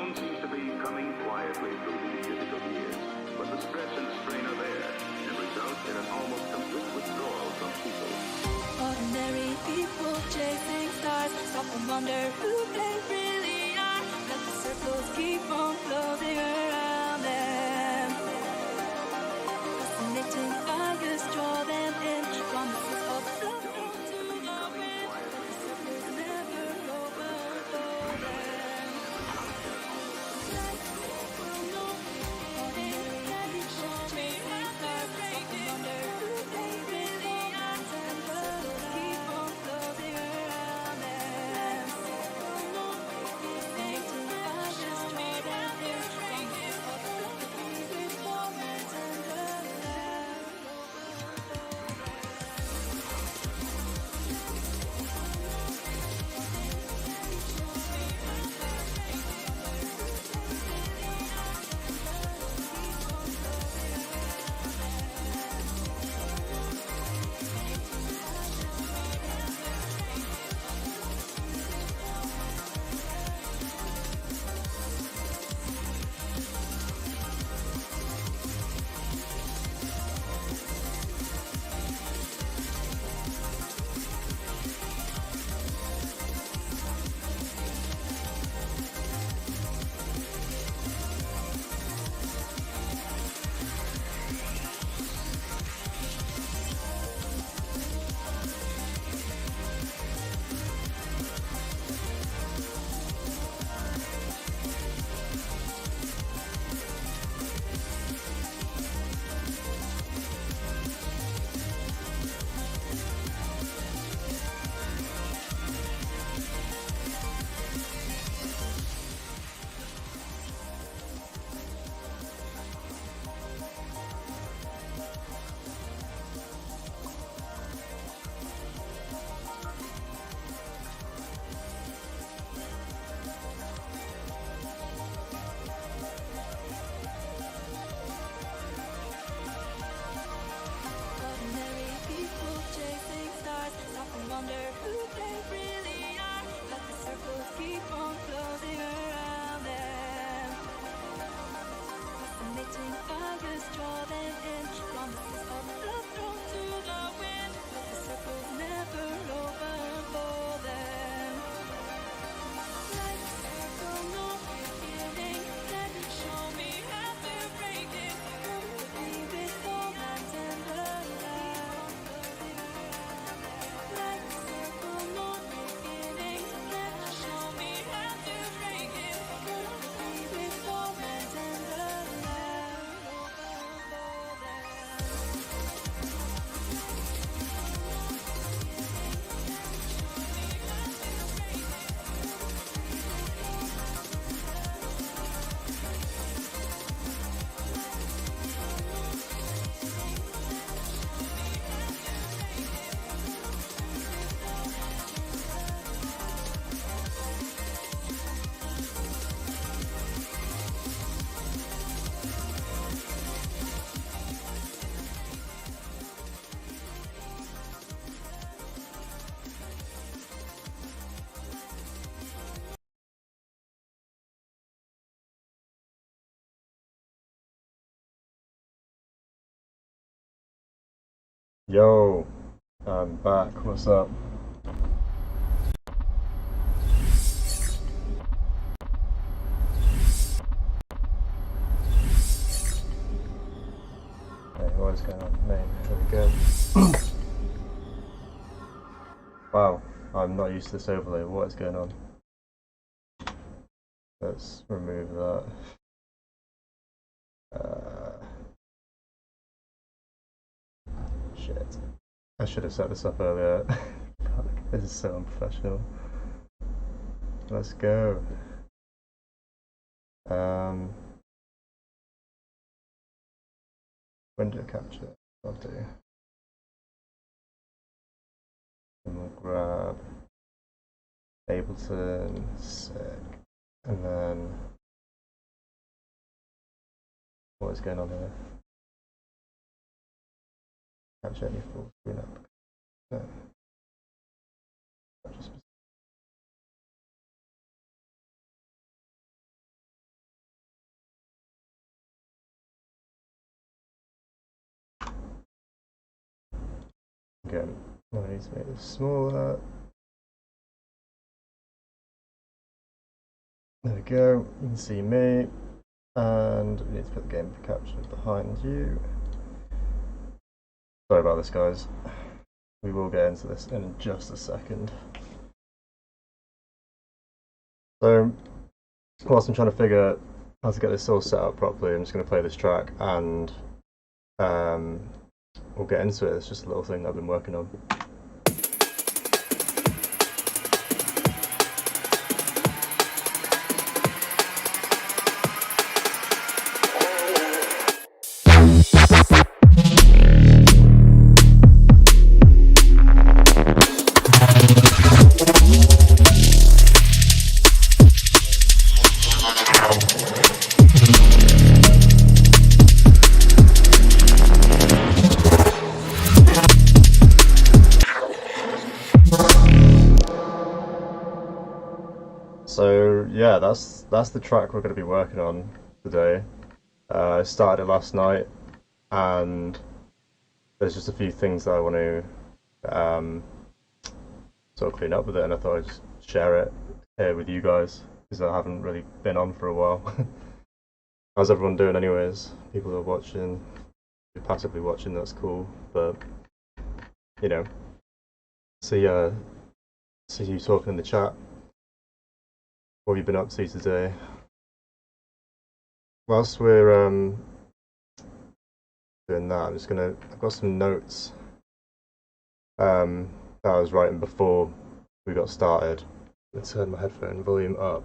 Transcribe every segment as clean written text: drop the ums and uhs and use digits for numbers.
tone seems to be coming quietly through these difficult years, but the stress and strain are there and result in an almost complete withdrawal from people. Ordinary people chasing stars, stop and wonder who they really are. Let the circles keep on closing around them. Fascinating fires draw them in, promises of love into the wind. Let the circles never open for them. Light will know, falling, standing, chasing stars, stop and wonder who they really are. And the circles keep on closing around them. Fascinating fires draw them in, promises of love with moments and love. Ordinary people chasing stars, stop and wonder who they really are. Let the circles keep on closing around them. Fascinating fires draw them in, promises of love thrown to the wind. Let the circles never open for them. Light circle, no beginning, then show me how to break it. Come with me with romance and love. Light circle, no beginning, then show me how to break it. Come with me with romance and love. Yo, I'm back. What's up? Hey, what is going on? Mate, here we go. Wow, I'm not used to this overlay. What is going on? Let's remove that. Shit. I should have set this up earlier. This is so unprofessional. Let's go. Window capture. I'll do. And we'll grab Ableton, sick. And then what is going on here? Capture any full screen up. No. Just Again, now I need to make this smaller. There we go, you can see me, and we need to put the game caption behind you. Sorry about this, guys. We will get into this in just a second. So, whilst I'm trying to figure how to get this all set up properly, I'm just going to play this track and we'll get into it. It's just a little thing that I've been working on. So yeah, that's the track we're going to be working on today. I started it last night, and there's just a few things that I want to sort of clean up with it, and I thought I'd just share it here with you guys because I haven't really been on for a while. How's everyone doing, anyways? People who are watching, who are passively watching, that's cool. But you know, see you talking in the chat. What have you been up to today? Whilst we're doing that, I've got some notes that I was writing before we got started. I'm going to turn my headphone volume up,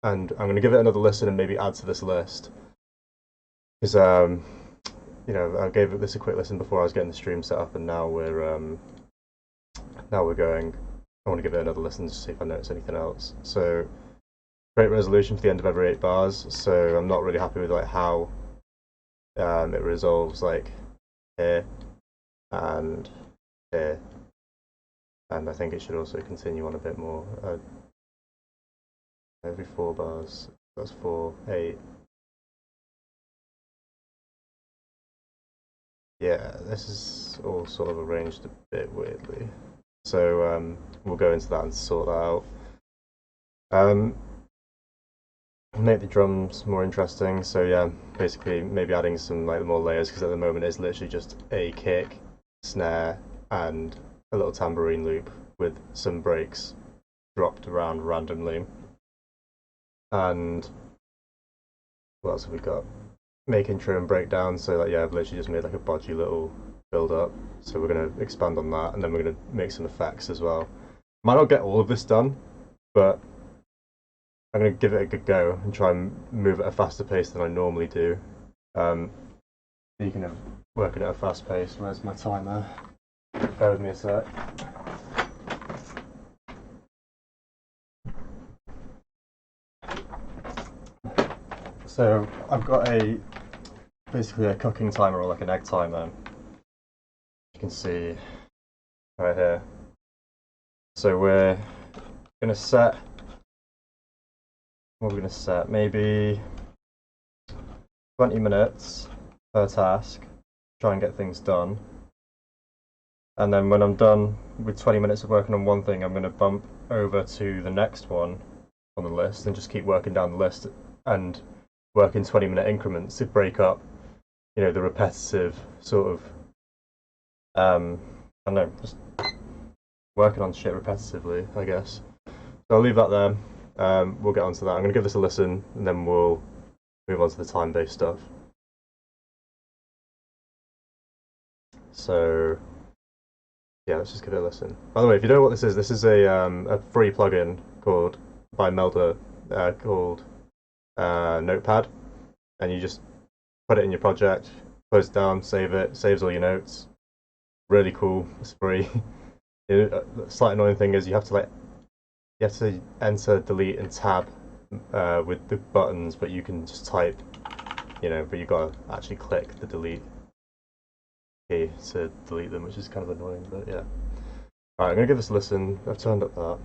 and I'm going to give it another listen and maybe add to this list. Because you know, I gave this a quick listen before I was getting the stream set up, and now we're going. I want to give it another listen to see if I notice anything else. So, create resolution for the end of every 8 bars. So I'm not really happy with like how it resolves like here and here, and I think it should also continue on a bit more. Every 4 bars. That's 4, 8. Yeah, this is all sort of arranged a bit weirdly. So we'll go into that and sort that out. Make the drums more interesting. So yeah, basically maybe adding some like more layers, because at the moment it's literally just a kick, snare, and a little tambourine loop with some breaks dropped around randomly. And what else have we got? Make intro and breakdown. So like, yeah, I've literally just made like a bodgy little build up. So we're going to expand on that, and then we're going to make some effects as well. Might not get all of this done, but I'm going to give it a good go and try and move at a faster pace than I normally do. Speaking of working at a fast pace, where's my timer? Bear with me a sec. So I've got basically a cooking timer, or like an egg timer. You can see right here. So we're going to set, what are we going to set? Maybe 20 minutes per task, try and get things done. And then when I'm done with 20 minutes of working on one thing, I'm going to bump over to the next one on the list and just keep working down the list and work in 20-minute increments to break up, you know, the repetitive sort of, I don't know, just working on shit repetitively, I guess. So I'll leave that there. We'll get onto that. I'm going to give this a listen, and then we'll move on to the time-based stuff. So yeah, let's just give it a listen. By the way, if you don't know what this is a free plugin called by Melda called Notepad, and you just put it in your project, close it down, save it, saves all your notes. Really cool. It's free. The slight annoying thing is you have to enter, delete, and tab with the buttons, but you can just type, you know, but you gotta actually click the delete key to delete them, which is kind of annoying, but yeah. Alright, I'm gonna give this a listen. I've turned up that.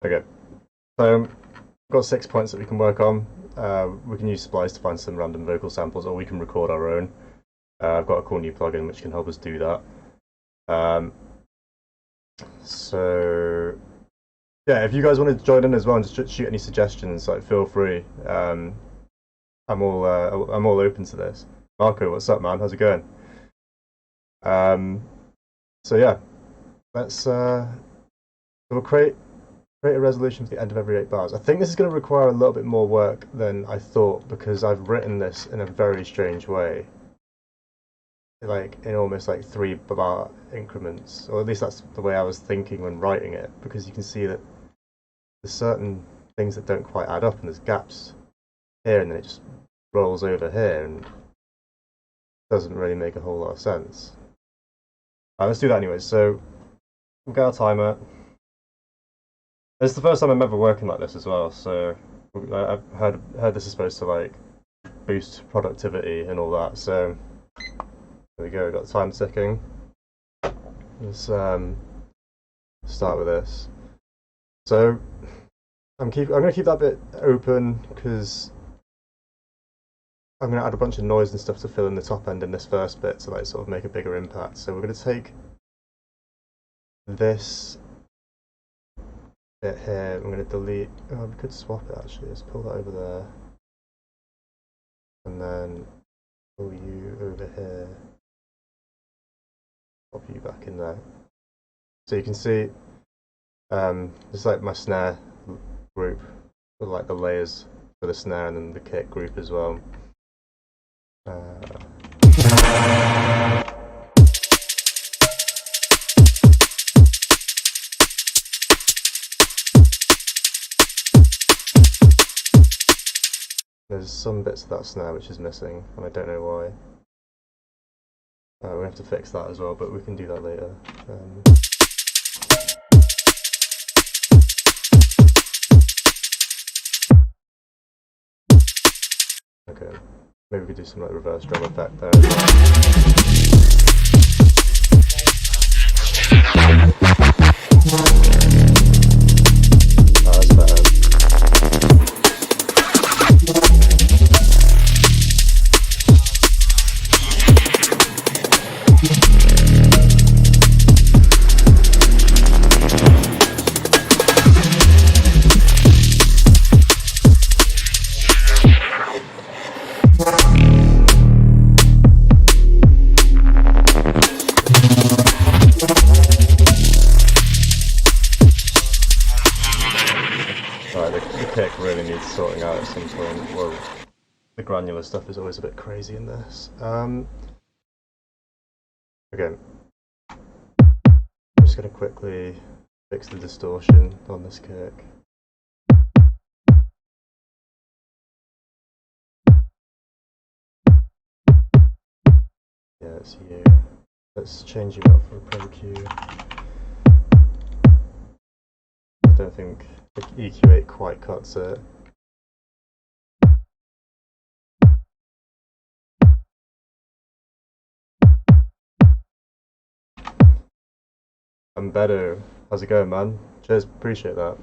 Okay, so got 6 points that we can work on. We can use Splice to find some random vocal samples, or we can record our own. I've got a cool new plugin which can help us do that. So yeah, if you guys want to join in as well and just shoot any suggestions, like feel free. I'm all open to this. Marco, what's up, man? How's it going? So yeah, let's we'll create a resolution for the end of every 8 bars. I think this is going to require a little bit more work than I thought, because I've written this in a very strange way, like in almost like 3 bar increments, or at least that's the way I was thinking when writing it, because you can see that there's certain things that don't quite add up, and there's gaps here, and then it just rolls over here, and doesn't really make a whole lot of sense. Let's do that anyway. So we'll get our timer. It's the first time I'm ever working like this as well, so I've heard this is supposed to like boost productivity and all that. So there we go. Got the time ticking. Let's start with this. So I'm going to keep that bit open because I'm going to add a bunch of noise and stuff to fill in the top end in this first bit to like sort of make a bigger impact. So we're going to take this bit here. I'm going to delete. Oh, we could swap it actually. Let's pull that over there, and then pull you over here. Pop you back in there. So you can see, it's like my snare group, with like the layers for the snare, and then the kick group as well. There's some bits of that snare which is missing, and I don't know why. We have to fix that as well, but we can do that later. Okay, maybe we could do some like reverse drum effect there as well. That's better. Sorting out at some point. Whoa, the granular stuff is always a bit crazy in this. Okay, I'm just going to quickly fix the distortion on this kick. Yeah, it's you. Let's change you up for a Pro Q. I don't think the EQ8 quite cuts it. I'm better. How's it going, man? Cheers, appreciate that.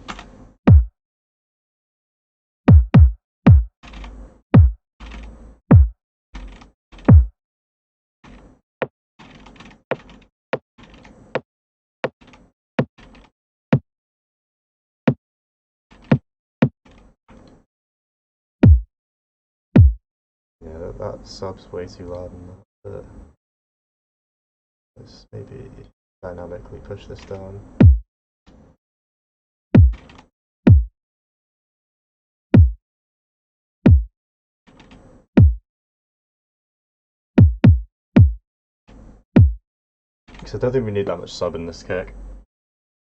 that sub's way too loud in that, but let's maybe dynamically push this down. Because I don't think we need that much sub in this kick.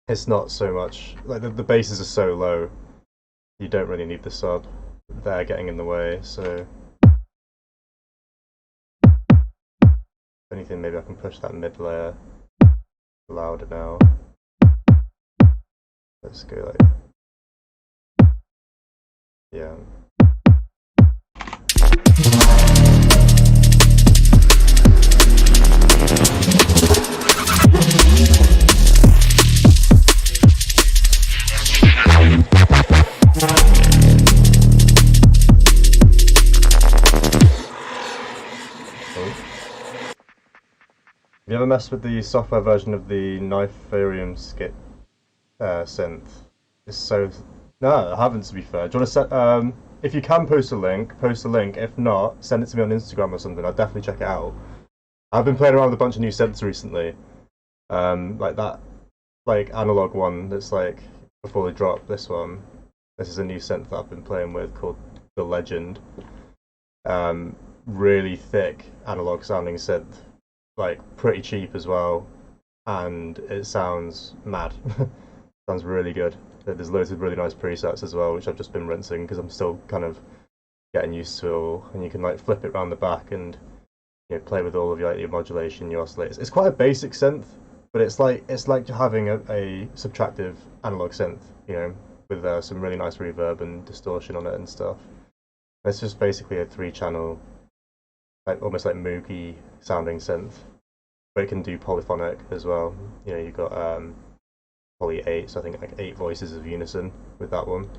It's not so much, like the basses are so low, you don't really need the sub. They're getting in the way, so if anything, maybe I can push that mid layer louder now. Let's go like, yeah. Have you ever messed with the software version of the Niferium skit synth? It's so... No, I haven't, to be fair. Do you want to set... if you can post a link, post a link. If not, send it to me on Instagram or something. I'll definitely check it out. I've been playing around with a bunch of new synths recently. Like that, like analog one that's like, before they drop this one. This is a new synth that I've been playing with called The Legend. Really thick analog sounding synth. Like pretty cheap as well, and it sounds mad. Sounds really good. There's loads of really nice presets as well, which I've just been rinsing because I'm still kind of getting used to it all. And you can like flip it around the back and, you know, play with all of your modulation, your oscillators. It's quite a basic synth, but it's like having a subtractive analog synth, you know, with some really nice reverb and distortion on it and stuff. It's just basically a 3-channel, like almost like Moogie sounding synth, but it can do polyphonic as well. You know, you've got poly 8, so I think like 8 voices of unison with that one.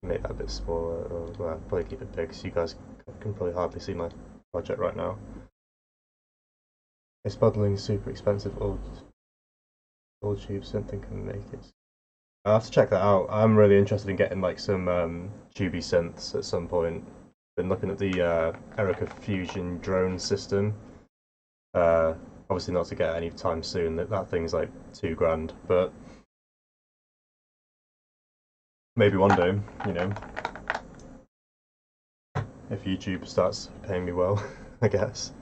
Make that a bit smaller, or well, probably keep it big, so you guys can probably hardly see my project right now. It's modeling super expensive old tube synth can make it. I'll have to check that out. I'm really interested in getting like some tubey synths at some point. Been looking at the Erica Fusion drone system. Obviously not to get any time soon. That thing's like $2,000, but maybe one day, you know, if YouTube starts paying me well, I guess.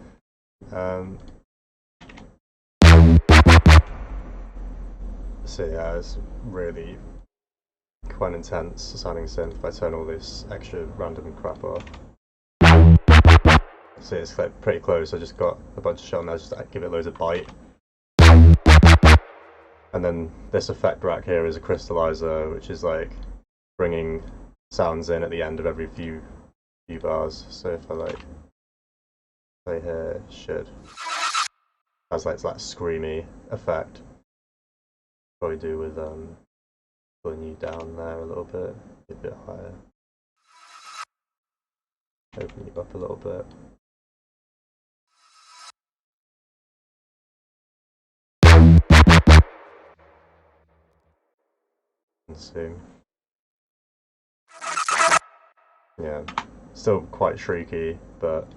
So yeah, it's really quite intense sounding synth if I turn all this extra random crap off. See, it's like pretty close. I just got a bunch of shell now just to give it loads of bite. And then this effect rack here is a crystallizer, which is like bringing sounds in at the end of every few bars. So if I like play here, it should has like that screamy effect. Probably do with pulling you down there a little bit, a bit higher. Open you up a little bit. Let's see. Yeah, still quite shrieky, but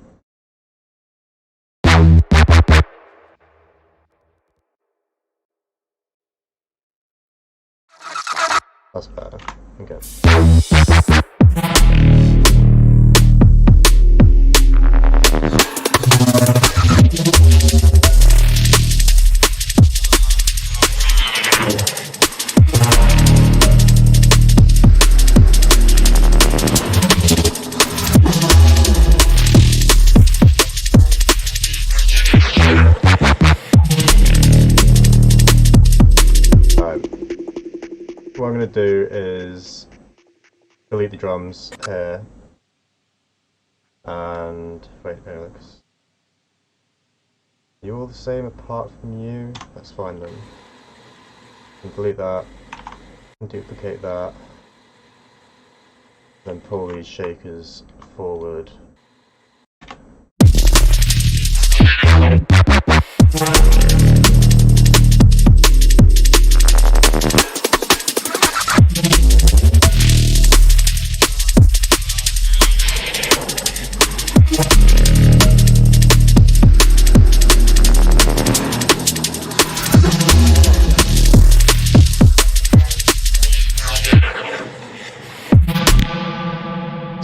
that's better. Okay. What I'm going to do is delete the drums here, and wait, no, looks. You all the same apart from you? That's fine then. And delete that, and duplicate that, then pull these shakers forward.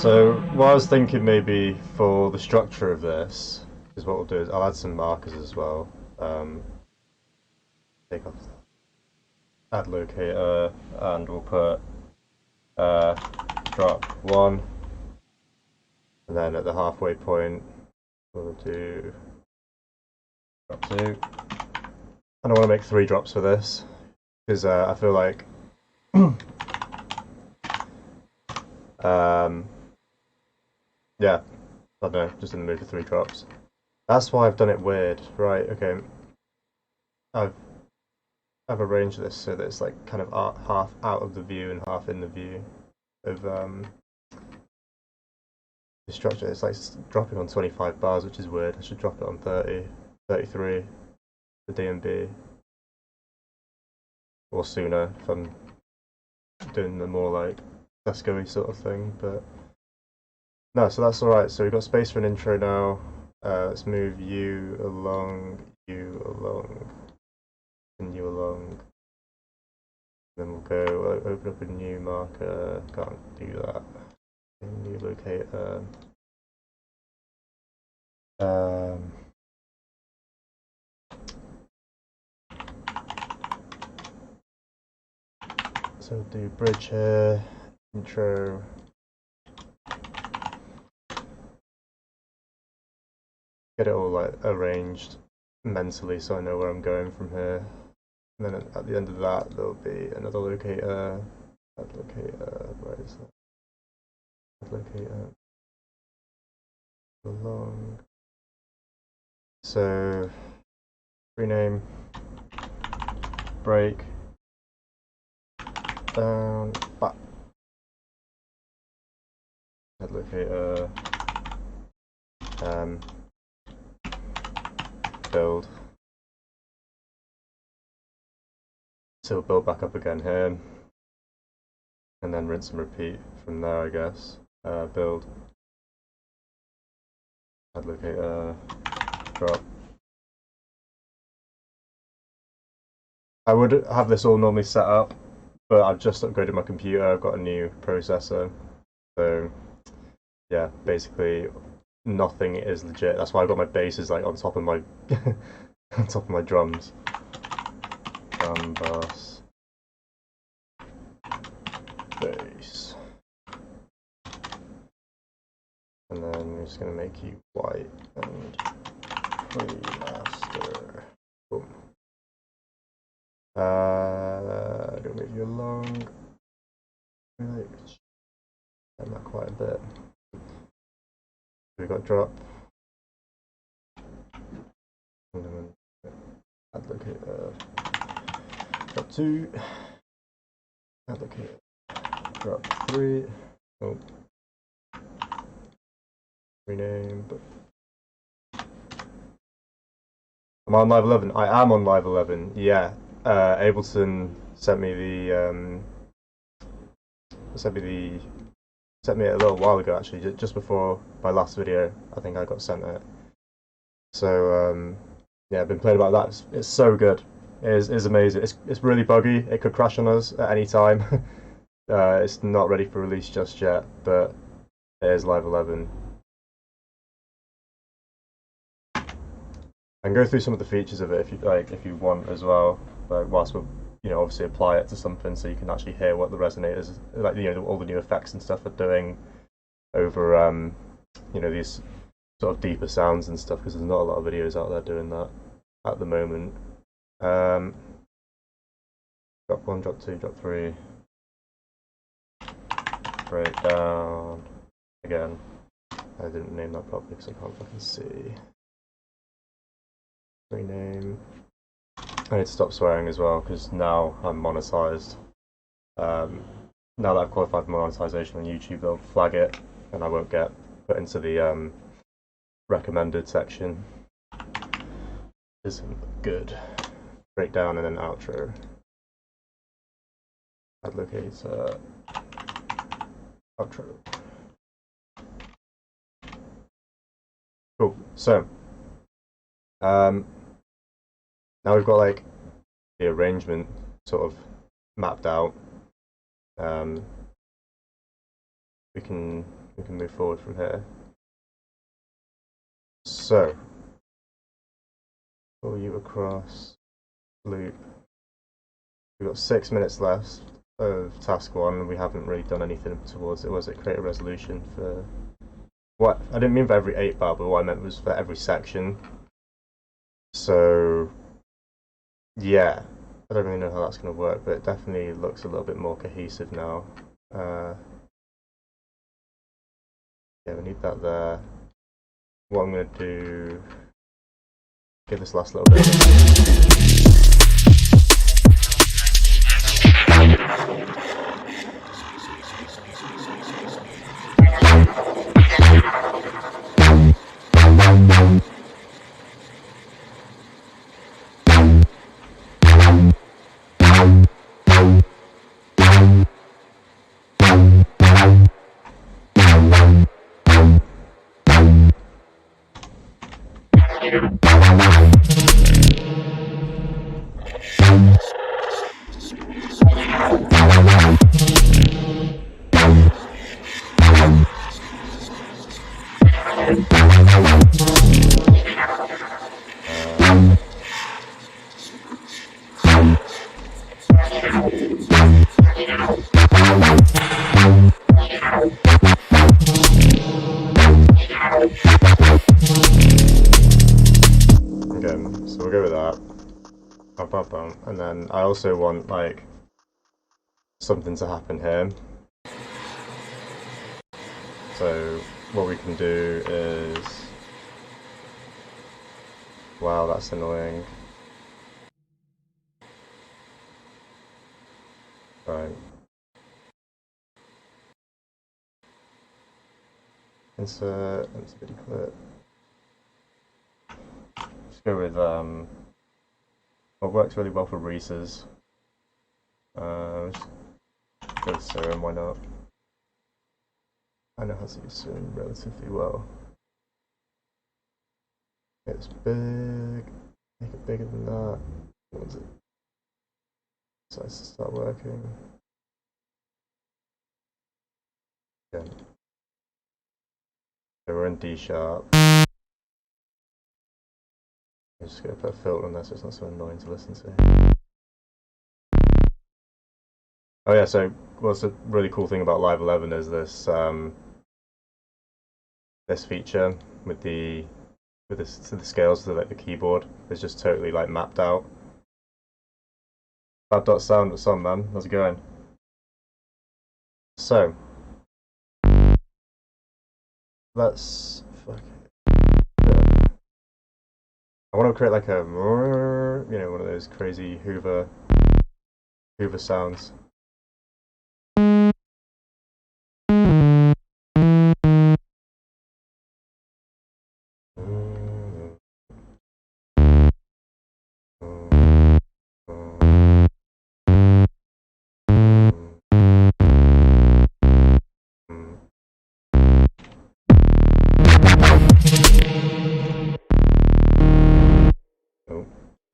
So what I was thinking maybe for the structure of this is what we'll do is I'll add some markers as well. Take off add locator and we'll put drop 1, and then at the halfway point we'll do drop 2. And I want to make 3 drops for this because I feel like yeah, I don't know, just in the mood for 3 drops. That's why I've done it weird, right? Okay, I've arranged this so that it's like kind of half out of the view and half in the view of the structure. It's like dropping on 25 bars, which is weird. I should drop it on 30, 33, the DnB, or sooner if I'm doing the more like Tesco-y sort of thing. But no, so that's all right. So we've got space for an intro now. Let's move you along, and you along. Then we'll go open up a new marker. Can't do that. New locator. So we'll do bridge here, intro. Get it all like arranged mentally so I know where I'm going from here. And then at the end of that there'll be another locator. Add locator, where is that? Add locator. Along. So rename, break, down, back. Add locator. Build. So we'll build back up again here, and then rinse and repeat from there, I guess. Build, add locator, drop. I would have this all normally set up, but I've just upgraded my computer. I've got a new processor, so yeah, basically nothing is legit. That's why I've got my basses like on top of my on top of my drums. Drum, bass, bass, and then we're just going to make you white and pre-master. Boom. Gonna move you along. Really, and that quite a bit. We got drop. And then add locator. Drop 2. Add locator. Drop 3. Oh. Rename. But I'm on live 11. I am on live 11. Yeah. Ableton sent me it a little while ago, actually, just before my last video. I think I got sent it. So yeah, I've been playing about that. It's so good. It is amazing. It's really buggy. It could crash on us at any time. It's not ready for release just yet, but it is live 11. I can go through some of the features of it if you like, if you want as well. Like whilst we'll, obviously apply it to something so you can actually hear what the resonators, like all the new effects and stuff are doing over these sort of deeper sounds and stuff, because there's not a lot of videos out there doing that at the moment. Drop 1, drop 2, drop 3, break down again. I didn't name that properly because I can't fucking see. Rename. I need to stop swearing as well because now I'm monetized. Now that I've qualified for monetization on YouTube, they'll flag it and I won't get put into the recommended section. Isn't good. Breakdown and then outro. Add locator. Outro. Cool. So now we've got like the arrangement sort of mapped out. We can we can move forward from here. So, pull you across, loop. We've got 6 minutes left of task 1, and we haven't really done anything towards it. Was it create a resolution for what? I didn't mean for every 8 bar, but what I meant was for every section. So, yeah, I don't really know how that's going to work, but it definitely looks a little bit more cohesive now. Yeah, we need that there. What I'm going to do, give this last little bit. So we'll go with that. And then I also want like something to happen here. So what we can do is, wow, that's annoying. Right. Insert video clip. Just go with what works really well for Reese's. Just go with serum, why not? I know how to use serum relatively well. It's big. Make it bigger than that. Once it decides to start working. Again. So we're in D sharp. I'm just going to put a filter on there so it's not so annoying to listen to. Oh yeah, so what's the really cool thing about Live 11 is this this feature with the scales to like the keyboard is just totally like mapped out. Bad.sound, what's on, man? How's it going? So let's I want to create like a, you know, one of those crazy Hoover sounds.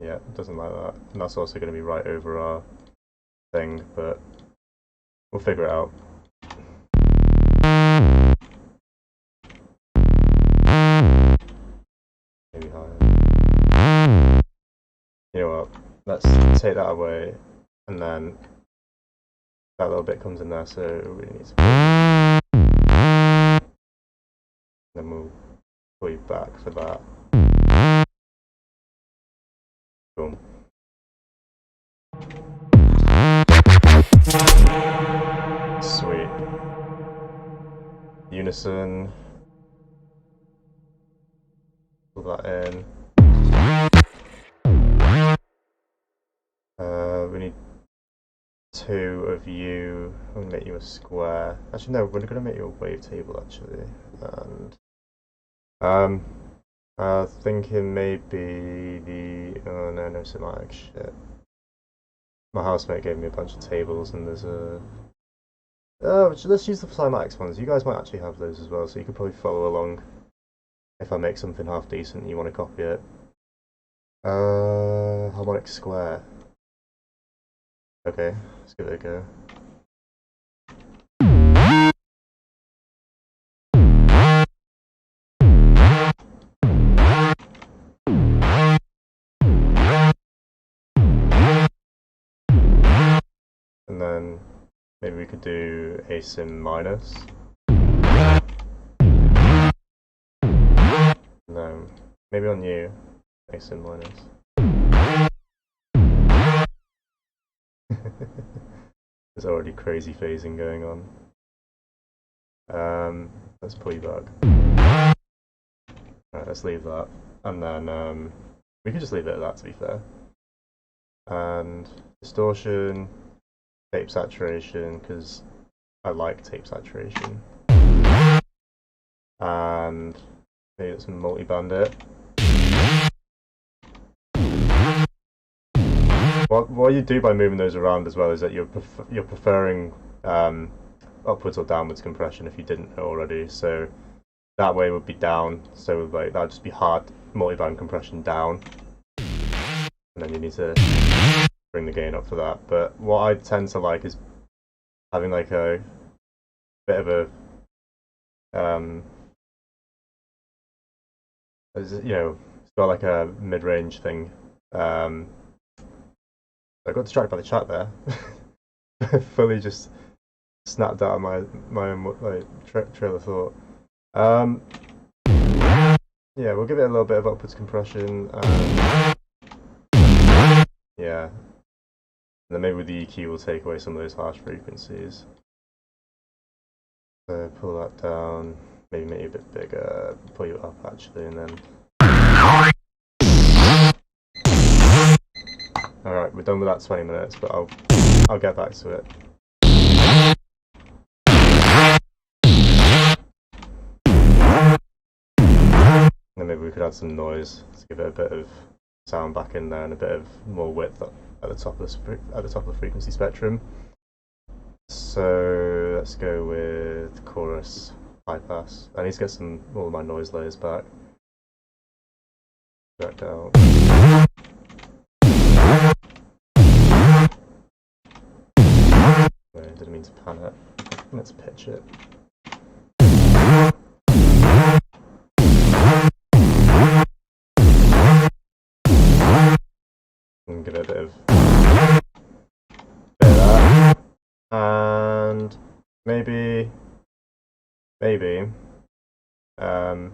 Yeah, it doesn't like that. And that's also going to be right over our thing, but we'll figure it out. Maybe higher. You know what? Let's take that away, and then that little bit comes in there, so we need to. Then we'll pull you back for that. Boom. Sweet. Unison. Pull that in. We need 2 of you. I'm gonna make you a square. Actually, no, we're gonna make you a wavetable actually. And thinking maybe the no somatic shit. My housemate gave me a bunch of tables, and there's a. Let's use the Cymatics ones. You guys might actually have those as well, so you could probably follow along if I make something half decent and you want to copy it. Harmonic square. Okay, let's give it a go. then maybe we could do asim minus. No, maybe on you, asim minus. There's already crazy phasing going on. Let's pull you back. Alright, let's leave that. And then we could just leave it at that, to be fair. And distortion, tape saturation, because I like tape saturation. And maybe let's multi-band it. What you do by moving those around as well is that you're preferring upwards or downwards compression if you didn't know already. So that way would be down. So like that would just be hard multi-band compression down, and then you need to bring the gain up for that. But what I tend to like is having like a bit of a you know, it's got like a mid-range thing. I got distracted by the chat there. Fully just snapped out of my own like trail of thought. Yeah, we'll give it a little bit of upwards compression. Yeah, and then maybe with the EQ we'll take away some of those harsh frequencies. So pull that down, maybe make it a bit bigger, pull you up actually, and then. Alright, we're done with that 20 minutes, but I'll get back to it. And then maybe we could add some noise to give it a bit of sound back in there and a bit of more width at the top of the frequency spectrum. So let's go with chorus high pass. I need to get all of my noise layers back. Back out. I didn't mean to pan it. Let's pitch it. And give it a bit of that. And maybe a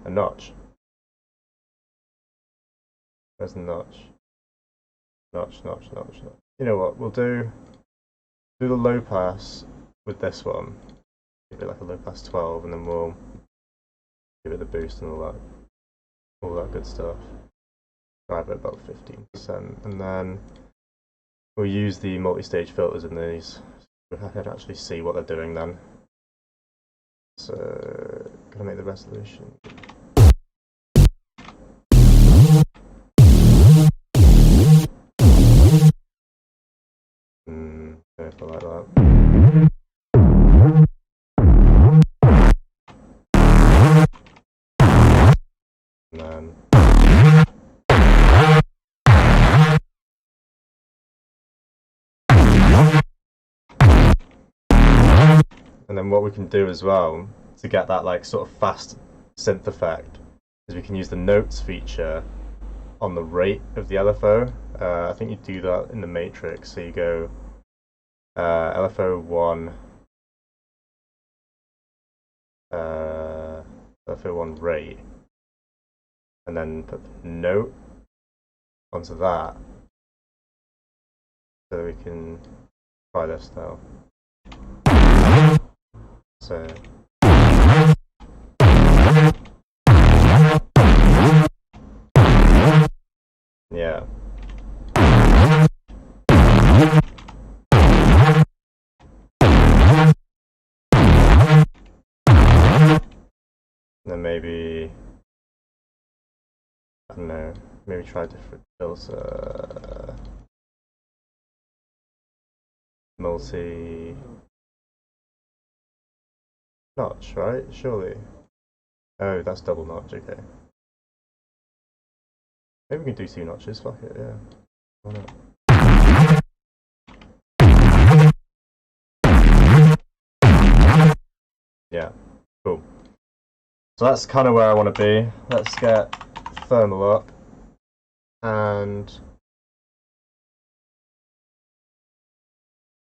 notch. Where's the notch? Notch. You know what? We'll do the low pass with this one. Give it like a low pass 12, and then we'll give it the boost and all that good stuff. Drive it about 15%, and then we'll use the multi-stage filters in these. So I can actually see what they're doing then. So, gonna make the resolution. If I like that. And then what we can do as well to get that like sort of fast synth effect is we can use the notes feature on the rate of the LFO. I think you do that in the matrix. So you go LFO 1 rate, and then put the note onto that, so we can try this now. So yeah. And then maybe, I don't know, maybe try a different filter. Multi-notch, right? Surely. Oh, that's double notch, okay. Maybe we can do 2 notches, fuck it, yeah. Why not? Yeah, cool. So that's kind of where I want to be. Let's get thermal up, and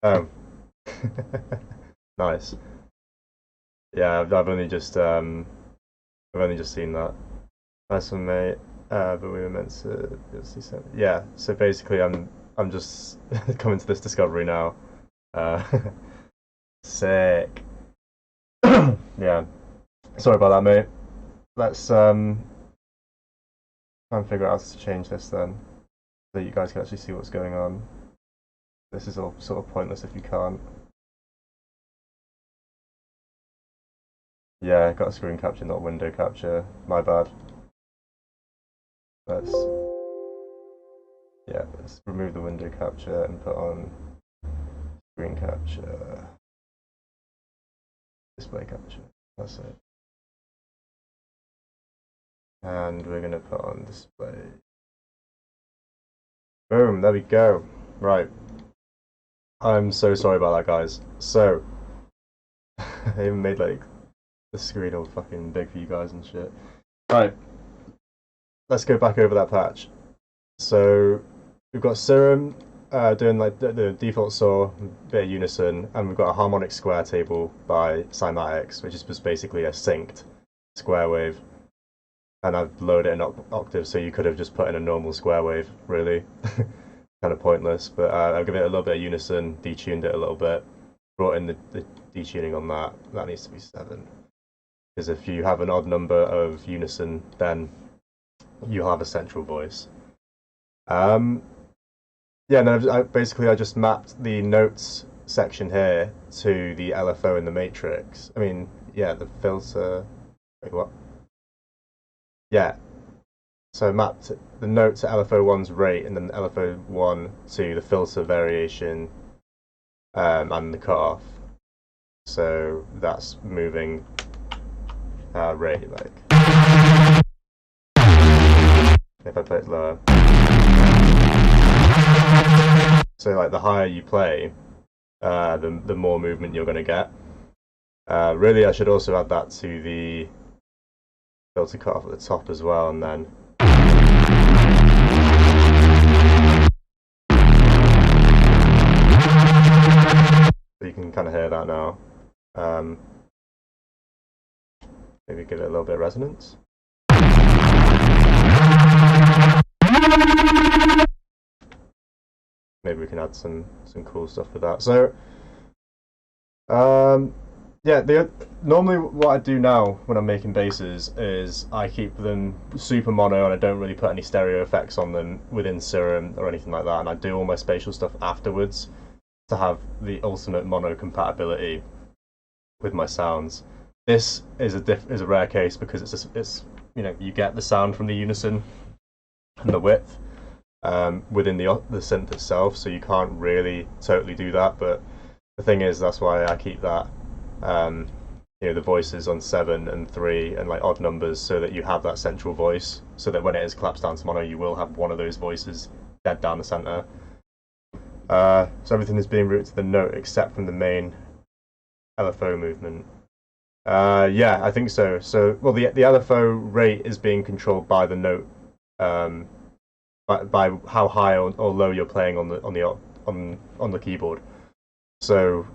Oh. Nice. Yeah, I've only just seen that. Nice one, mate. But we were meant to see something. Yeah. So basically, I'm just coming to this discovery now. Uh, sick. Yeah. Sorry about that, mate. Let's try and figure out how to change this then, so you guys can actually see what's going on. This is all sort of pointless if you can't. Yeah, got a screen capture, not window capture. My bad. Let's remove the window capture and put on screen capture, display capture. That's it. And we're gonna put on display. Boom, there we go. Right. I'm so sorry about that, guys. So, I even made like the screen all fucking big for you guys and shit. Right. Let's go back over that patch. So, we've got Serum doing like the default saw, bit of unison, and we've got a harmonic square table by Cymatics, which is just basically a synced square wave. And I've lowered it in octave, so you could have just put in a normal square wave, really. Kind of pointless, but I've given it a little bit of unison, detuned it a little bit, brought in the detuning on that. That needs to be 7. Because if you have an odd number of unison, then you'll have a central voice. Yeah, and I just mapped the notes section here to the LFO in the matrix. I mean, yeah, the filter. Wait, what? Yeah. So I mapped the note to LFO1's rate, and then LFO1 to the filter variation and the cutoff. So that's moving rate, like. If I play it lower. So like the higher you play, the more movement you're going to get. Really, I should also add that to the filter cutoff at the top as well, and then. So you can kind of hear that now. Maybe give it a little bit of resonance. Maybe we can add some cool stuff with that. So, yeah, normally what I do now when I'm making basses is I keep them super mono and I don't really put any stereo effects on them within Serum or anything like that, and I do all my spatial stuff afterwards to have the ultimate mono compatibility with my sounds. This is a rare case because it's you get the sound from the unison and the width within the synth itself, so you can't really totally do that. But the thing is, that's why I keep that the voices on 7 and 3 and like odd numbers, so that you have that central voice, so that when it is collapsed down to mono, you will have one of those voices dead down the center. So everything is being routed to the note except from the main LFO movement. Yeah, I think so. So, well, the LFO rate is being controlled by the note, by how high or low you're playing on the keyboard. So,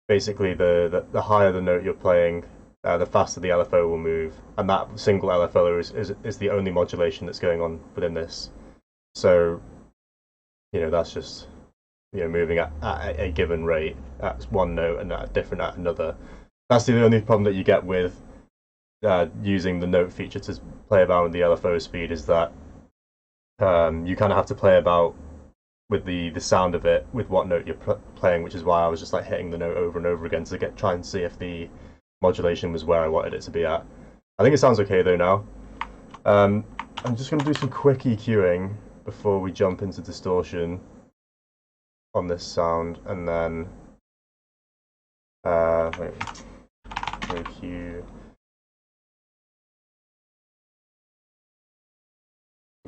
basically, the higher the note you're playing, the faster the LFO will move, and that single LFO is the only modulation that's going on within this. So, that's just moving at a given rate at one note and different at another. That's the only problem that you get with using the note feature to play about with the LFO speed, is that you kind of have to play about with the sound of it, with what note you're playing, which is why I was just like hitting the note over and over again to try and see if the modulation was where I wanted it to be at. I think it sounds okay though now. I'm just going to do some quick EQing before we jump into distortion on this sound, and then EQ.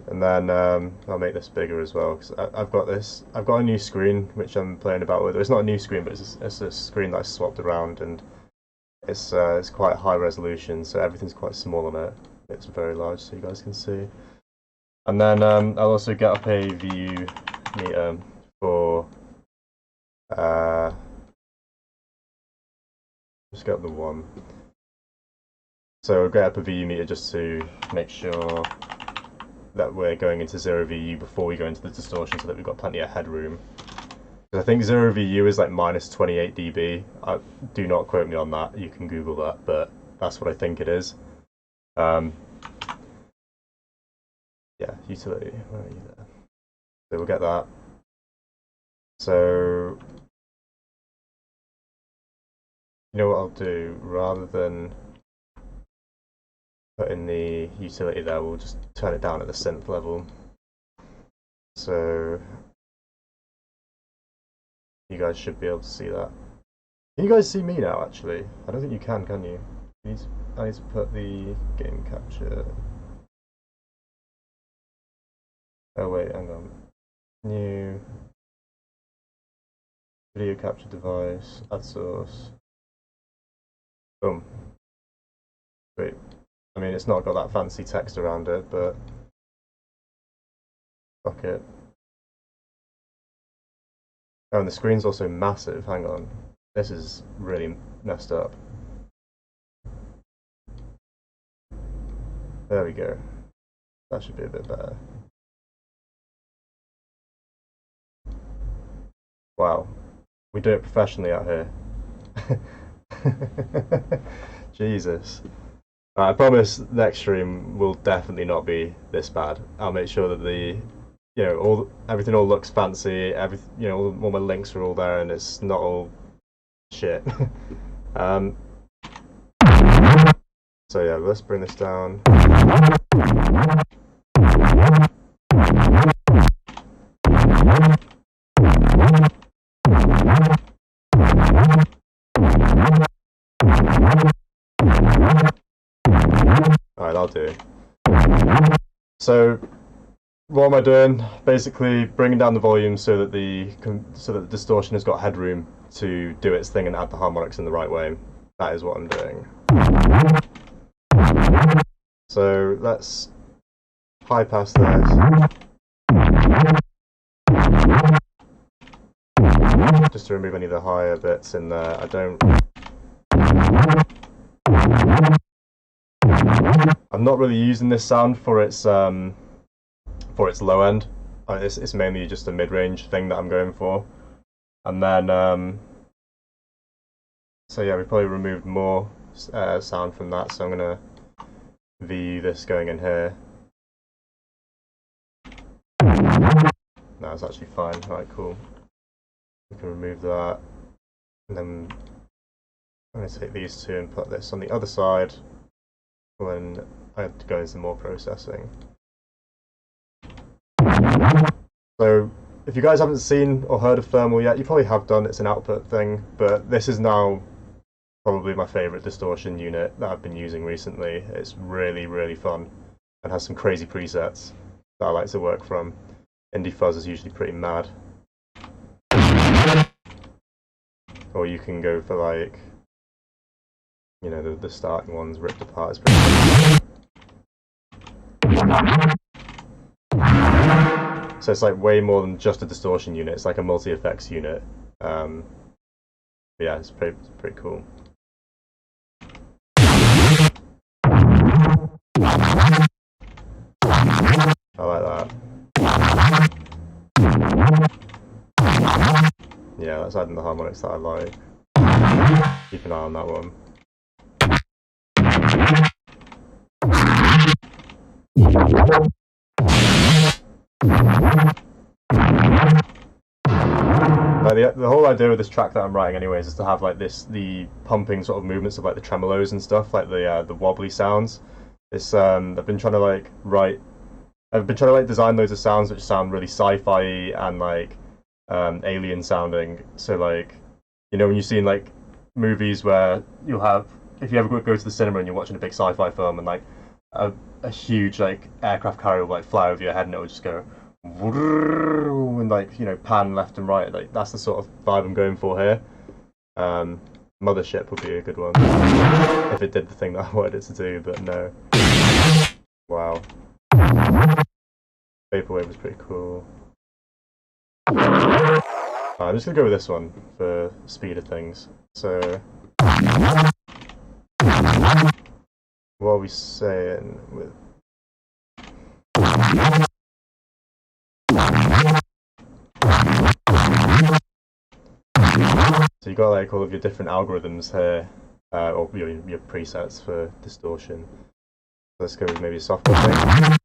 And then I'll make this bigger as well, because I've got a new screen which I'm playing about with. It's not a new screen, but it's a screen that I swapped around, and it's quite high resolution, so everything's quite small on it. It's very large, so you guys can see. And then I'll also get up a view meter for Just get up the 1. So we'll get up a VU meter just to make sure that we're going into 0 VU before we go into the distortion, so that we've got plenty of headroom. I think 0 VU is like minus 28 dB. Do not quote me on that, you can Google that, but that's what I think it is. Yeah, utility, where are you there? So we'll get that. So, you know what I'll do, rather than put in the utility there, we'll just turn it down at the synth level. So you guys should be able to see that. Can you guys see me now, actually? I don't think you can you? I need to put the game capture. Oh wait, hang on. New video capture device, add source. Boom. Wait. I mean, it's not got that fancy text around it, but fuck it. Oh, and the screen's also massive. Hang on. This is really messed up. There we go. That should be a bit better. Wow. We do it professionally out here. Jesus. I promise next stream will definitely not be this bad. I'll make sure that everything all looks fancy. All my links are all there, and it's not all shit. So yeah, let's bring this down. Alright, that'll do. So, what am I doing? Basically, bringing down the volume so that the distortion has got headroom to do its thing and add the harmonics in the right way. That is what I'm doing. So let's high pass this. Just to remove any of the higher bits in there. I'm not really using this sound for its low end. It's mainly just a mid-range thing that I'm going for. And then, so yeah, we probably removed more sound from that, so I'm going to VU this going in here. No, it's actually fine. Alright, cool. We can remove that. And then I'm going to take these two and put this on the other side when I have to go into more processing. So, if you guys haven't seen or heard of thermal yet, you probably have done, it's an output thing, but this is now probably my favourite distortion unit that I've been using recently. It's really, really fun and has some crazy presets that I like to work from. Indie fuzz is usually pretty mad. Or you can go for like, you know, the starting ones ripped apart is pretty cool. So it's like way more than just a distortion unit, it's like a multi-effects unit. Yeah, it's pretty cool. I like that. Yeah, that's adding the harmonics that I like. Keep an eye on that one. The whole idea of this track that I'm writing anyways is to have like the pumping sort of movements of like the tremolos and stuff, like the wobbly sounds. It's I've been trying to design loads of sounds which sound really sci-fi and like alien sounding. So like, you know, when you've seen like movies where you'll have, if you ever go to the cinema and you're watching a big sci-fi film and like a huge like aircraft carrier will like fly over your head and it will just go and like, you know, pan left and right. Like that's the sort of vibe I'm going for here. Mothership would be a good one if it did the thing that I wanted it to do, but no. Wow. Vaporwave was pretty cool. I'm just gonna go with this one for speed of things. So, what are we saying with? So you got like all of your different algorithms here, or your presets for distortion. Let's go with maybe a software thing.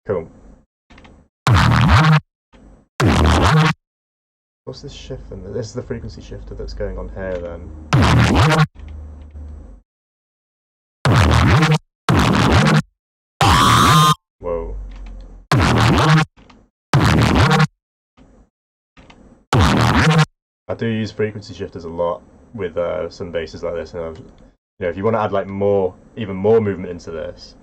Cool. What's this shift? This is the frequency shifter that's going on here then. Whoa. I do use frequency shifters a lot with some basses like this, and if you want to add like even more movement into this,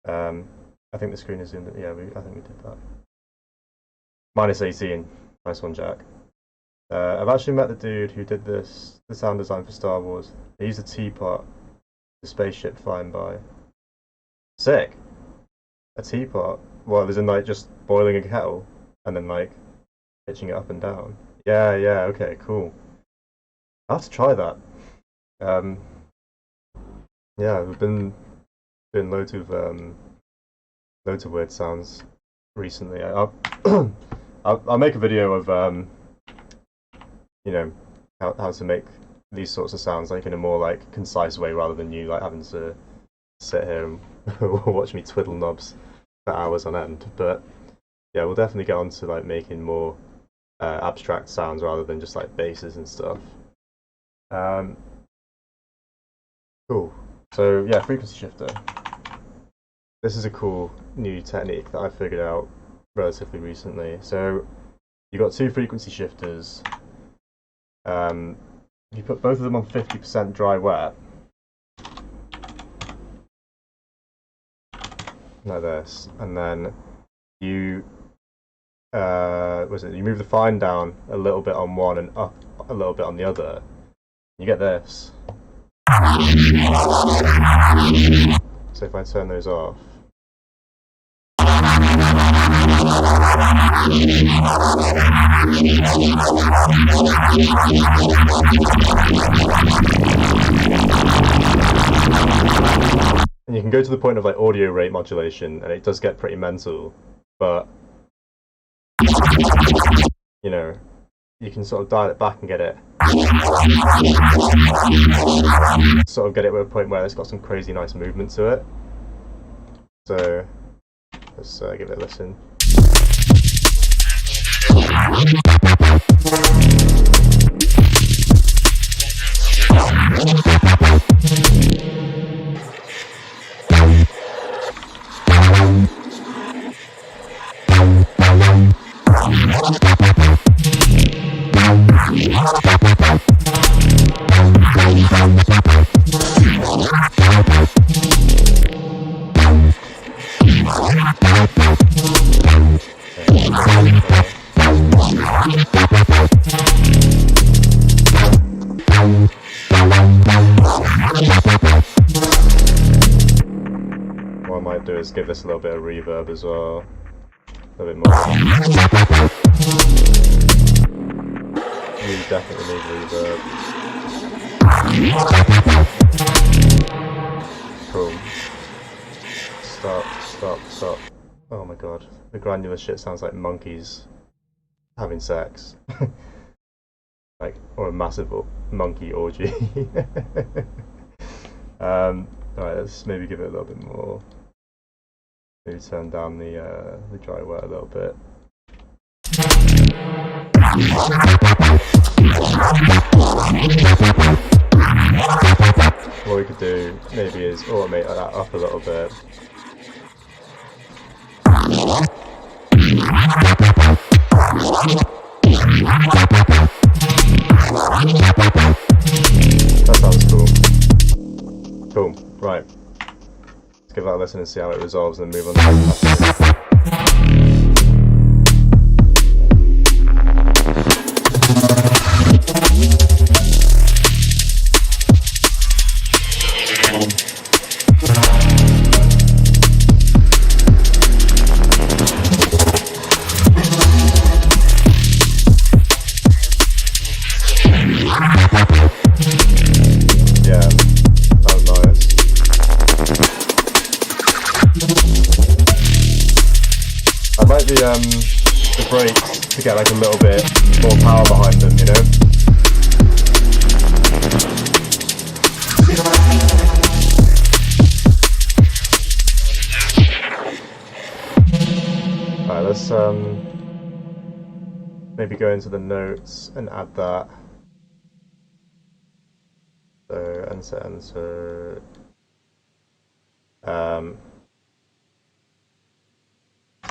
I think the screen is zoomed in. Yeah, I think we did that. -18. Nice one, Jack. I've actually met the dude who did the sound design for Star Wars. He used a teapot, the spaceship flying by. Sick. A teapot. Well, as in like just boiling a kettle and then like pitching it up and down. Yeah, okay, cool. I'll have to try that. Yeah, I've been doing loads of weird sounds recently. I'll make a video of how to make these sorts of sounds like in a more like concise way rather than you like having to sit here and watch me twiddle knobs for hours on end. But yeah, we'll definitely get on to like making more abstract sounds rather than just like basses and stuff. Cool. So yeah, frequency shifter. This is a cool new technique that I figured out relatively recently. So you've got two frequency shifters. You put both of them on 50% dry wet, like this, and then you you move the fine down a little bit on one and up a little bit on the other. You get this. So if I turn those off, and you can go to the point of like audio rate modulation, and it does get pretty mental, but you can sort of dial it back and get it to a point where it's got some crazy nice movement to it. So let's give it a listen. What I might do is give this a little bit of reverb as well. A little bit more. You definitely need reverb. Cool. Stop. Oh my god. The granular shit sounds like monkeys having sex. Or a massive monkey orgy. Alright, let's maybe give it a little bit more. Maybe turn down the dry wet a little bit. What we could do maybe is automate that up a little bit. That sounds cool. Cool, right. Let's give that a listen and see how it resolves and then move on to the next. I like the breaks to get like a little bit more power behind them, you know? Alright, let's maybe go into the notes and add that. So enter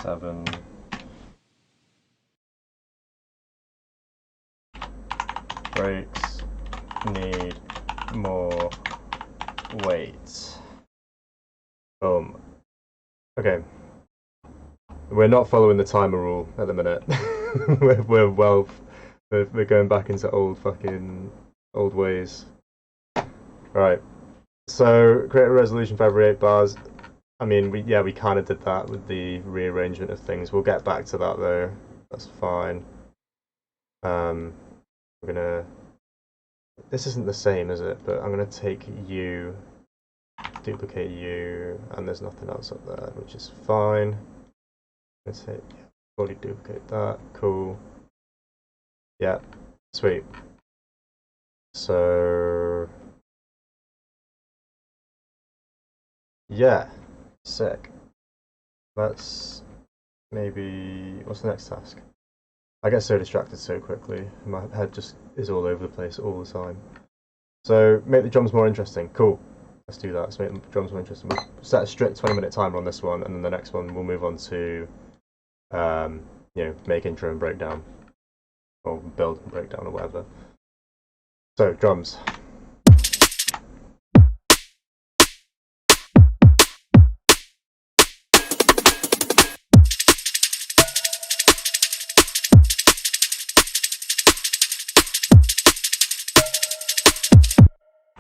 7 breaks need more weight. Boom. Okay. We're not following the timer rule at the minute. we're going back into old ways. Right. So create a resolution for every 8 bars. I mean, we kind of did that with the rearrangement of things. We'll get back to that though. That's fine. We're gonna. This isn't the same, is it? But I'm gonna take you, duplicate you, and there's nothing else up there, which is fine. Let's hit fully duplicate that. Cool. Yeah. Sweet. So yeah. Sick. Let's maybe. What's the next task? I get so distracted so quickly. My head just is all over the place all the time. So make the drums more interesting. Cool. Let's do that. Let's make the drums more interesting. We'll set a strict 20-minute timer on this one, and then the next one we'll move on to, you know, make intro and breakdown, or build and breakdown, or whatever. So drums.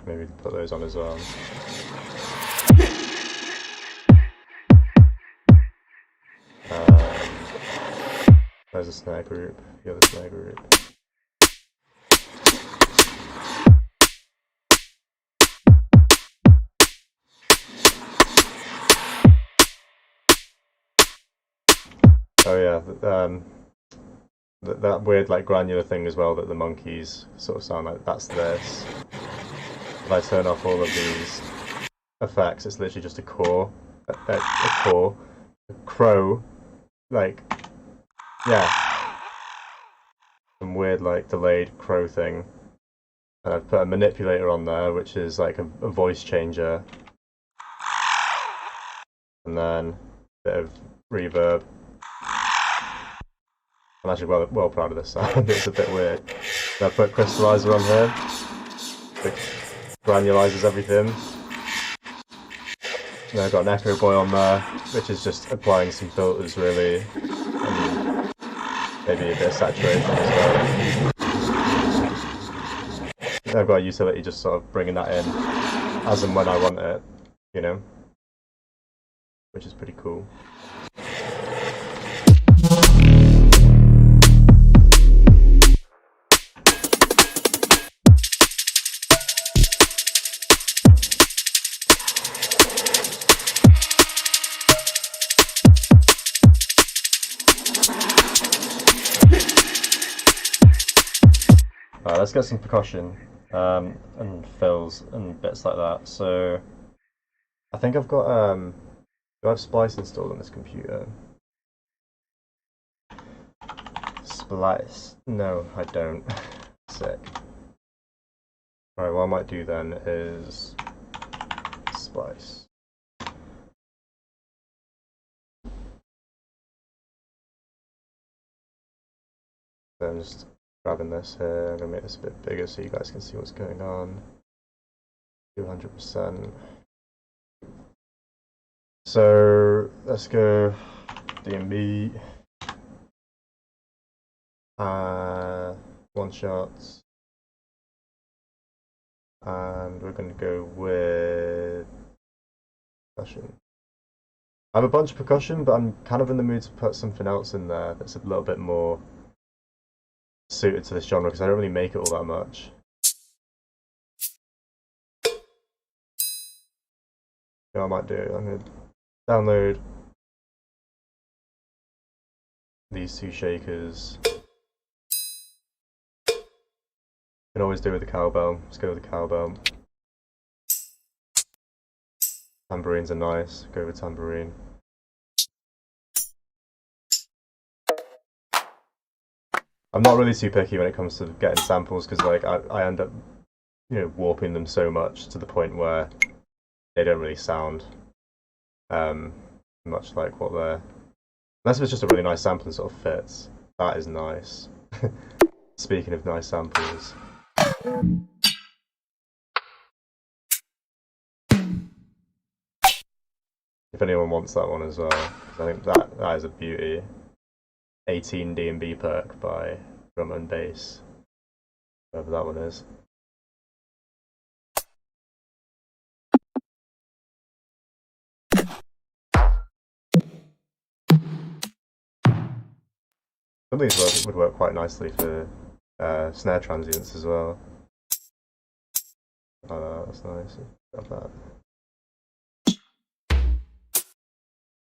Maybe put those on as well. There's a snare group, the other snare group. Oh yeah, that weird like granular thing as well that the monkeys sort of sound like, that's this. If I turn off all of these effects, it's literally just a core, a crow, like, yeah, some weird like delayed crow thing. And I've put a manipulator on there, which is like a voice changer, and then a bit of reverb. I'm actually well proud of this sound. It's a bit weird. And I've put Crystallizer on here, which granulizes everything. And I've got an Echo Boy on there, which is just applying some filters really, and maybe a bit of saturation as well. And I've got a utility just sort of bringing that in as and when I want it, you know, which is pretty cool. Let's get some percussion and fills and bits like that. So I think I've got do I have Splice installed on this computer? Splice? No, I don't. Sick. Alright, what I might do then is Splice. So I'm just grabbing this here. I'm gonna make this a bit bigger so you guys can see what's going on. 200%. So let's go DnB. One shots. And we're gonna go with percussion. I have a bunch of percussion, but I'm kind of in the mood to put something else in there that's a little bit more suited to this genre, because I don't really make it all that much. You know what I might do? I'm going to download these two shakers. You can always do with the cowbell. Let's go with the cowbell. Tambourines are nice. Go with tambourine. I'm not really too picky when it comes to getting samples because like I end up, you know, warping them so much to the point where they don't really sound much like what they're. Unless if it's just a really nice sample and sort of fits. That is nice. Speaking of nice samples. If anyone wants that one as well, I think that is a beauty. 18 DnB perk by Drum and Bass, whatever that one is. Some of these would work quite nicely for snare transients as well. Oh, that's nice. Got that.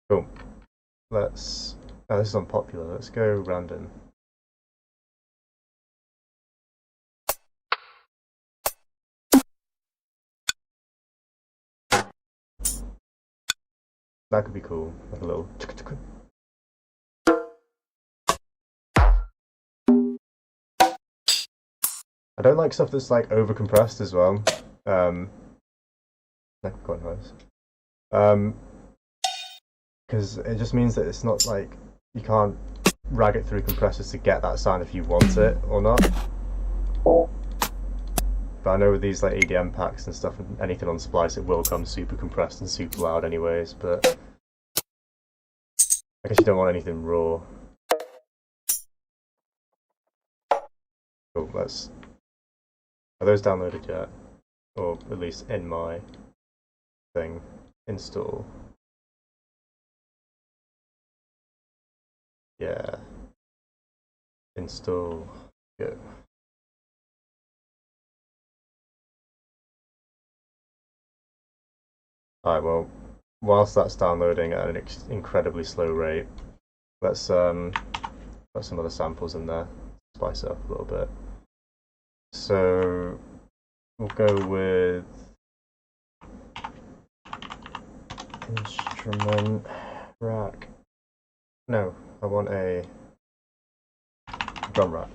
Cool. Let's. Oh, this is unpopular. Let's go random. That could be cool. Like a little. I don't like stuff that's like over compressed as well. That could be quite nice. Because it just means that it's not like you can't rag it through compressors to get that sound if you want it or not. But I know with these like EDM packs and stuff and anything on Splice it will come super compressed and super loud anyways, but I guess you don't want anything raw. Cool, are those downloaded yet? Or at least in my thing. Install. Yeah. Install. Go. Alright, well, whilst that's downloading at an incredibly slow rate, let's put some other samples in there, spice it up a little bit. So we'll go with instrument rack. No, I want a drum rack.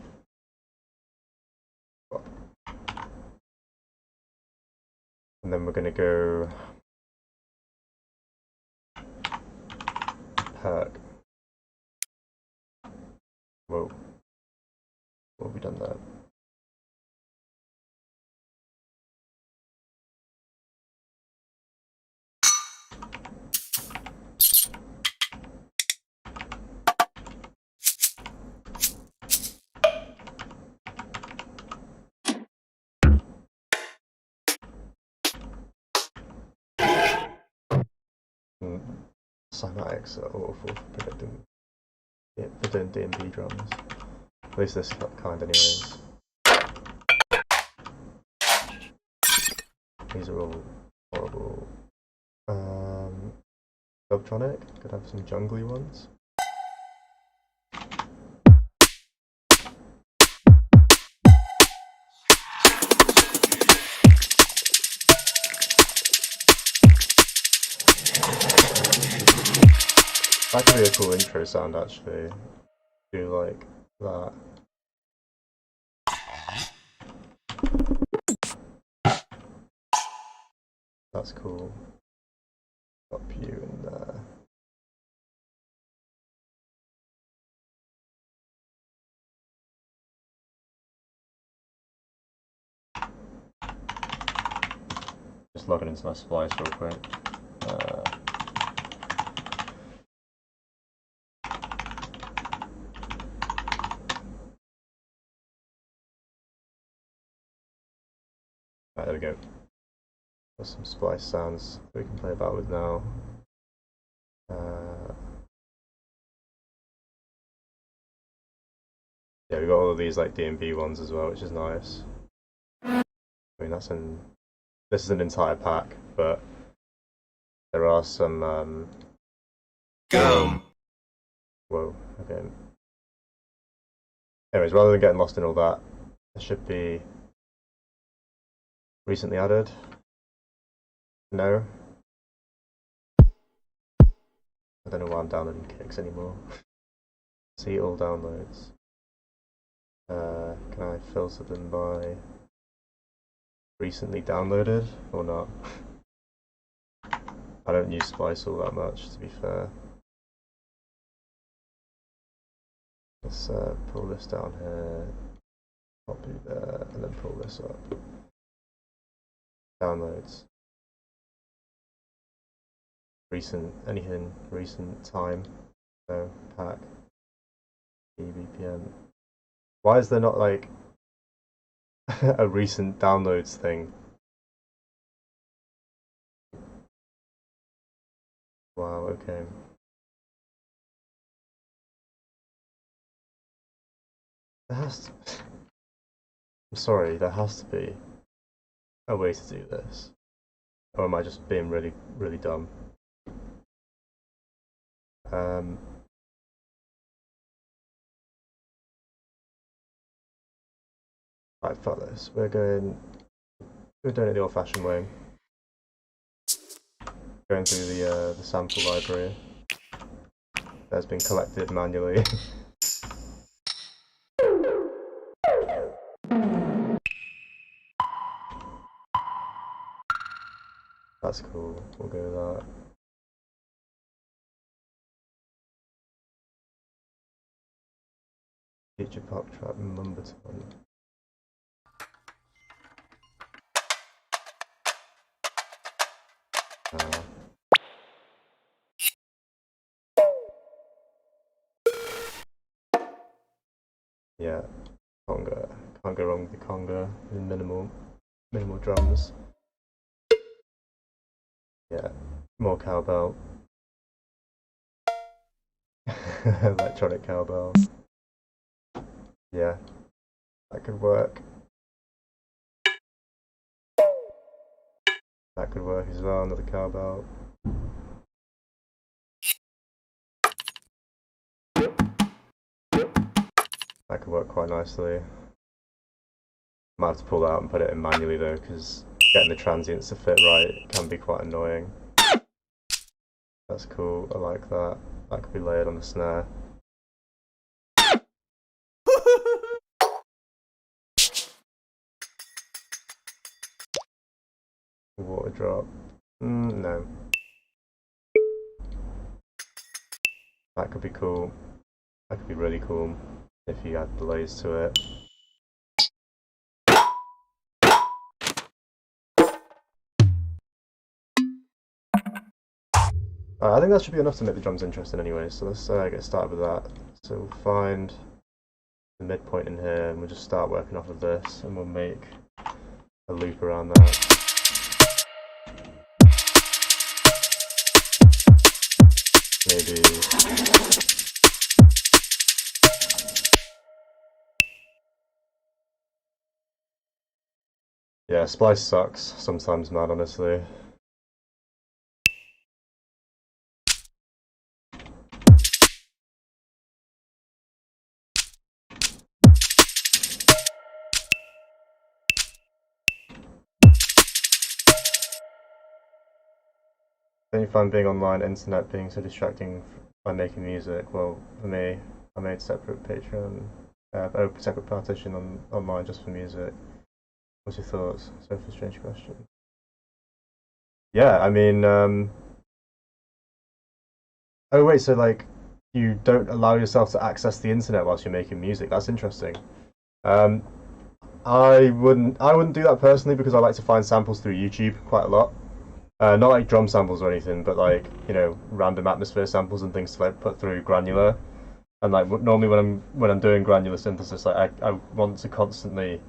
And then we're going to go perk. Whoa. What have we done there? Cymatics are awful for predicting, for doing DnB drums. At least this kind anyways. These are all horrible. Subtronic, could have some jungly ones. That could be a cool intro sound actually. Do like that. That's cool. Pop you in there. Just logging into my Splice real quick. Right, there we go. Got some Splice sounds that we can play about with now. Yeah, we got all of these like DnB ones as well, which is nice. I mean, this is an entire pack, but there are some Go. Whoa, okay. Anyways, rather than getting lost in all that, it should be recently added. No. I don't know why I'm downloading kicks anymore. See all downloads. Can I filter them by recently downloaded or not? I don't use Splice all that much, to be fair. Let's pull this down here, copy there, and then pull this up. Downloads. Recent, anything recent time. So, pack. BPM. Why is there not like a recent downloads thing? Wow, okay. There has to... I'm sorry, there has to be a way to do this. Or am I just being really, really dumb? Right, fuck this. We're doing it the old-fashioned way. Going through the sample library that's been collected manually. That's cool. We'll go with that. Feature pop trap Mumberton. Yeah, conga. Can't go wrong with the conga. Minimal drums. Yeah, more cowbell. Electronic cowbell. Yeah, that could work. That could work as well, another cowbell. That could work quite nicely. Might have to pull that out and put it in manually though, because getting the transients to fit right can be quite annoying. That's cool, I like that. That could be layered on the snare. Water drop. No. That could be cool. That could be really cool if you add delays to it. I think that should be enough to make the drums interesting anyway, so let's get started with that. So we'll find the midpoint in here and we'll just start working off of this and we'll make a loop around that. Maybe... Yeah, Splice sucks sometimes, man, honestly. Don't you find being online, internet being so distracting by making music? Well, for me, I made separate Patreon, separate partition online just for music. What's your thoughts? So for a strange question. Yeah, I mean, oh wait, so like, you don't allow yourself to access the internet whilst you're making music? That's interesting. I wouldn't do that personally because I like to find samples through YouTube quite a lot. Not like drum samples or anything, but like, you know, random atmosphere samples and things to like put through granular. And like normally when I'm doing granular synthesis, like I want to constantly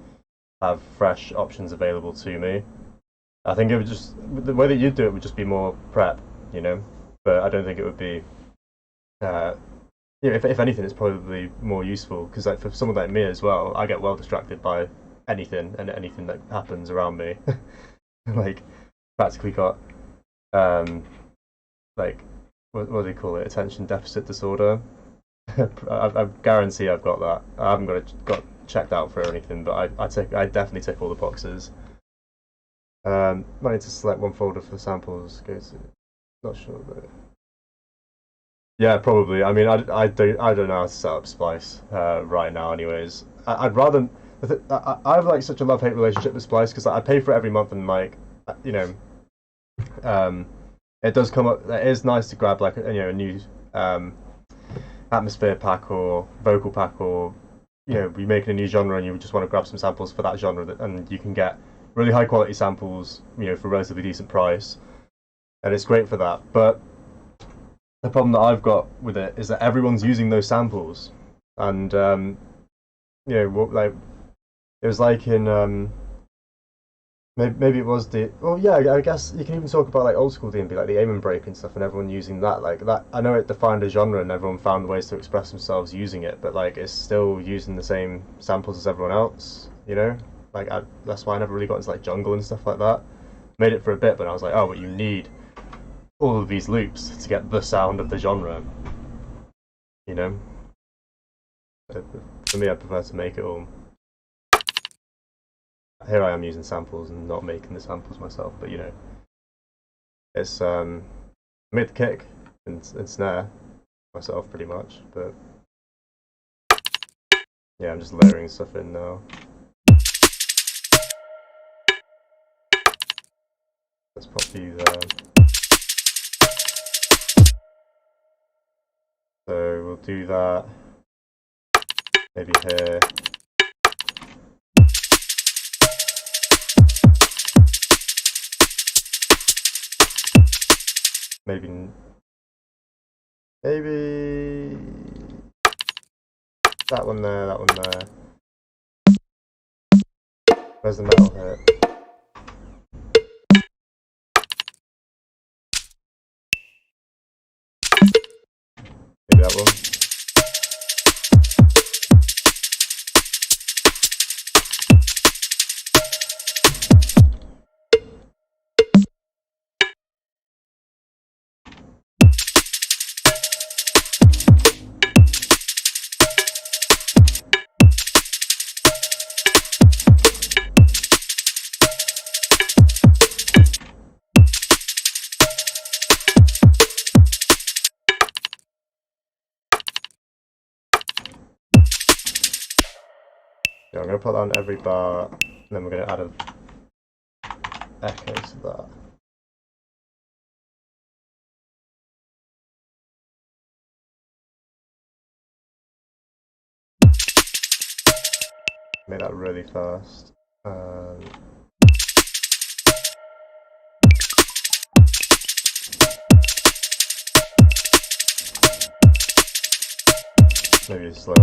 have fresh options available to me. I think it would just, the way that you do it would just be more prep, you know. But I don't think it would be. You know, if anything, it's probably more useful because like for someone like me as well, I get well distracted by anything and anything that happens around me. Like practically got like what do they call it? Attention deficit disorder. I guarantee I've got that. I haven't got checked out for it or anything, but I definitely tick all the boxes. Might need to select one folder for samples. Go to, not sure, but yeah, probably. I mean, I don't know how to set up Splice right now. Anyways, I'd rather. I have like such a love-hate relationship with Splice because I pay for it every month, and like, you know, it does come up. It is nice to grab like a new atmosphere pack or vocal pack, or you're making a new genre and you just want to grab some samples for that genre, and you can get really high quality samples, for a relatively decent price, and it's great for that. But the problem that I've got with it is that everyone's using those samples, and like it was like in maybe it was I guess you can even talk about like old school DnB, like the aim break and stuff, and everyone using that. Like that, I know it defined a genre and everyone found ways to express themselves using it, but like it's still using the same samples as everyone else, Like that's why I never really got into like jungle and stuff like that. Made it for a bit, but I was like, oh, but you need all of these loops to get the sound of the genre, For me, I prefer to make it all. Here I am using samples and not making the samples myself, but it's I made the kick and snare myself pretty much, but yeah, I'm just layering stuff in now. Let's pop you there. So we'll do that maybe here. Maybe that one there, that one there. Where's the metal hit? Maybe that one. I'm going to put that on every bar, and then we're going to add an echo to that. Make that really fast. Maybe slower.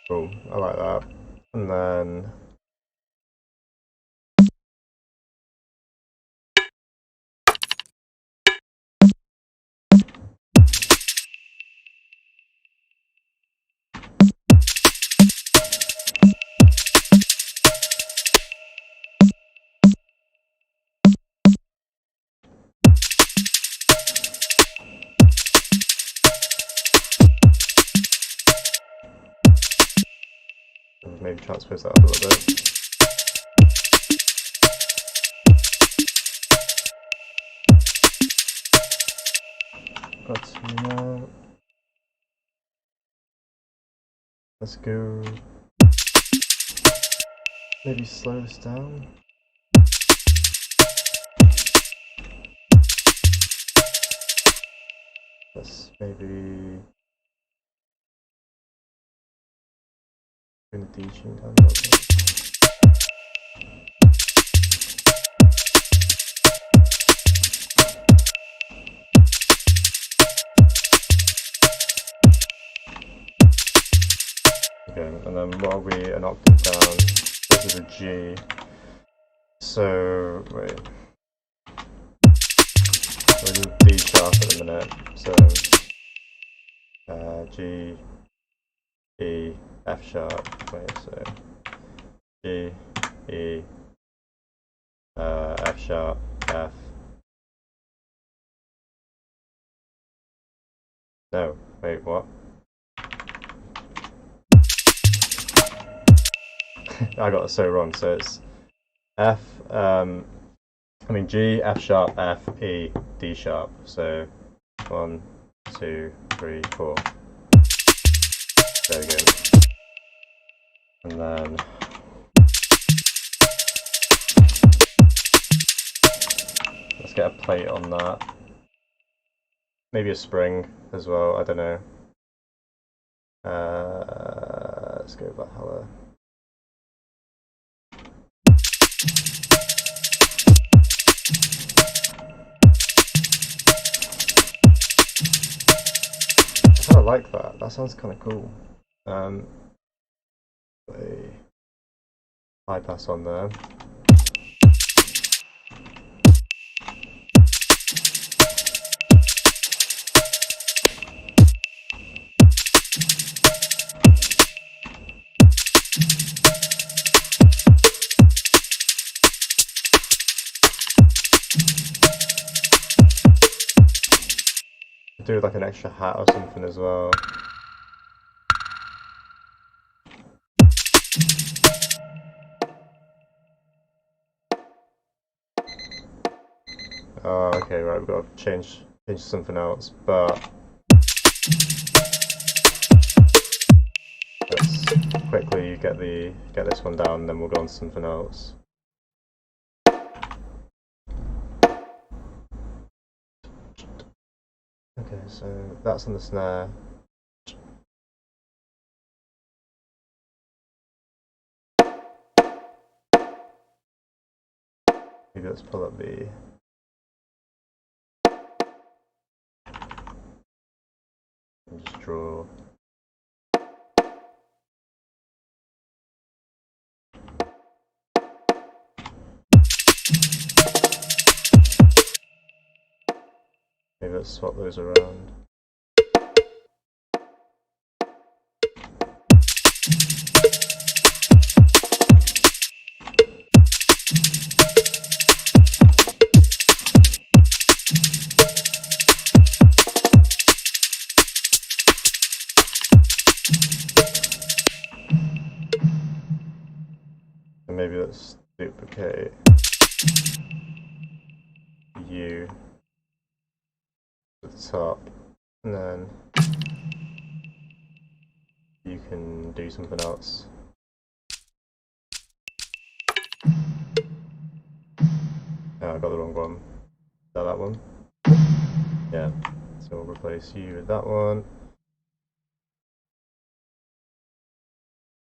Cool, I like that. And then maybe transpose that up a little bit. Let's go. Maybe slow this down. Let's maybe bring the D tune down a little bit. Okay, and then while we an octave down, this is a G. So, wait. We're in D sharp at the minute, so G, E, F sharp, wait, so G, E, F sharp, F. No, wait, what? I got it so wrong, so it's F, G, F sharp, F, E, D sharp. So 1, 2, 3, 4. There we go. And then let's get a plate on that. Maybe a spring as well, I don't know. Let's go Valhalla. I like that. That sounds kind of cool. A high pass on there. Do like an extra hat or something as well. Oh, okay, right, we've got to change something else, but let's quickly get this one down, and then we'll go on to something else. Okay, so that's on the snare. Maybe let's pull up the and just draw. Maybe let's swap those around. And maybe let's duplicate U at the top, and then you can do something else. Oh, I got the wrong one. Is that one? Yeah. So we'll replace you with that one.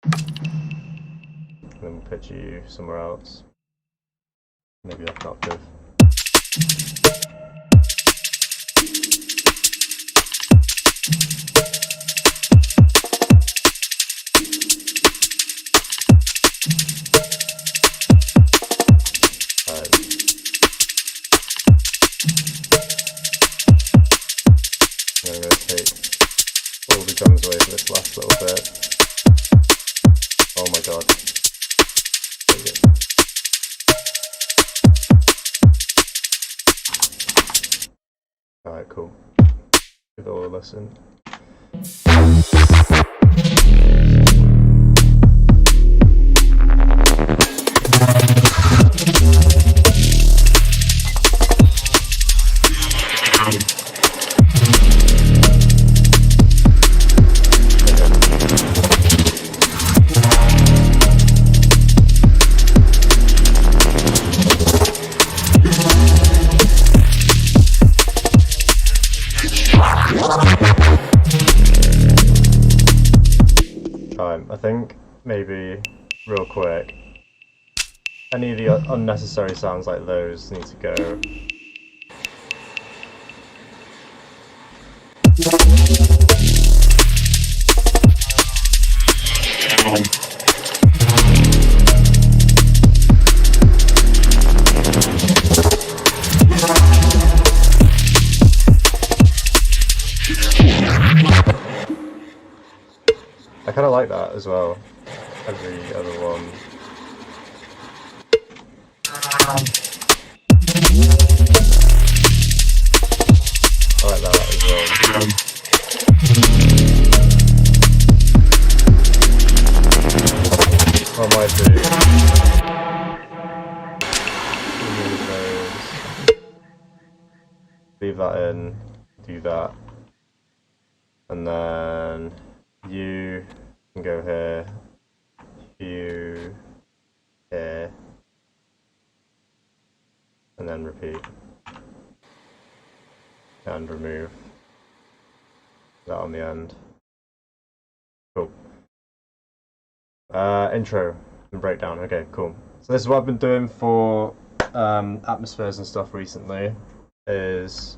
And then we'll pitch you somewhere else. Maybe that's an octave. I'm going to take all the drums away for this last little bit. Oh my god. There we go. Alright, cool. Give it all a listen. I think maybe real quick, any of the unnecessary sounds like those need to go. as well. Every other one. I like that as well. What I might do, leave that in, do that, and then you can go here, you here, and then repeat, and remove that on the end. Cool. Intro and breakdown. Okay, cool. So this is what I've been doing for atmospheres and stuff recently. Is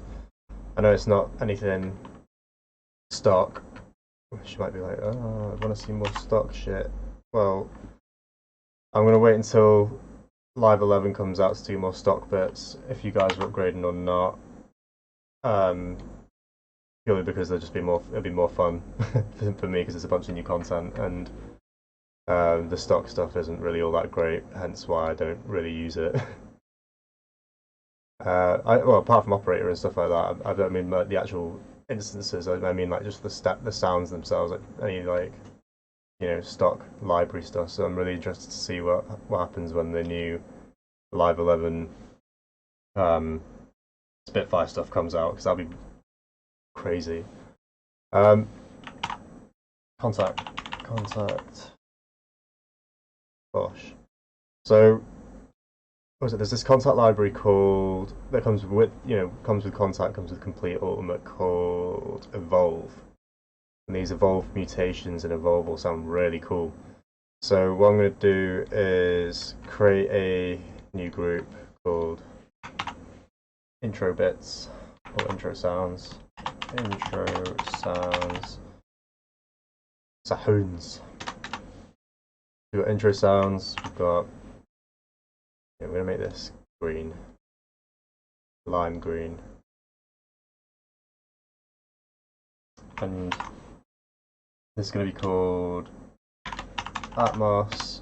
I know it's not anything stock. She might be like, oh, I want to see more stock shit. Well, I'm gonna wait until Live 11 comes out to do more stock bits. If you guys are upgrading or not, purely because it'll be more fun for me because it's a bunch of new content and the stock stuff isn't really all that great. Hence why I don't really use it. Well, apart from operator and stuff like that, I don't mean like the actual instances. I mean like just the sounds themselves, like any like stock library stuff. So I'm really interested to see what happens when the new Live 11 Spitfire stuff comes out, because that'll be crazy. Contact. Gosh. So what was it? There's this contact library called that comes with Contact, comes with Complete Ultimate, called Evolve. And these Evolve mutations and Evolve will sound really cool. So what I'm going to do is create a new group called Intro Bits, or Intro Sounds. Intro Sounds. Sounds. We've got intro sounds, we've got, we're going to make this green, lime green, and this is going to be called Atmos,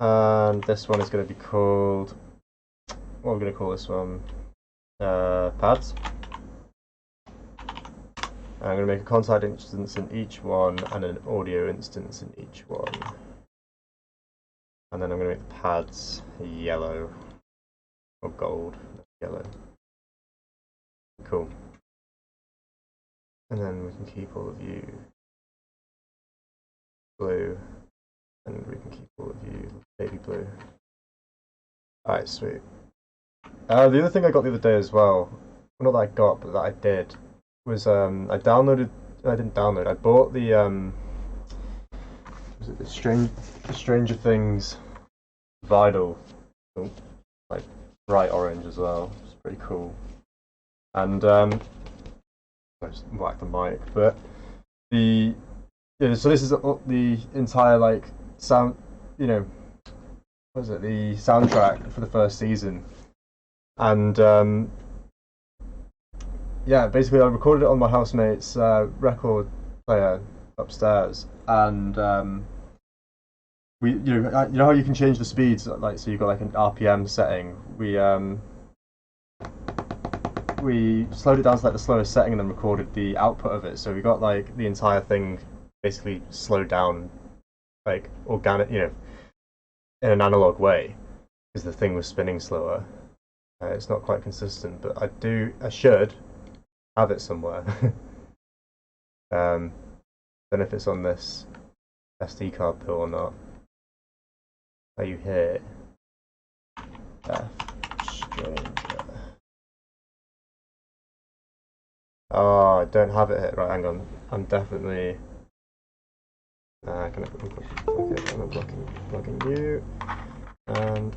and this one is going to be called, what are we going to call this one, Pads. I'm going to make a contact instance in each one and an audio instance in each one. And then I'm going to make the pads yellow, or gold, yellow. Cool. And then we can keep all of you blue, and we can keep all of you baby blue. Alright, sweet. The other thing I got the other day as well, not that I got, but that I did, was I bought the was it the Stranger Things vinyl, like bright orange as well. It's pretty cool. And I just whacked the mic, but so this is the entire like sound, what is it, the soundtrack for the first season, and yeah, basically I recorded it on my housemate's record player upstairs, and we, you know how you can change the speeds, like, so you've got like an RPM setting. We slowed it down to like the slowest setting and then recorded the output of it. So we got like the entire thing basically slowed down, like organic, in an analog way, because the thing was spinning slower. It's not quite consistent, but I should have it somewhere. Don't know if it's on this SD card though or not. Are you here? Stranger. Oh, I don't have it here. Right, hang on. I'm definitely. Can I? Okay, I'm blocking you. And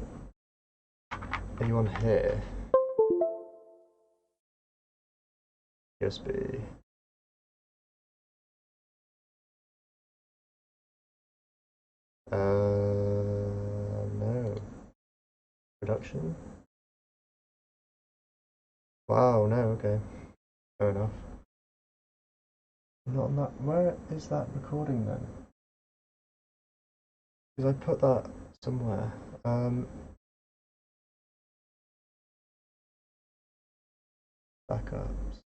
are you on here? USB. No. Production. Wow, no, okay. Fair enough. Not on that. Where is that recording then? Because I put that somewhere. Backups.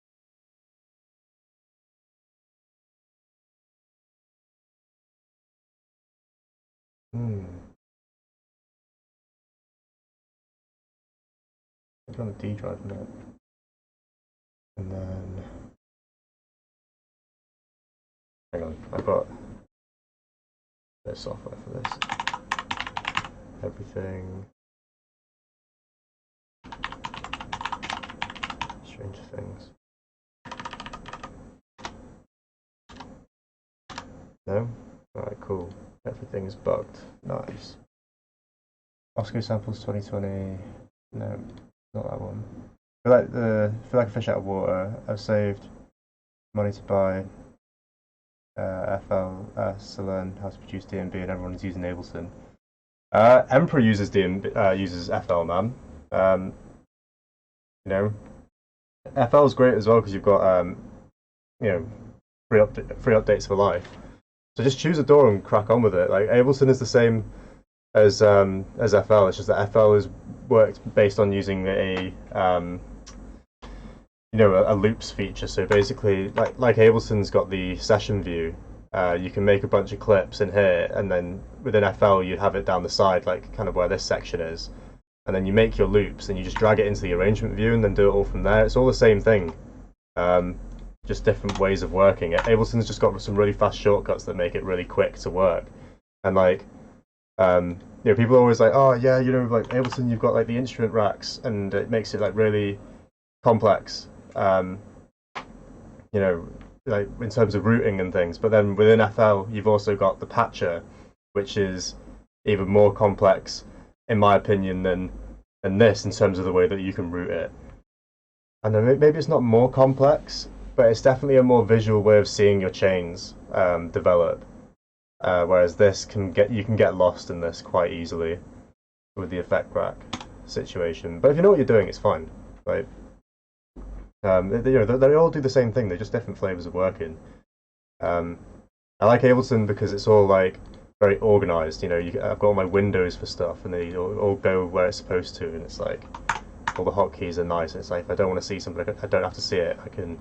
It's on the D drive now. And then, hang on, I've got a bit of software for this. Everything. Stranger Things. No? Alright, cool. Everything is bugged. Nice. Oscar samples 2020. No, not that one. Feel like a fish out of water. I've saved money to buy FLS to learn how to produce DnB, and everyone's using Ableton. Emperor uses DnB, uses FL, man. You know, FL is great as well because you've got you know, free updates for life. So just choose a DAW and crack on with it. Like Ableton is the same as FL. It's just that FL is worked based on using a you know, a loops feature. So basically, like Ableton's got the session view. You can make a bunch of clips in here, and then within FL you'd have it down the side, like kind of where this section is. And then you make your loops, and you just drag it into the arrangement view, and then do it all from there. It's all the same thing, just different ways of working it. Ableton's just got some really fast shortcuts that make it really quick to work. And like, you know, people are always like, oh yeah, you know, like Ableton, you've got like the instrument racks, and it makes it like really complex. You know, like in terms of routing and things. But then within FL, you've also got the patcher, which is even more complex, in my opinion, than this in terms of the way that you can route it. I know maybe it's not more complex, but it's definitely a more visual way of seeing your chains develop. Whereas this you can get lost in this quite easily with the effect rack situation. But if you know what you're doing, it's fine. Like, you know, they all do the same thing. They're just different flavors of working. I like Ableton because it's all like very organized. You know, I've got all my windows for stuff, and they all go where it's supposed to, and it's like all the hotkeys are nice. And it's like if I don't want to see something, I don't have to see it. I can,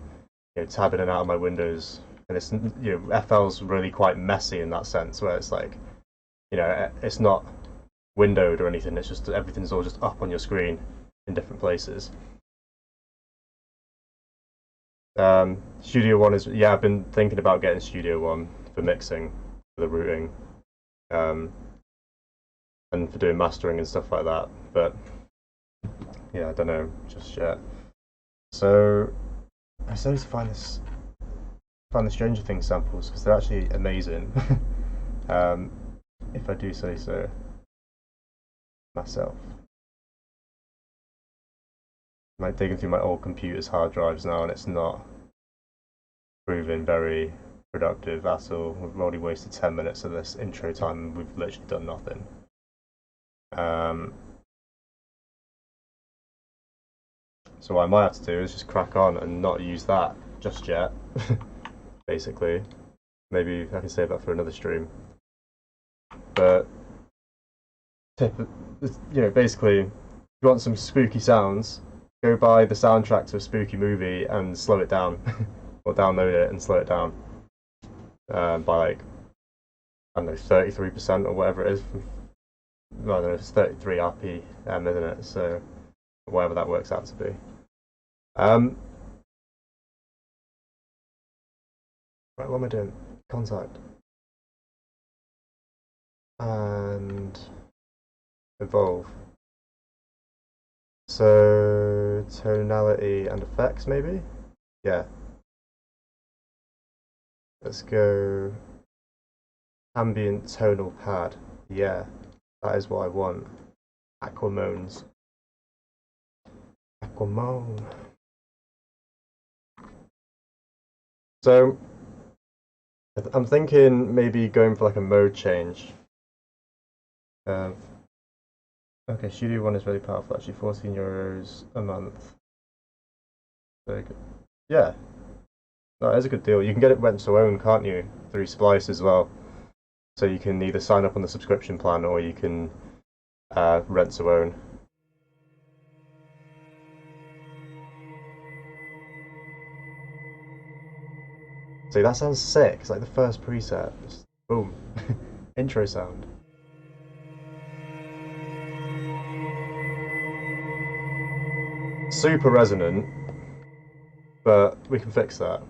you know, tab in and out of my windows, and it's, you know, FL's really quite messy in that sense, where it's like, you know, it's not windowed or anything. It's just everything's all just up on your screen in different places. Studio One is, yeah, I've been thinking about getting Studio One for mixing, for the routing, and for doing mastering and stuff like that. But yeah, I don't know just yet. So I still need to find the Stranger Things samples because they're actually amazing. If I do say so myself. I'm like digging through my old computer's hard drives now, and it's not proving very productive at all. We've already wasted 10 minutes of this intro time, and we've literally done nothing. So what I might have to do is just crack on and not use that just yet. Basically, maybe I can save that for another stream. But you know, basically, if you want some spooky sounds, go buy the soundtrack to a spooky movie and slow it down, or download it and slow it down by like, I don't know, 33% or whatever it is. I don't know, it's 33 RPM, isn't it? So whatever that works out to be. Right, what am I doing? Contact and evolve. So tonality and effects, maybe? Yeah. Let's go ambient tonal pad. Yeah, that is what I want. Aquamones. Aquamone. So I'm thinking maybe going for like a mode change. Okay, Studio One is really powerful actually, €14 a month. Very good. Yeah. That is a good deal. You can get it rent to own, can't you? Through Splice as well. So you can either sign up on the subscription plan or you can rent to own. See, that sounds sick. It's like the first preset. Just boom. Intro sound. Super resonant, but we can fix that.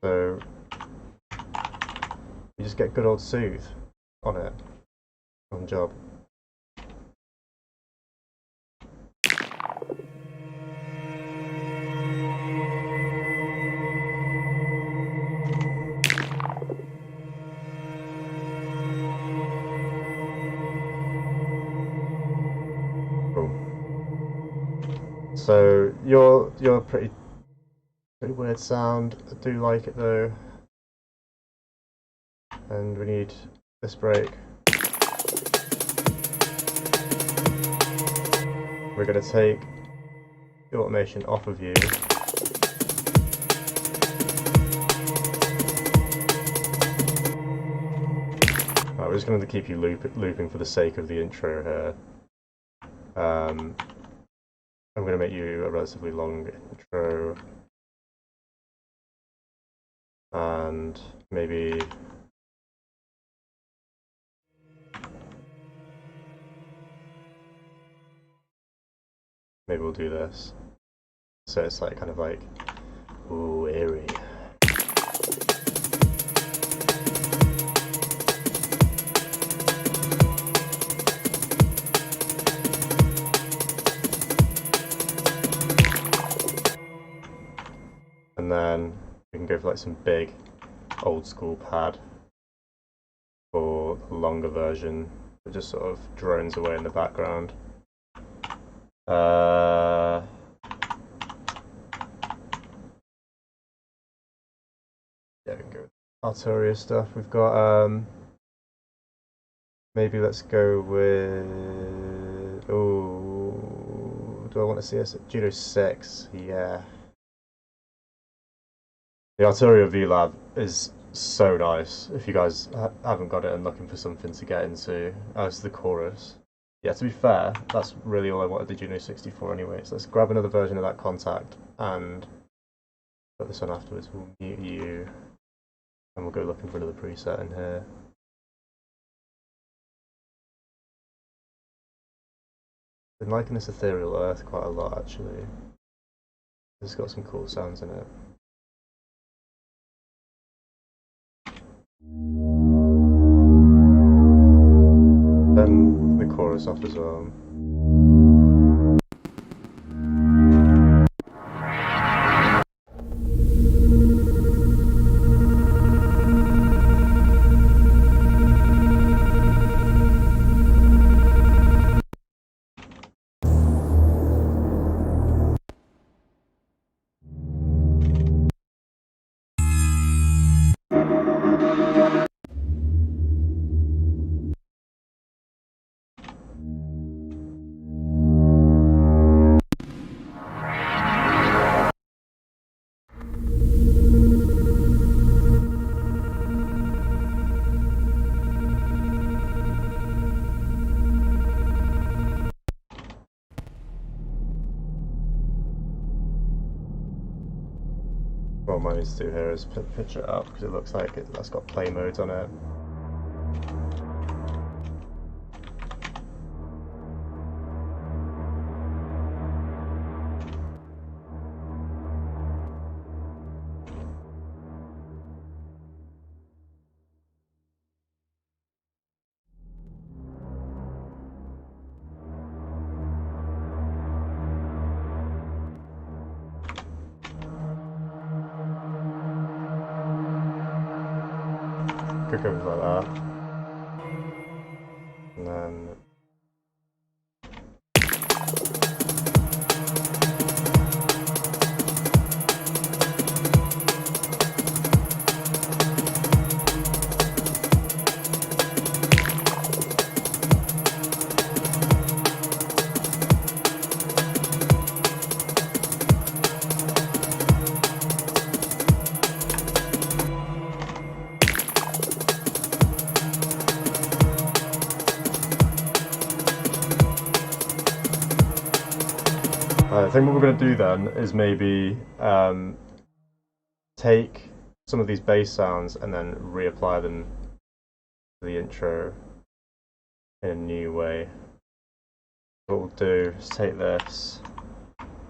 So you just get good old soothe on it. On job. So you're pretty weird sound. I do like it though. And we need this break. We're gonna take the automation off of you. Right, we're just going to keep you looping for the sake of the intro here. I'm going to make you a relatively long intro. And maybe we'll do this. So it's like kind of like, ooh, eerie. And then we can go for like some big old school pad for the longer version that just sort of drones away in the background. Yeah, we can go with Arturia stuff. We've got maybe let's go with, oh, do I want to see us at Juno 6? Yeah. The Arturia VLab is so nice. If you guys haven't got it and looking for something to get into as the chorus. Yeah, to be fair, that's really all I wanted the Juno 64 anyway. So let's grab another version of that Contact and put this on afterwards. We'll mute you and we'll go looking for another preset in here. Been liking this Ethereal Earth quite a lot actually. It's got some cool sounds in it. Then the chorus off as well. What I might need to do here is pitch it up because it looks like that's got play modes on it. Could go like that, and then I think what we're going to do then is maybe take some of these bass sounds and then reapply them to the intro in a new way. What we'll do is take this,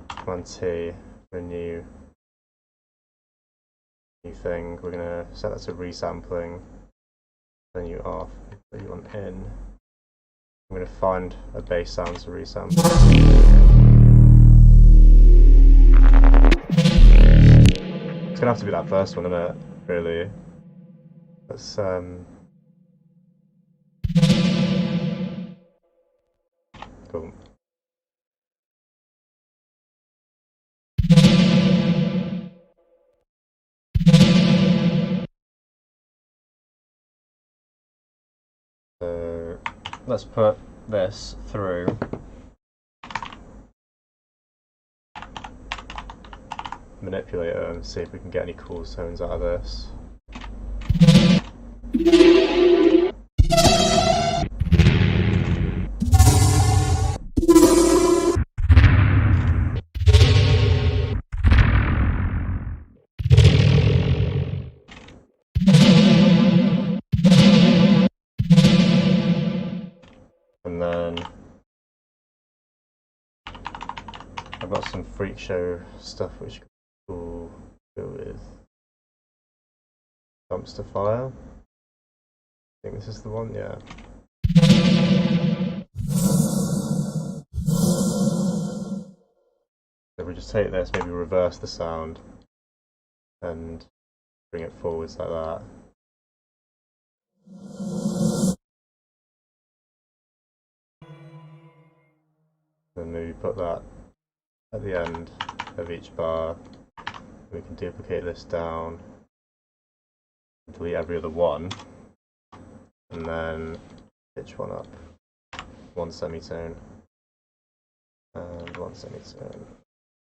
Command T for a new thing. We're going to set that to resampling, then you off, put you on in. I'm going to find a bass sound to resample. It's going to have to be that first one, isn't it? Really. Let's cool. So let's put this through manipulator and see if we can get any cool tones out of this. And then I've got some freak show stuff which will go with dumpster fire. I think this is the one, yeah. So we just take this, maybe reverse the sound and bring it forwards like that. Then maybe put that at the end of each bar. We can duplicate this down, delete every other one, and then pitch one up, one semitone, and one semitone.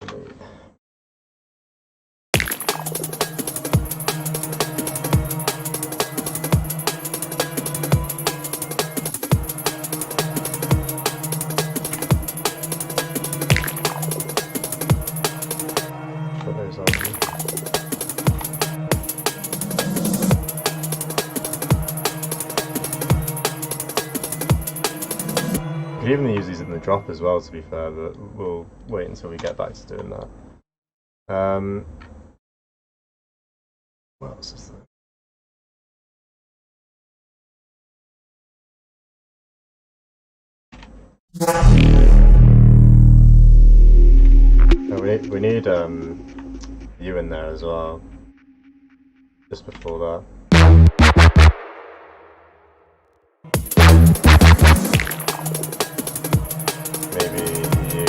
Delete. Put those on. You could even use these in the drop as well, to be fair, but we'll wait until we get back to doing that. What else is there? Oh, we need you in there as well, just before that. Maybe you.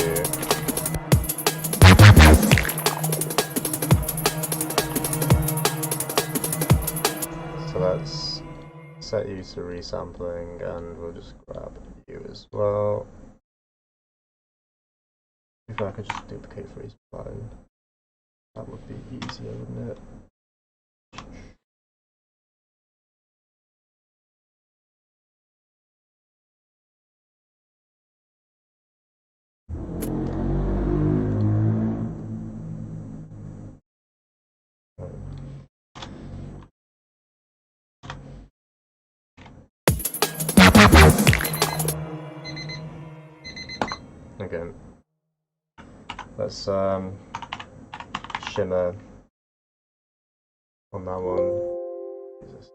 So let's set you to resampling, and we'll just grab you as well. If I could just duplicate for each button, that would be easier, wouldn't it? Again, let's shimmer on that one. Jesus.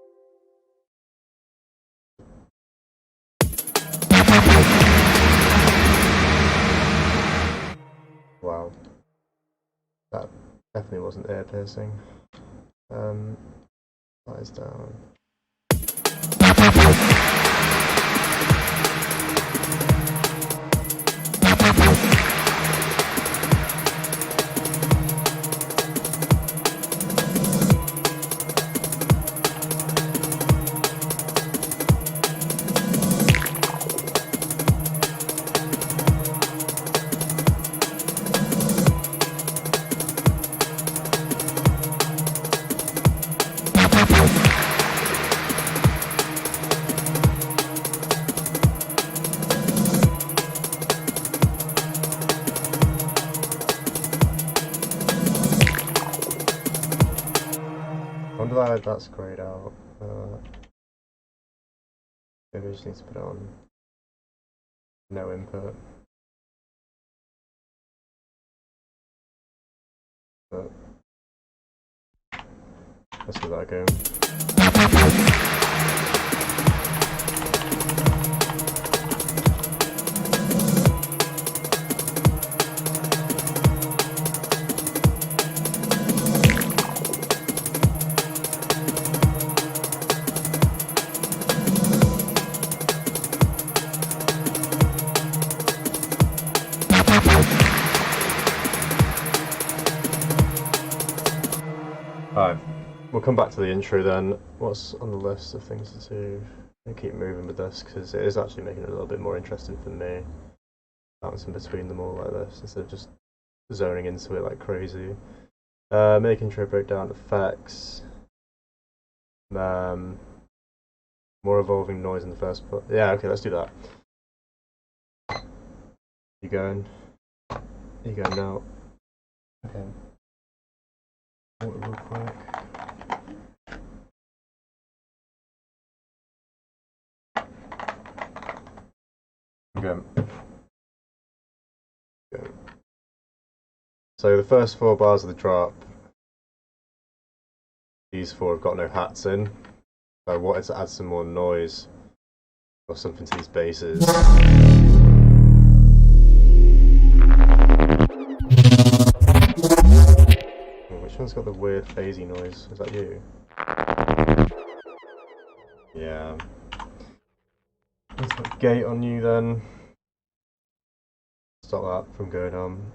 Wow, that definitely wasn't ear piercing. Eyes down. that's grayed out. Maybe I just need to put it on no input. But let's give that a go. Alright, we'll come back to the intro then. What's on the list of things to do? I'll keep moving with this because it is actually making it a little bit more interesting for me. Bouncing between them all like this instead of just zoning into it like crazy. Make intro breakdown effects. More evolving noise in the first part. Yeah, okay, let's do that. You going? You going now? Okay. Water real quick. Okay. So the first 4 bars of the drop, these 4 have got no hats in. So I wanted to add some more noise or something to these basses. Which one's got the weird phasey noise? Is that you? Yeah. Let's put gate on you then. Stop that from going on.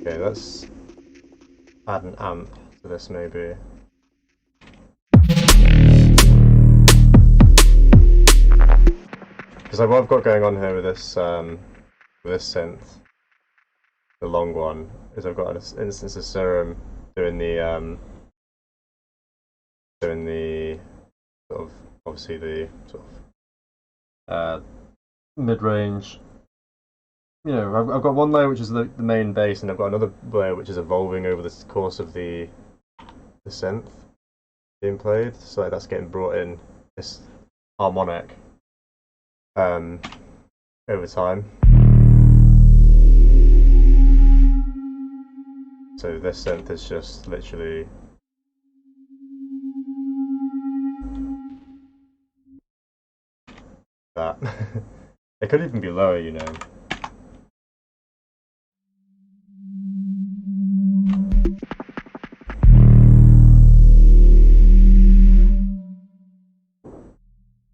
Okay, let's add an amp to this maybe. Because what I've got going on here with this synth, the long one, is I've got an instance of Serum doing the sort of, obviously the sort of mid-range. You know, I've got one layer which is the main bass, and I've got another layer which is evolving over the course of the synth being played. So like that's getting brought in this harmonic over time. So this synth is just literally that. It could even be lower, you know.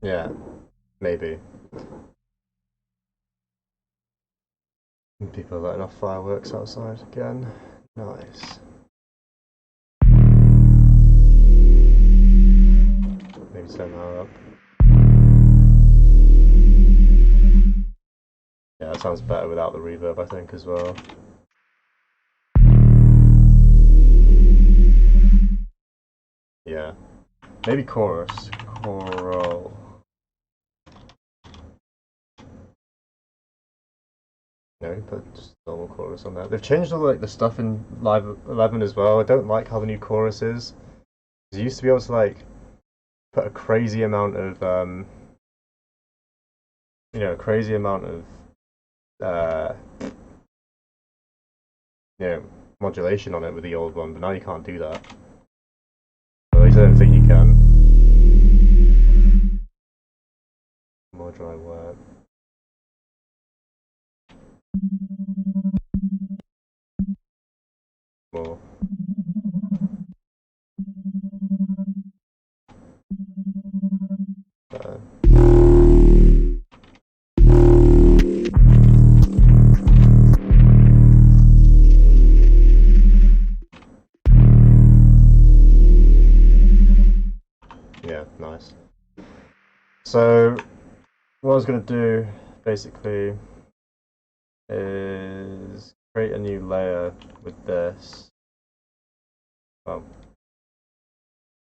Yeah, maybe. People are letting off fireworks outside again. Nice. Maybe turn that up. Yeah, that sounds better without the reverb, I think, as well. Yeah. Maybe chorus. Choral. No, put just normal chorus on there. They've changed all like the stuff in Live 11 as well. I don't like how the new chorus is. You used to be able to like put a crazy amount of you know, a crazy amount of you know, modulation on it with the old one, but now you can't do that. Well, at least I don't think you can. More dry wet. More. So what I was going to do basically is create a new layer with this. Well,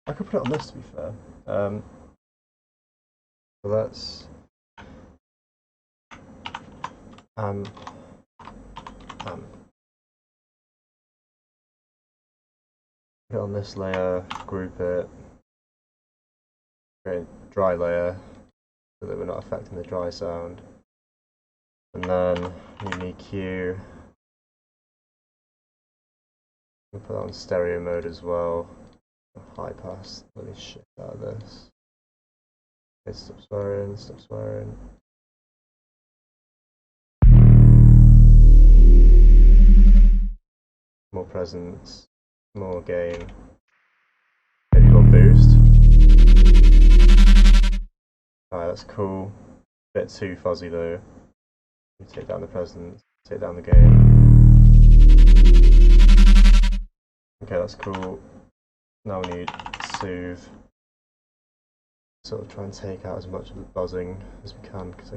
I could put it on this to be fair. So let's put it on this layer, group it, create a dry layer so that we're not affecting the dry sound, and then new EQ. We'll put that on stereo mode as well. High pass. Let me shift out of this. Okay, stop swearing, stop swearing. More presence, more gain. Maybe got boost. Alright, that's cool. Bit too fuzzy though. We take down the presence, take down the gain. Okay, that's cool. Now we need soothe. Sort of try and take out as much of the buzzing as we can, because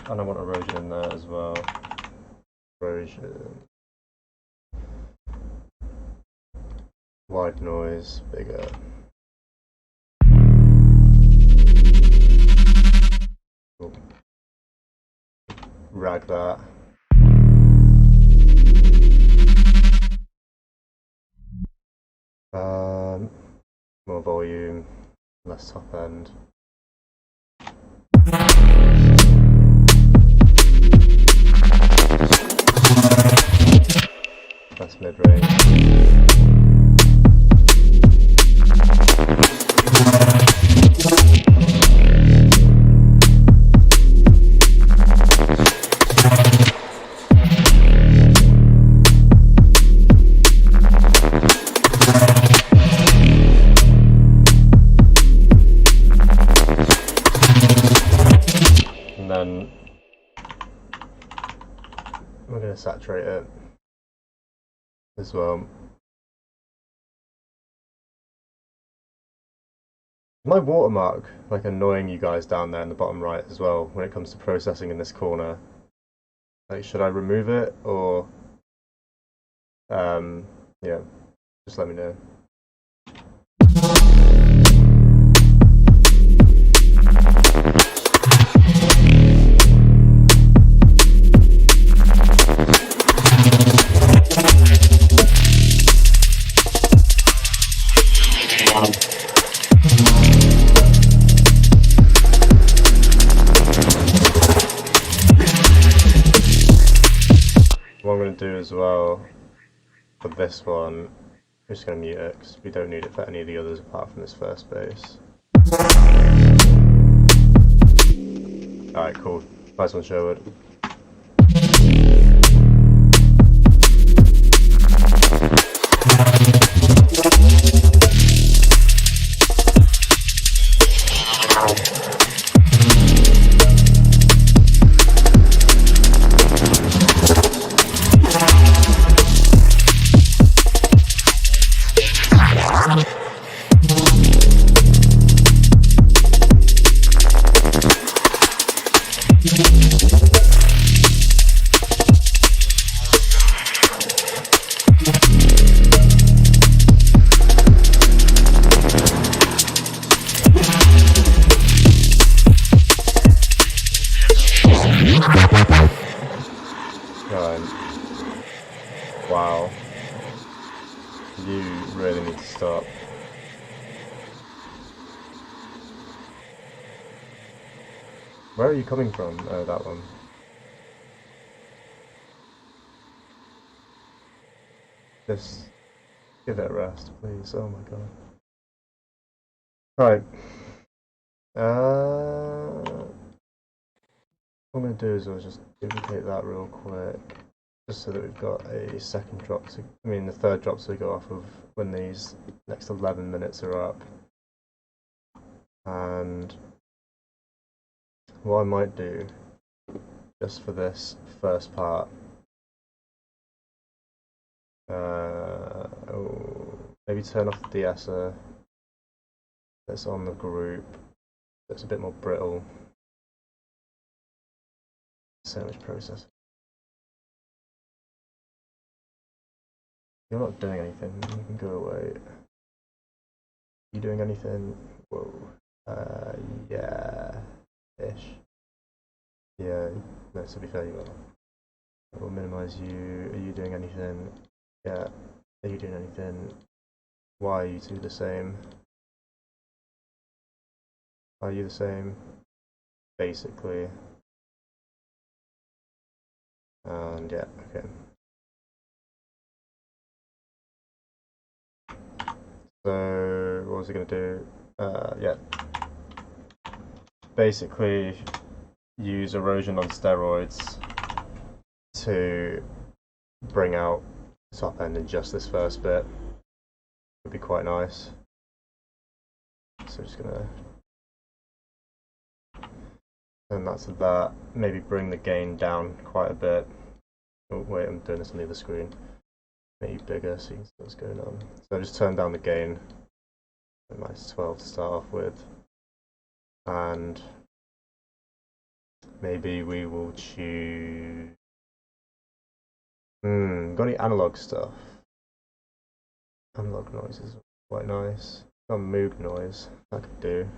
I don't want erosion in there as well. Erosion. White noise, bigger. Cool. Rag that. More volume, less top end. Less mid-range. And then we're going to saturate it as well. My watermark like annoying you guys down there in the bottom right as well when it comes to processing in this corner. Like, should I remove it or yeah, just let me know. What I'm going to do as well for this one, I'm just going to mute it because we don't need it for any of the others apart from this first bass. Alright, cool. Nice one, Sherwood. Wow. You really need to stop. Where are you coming from? Oh, that one. Just give it a rest, please. Oh my god. Right. What I'm going to do is I'll just duplicate that real quick, just so that we've got a second drop to, the third drop to go off of when these next 11 minutes are up. And what I might do, just for this first part, maybe turn off the de-esser that's on the group, It's a bit more brittle. So much processing. You're not doing anything. You can go away. You doing anything? Whoa. Yeah. Ish. Yeah. No, to be fair, you are. We'll minimize you. Are you doing anything? Yeah. Are you doing anything? Why are you two the same? Are you the same? Basically. And yeah, okay. So what was he gonna do? Yeah. Basically use erosion on steroids to bring out the top end in just this first bit. Would be quite nice. So just gonna turn that to that. Maybe bring the gain down quite a bit. Oh wait, I'm doing this on the other screen. Make it bigger so you can see what's going on. So I just turn down the gain. -12 to start off with. And maybe we will choose. Got any analog stuff? Analog noise is quite nice. Got moog noise, that could do.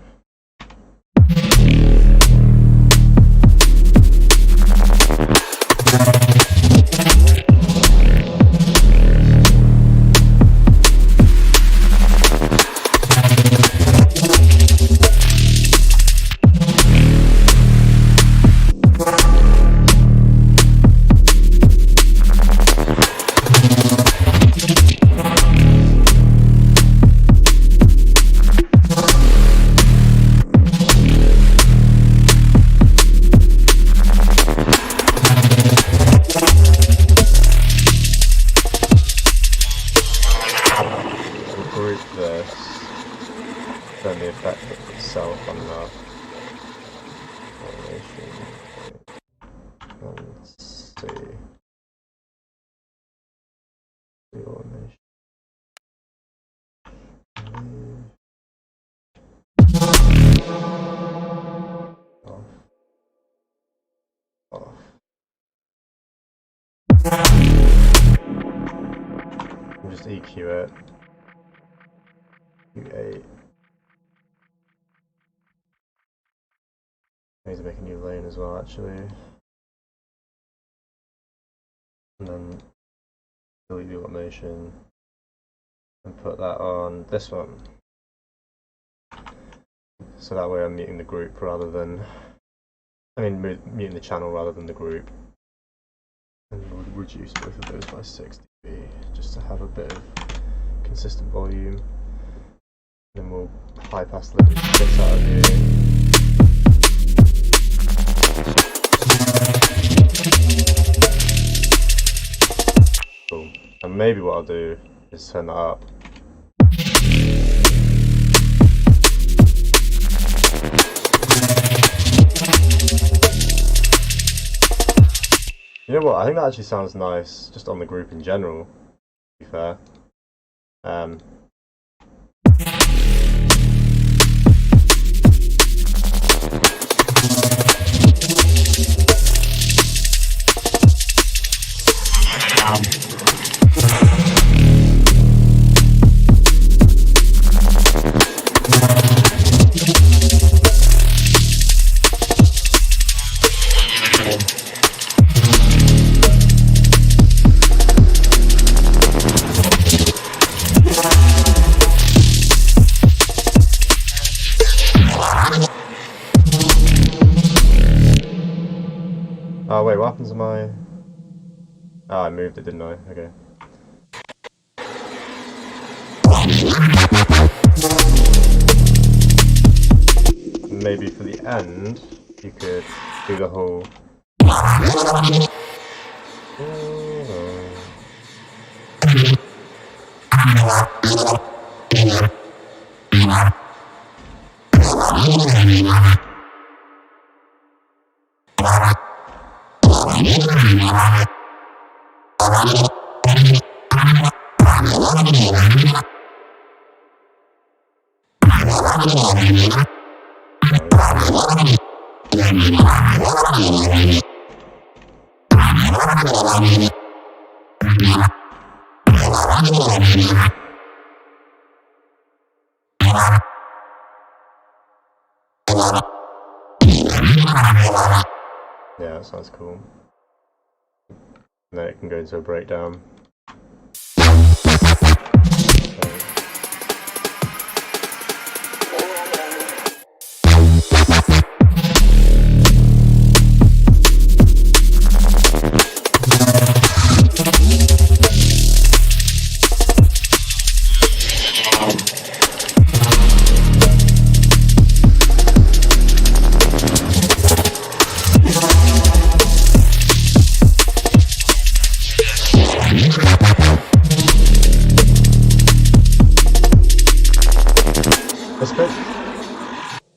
Then the effect itself on the modulation. Let's see. The automation. Off. Just EQ it. Q8. I need to make a new lane as well, actually. And then delete the automation and put that on this one. So that way I'm muting the group rather than, muting the channel rather than the group. And we'll reduce both of those by 6 dB just to have a bit of consistent volume. Then we'll high pass the bits out of here. Cool. And maybe what I'll do is turn that up. You know what? I think that actually sounds nice, just on the group in general. To be fair. Oh wait, what happens to my... Oh, I moved it, didn't I? Okay. Maybe for the end, you could do the whole... Yeah, that sounds cool. And then it can go into a breakdown.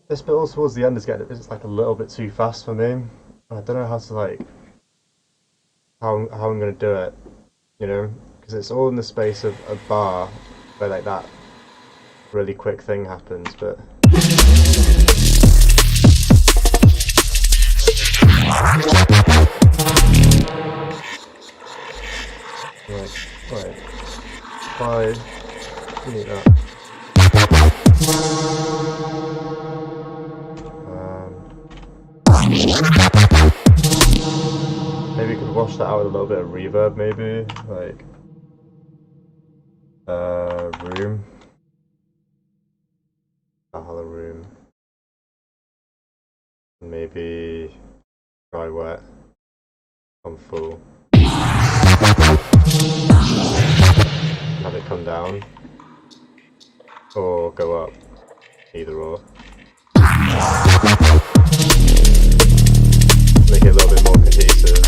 This bit all towards the end is getting it's like a little bit too fast for me. I don't know how to like how I'm gonna do it, you know, because it's all in the space of a bar where like that really quick thing happens, but. Right. Bye. Need that. Maybe you could wash that out with a little bit of reverb, maybe like room. Hello room. Maybe dry wet on full. Have it come down or go up, either or. Make it a little bit more cohesive.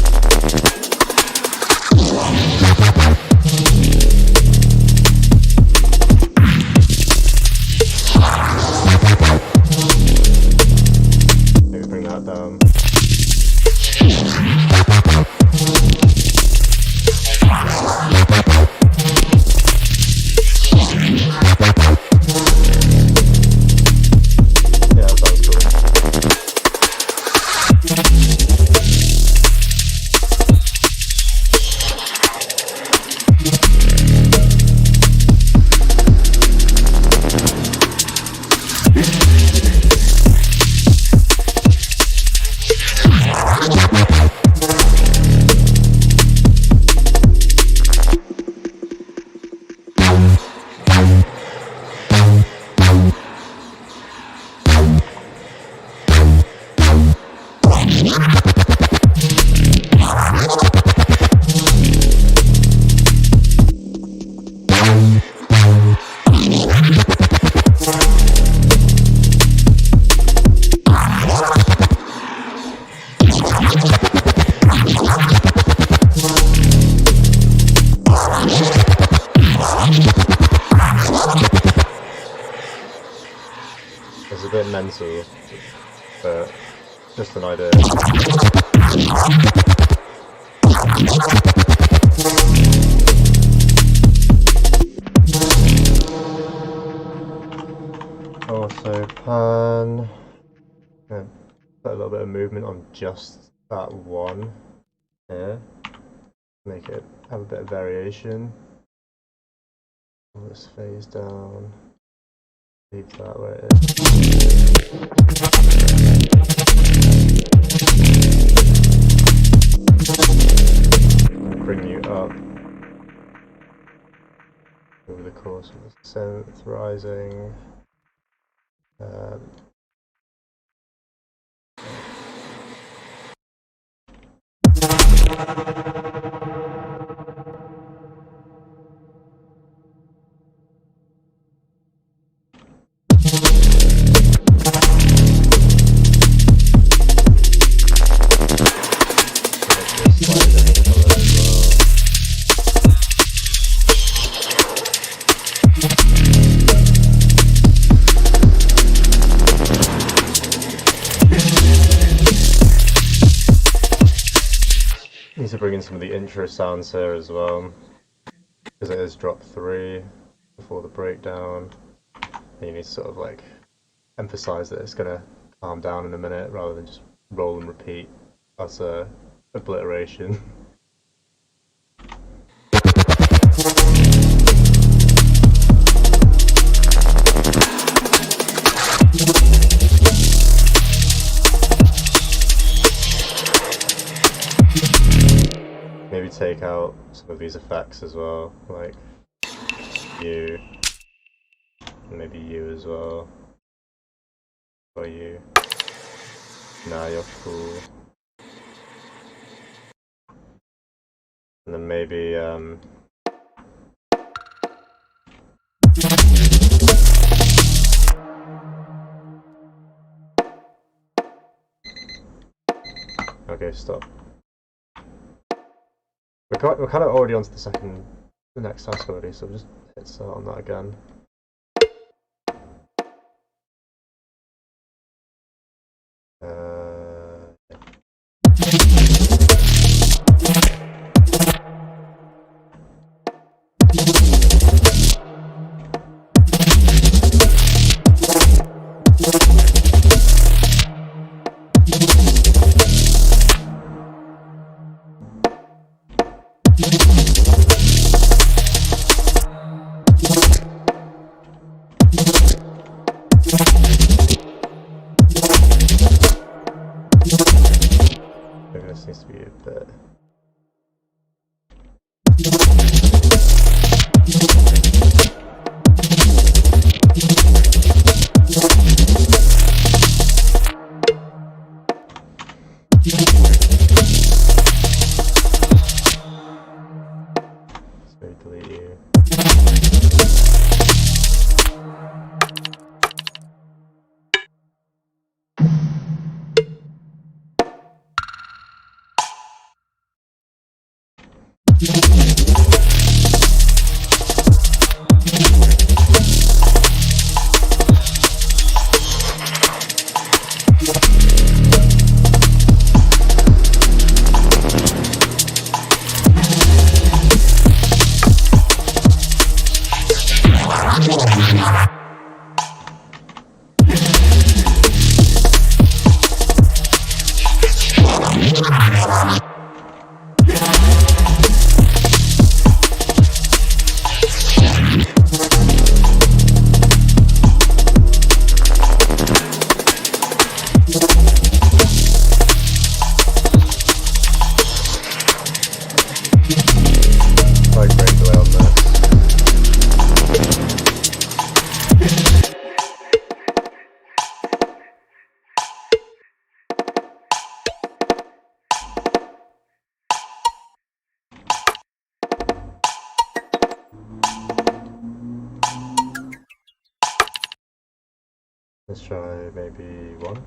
Maybe bring that down. Yeah, that sounds cool. It's a bit mental, but just an idea. Also pan, yeah, put a little bit of movement on just that one here, make it have a bit of variation. Pull this phase down. Leave that where it is. Bring you up over the course of the 7th rising. Need to bring in some of the intro sounds here as well, because it is drop 3 before the breakdown. And you need to sort of like emphasize that it's gonna calm down in a minute rather than just roll and repeat. That's obliteration. Maybe take out some of these effects as well, like you, and maybe you as well, or you. Nah, you're cool. And then maybe okay, stop. We're kind of already onto the next task already, so we'll just hit start on that again. Maybe this needs to be a bit. So delete you. Let's try maybe one.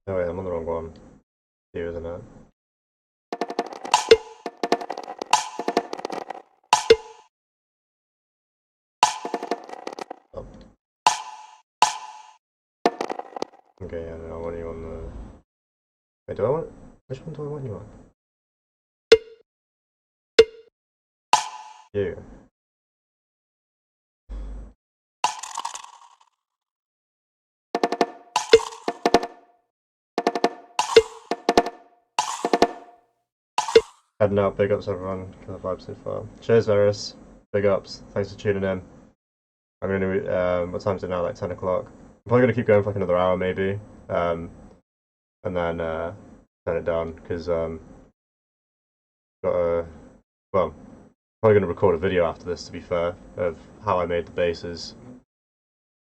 Oh wait, I'm on the wrong one. You, isn't it? Oh. Okay, yeah, no, I want you on the... Wait, do I want... Which one do I want you on? You. Heading out, big ups everyone, killer vibe so far. Cheers Varus, big ups, thanks for tuning in. I'm gonna, what time is it now, like 10 o'clock? I'm probably gonna keep going for like another hour maybe, and then turn it down, because got a, well, probably gonna record a video after this to be fair, of how I made the bases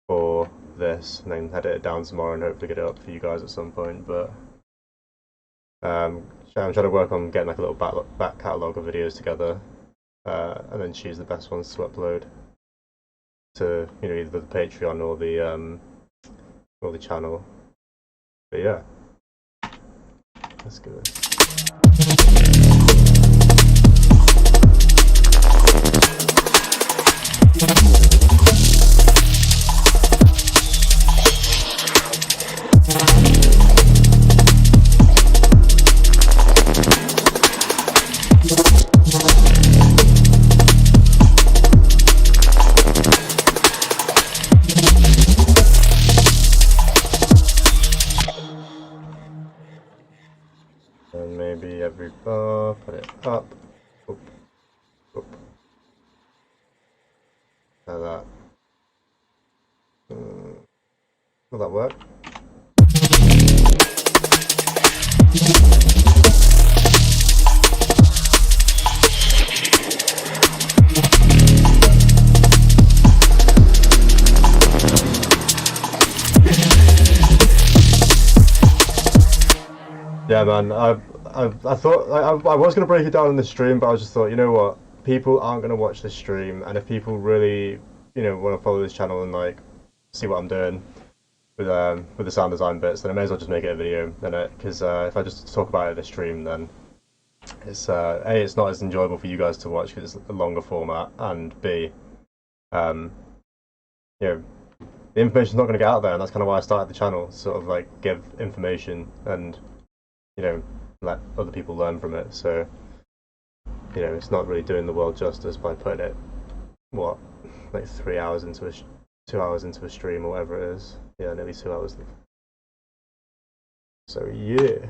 for this, and then edit it down tomorrow and hopefully get it up for you guys at some point, but I'm trying to work on getting like a little back catalogue of videos together, and then choose the best ones to upload to, you know, either the Patreon or the or the channel. But yeah, let's go. And maybe every bar, put it up. Oop, oop. Like that. Will that work? Yeah, man. I thought I was gonna break it down in the stream, but I just thought, you know what? People aren't gonna watch this stream, and if people really, want to follow this channel and like see what I'm doing with the sound design bits, then I may as well just make it a video, because if I just talk about it in the stream, then it's it's not as enjoyable for you guys to watch because it's a longer format, and B, the information's not going to get out there, and that's kind of why I started the channel, sort of like give information and let other people learn from it. So it's not really doing the world justice by putting it like 3 hours into 2 hours into a stream or whatever it is. Yeah, nearly 2 hours. So yeah.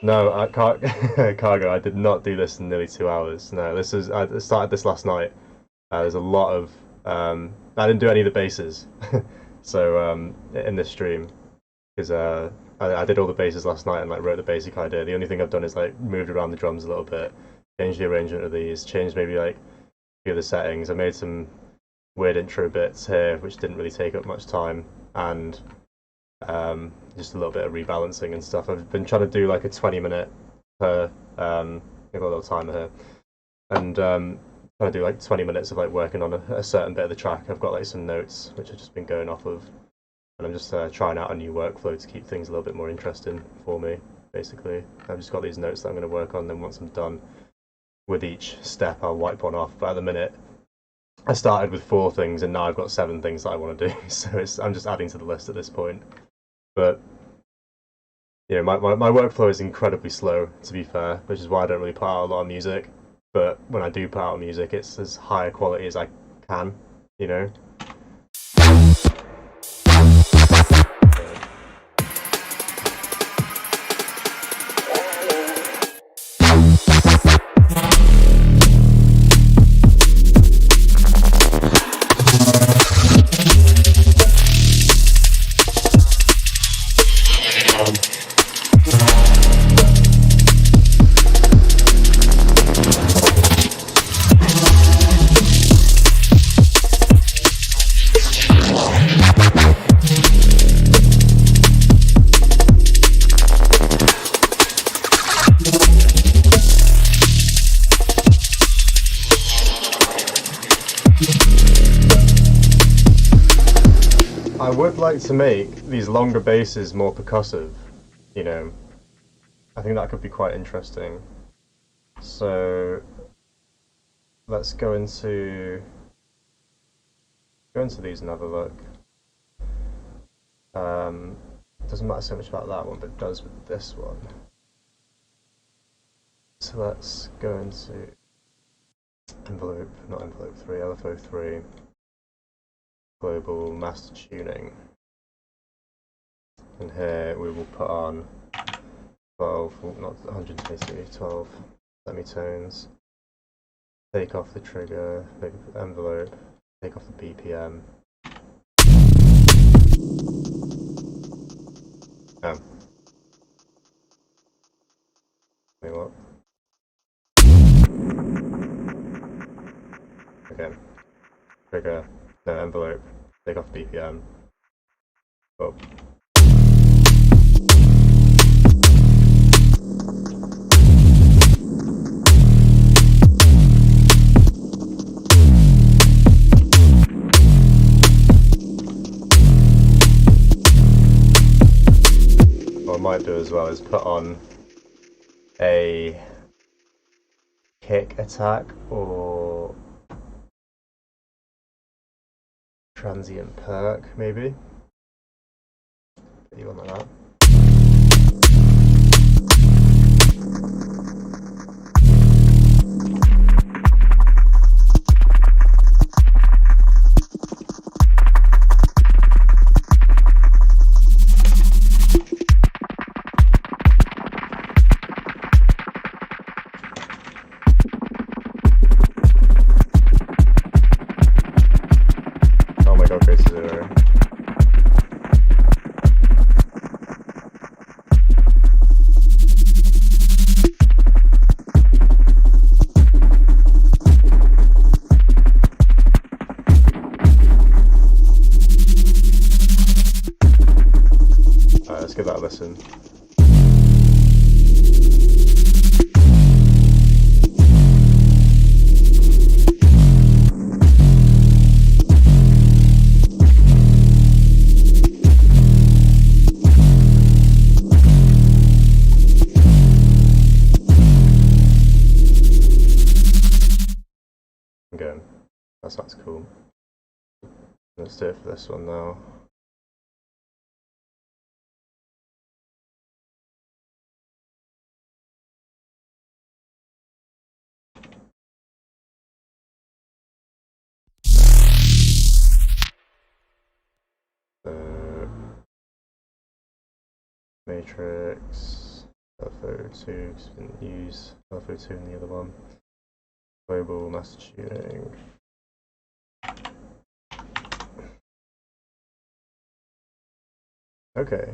No, Cargo, I did not do this in nearly 2 hours. No, I started this last night. There's a lot of I didn't do any of the basses, so in this stream, because I did all the basses last night and like wrote the basic idea. The only thing I've done is like moved around the drums a little bit, changed the arrangement of these, changed maybe like a few of the settings. I made some weird intro bits here, which didn't really take up much time, and just a little bit of rebalancing and stuff. I've been trying to do like a 20-minute per. I've got a little timer here, and trying to do like 20 minutes of like working on a certain bit of the track. I've got like some notes which I've just been going off of, and I'm just trying out a new workflow to keep things a little bit more interesting for me. Basically, I've just got these notes that I'm going to work on. Then once I'm done with each step, I'll wipe one off. But at the minute, I started with 4 things, and now I've got 7 things that I want to do. So I'm just adding to the list at this point. But my workflow is incredibly slow, to be fair, which is why I don't really put out a lot of music. But when I do put out music, it's as high quality as I can, I would like to make these longer basses more percussive, I think that could be quite interesting. So let's go into these and have a look. Doesn't matter so much about that one, but it does with this one. So let's go into envelope 3, LFO 3. Global master tuning, and here we will put on 12, not 120, 12 semitones, take off the trigger, make the envelope, take off the BPM. Wait, what? Okay, trigger. No, envelope, take off BPM. Oh. as well is put on a kick attack or transient perk, maybe. You want like that. Oh my god, Grace is zero. Alright, let's give that a listen. Again, that sounds cool. Let's do it for this one now. Matrix, LFO2, because we didn't use LFO2 in the other one. Global master tuning. Okay.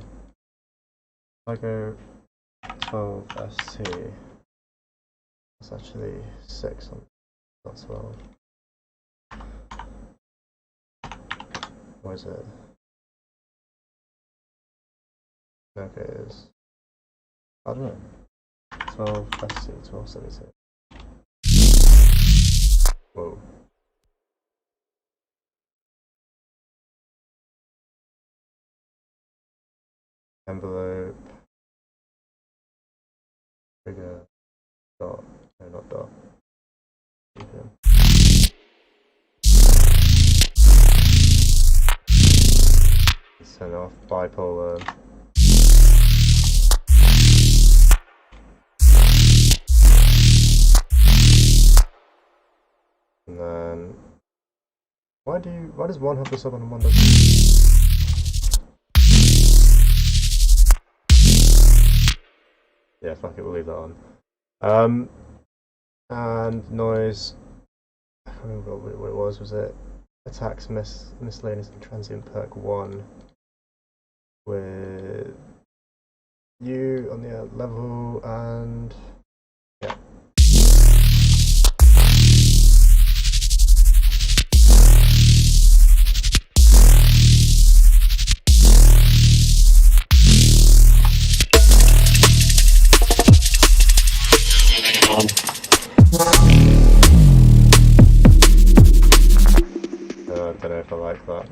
I go 12 ST. That's actually 6 on not 12. What is it? Okay, it's, I don't know. 12 ST, 1272. Whoa. Envelope. Trigger. Dot. No, not dot. Okay. Send off bipolar. And then why does one have the sub on and one doesn't? Yeah, fuck it, we'll leave that on. And noise, I can't remember what it was it attacks miscellaneous and transient perk 1 with you on the level and yeah. I don't know if I like that.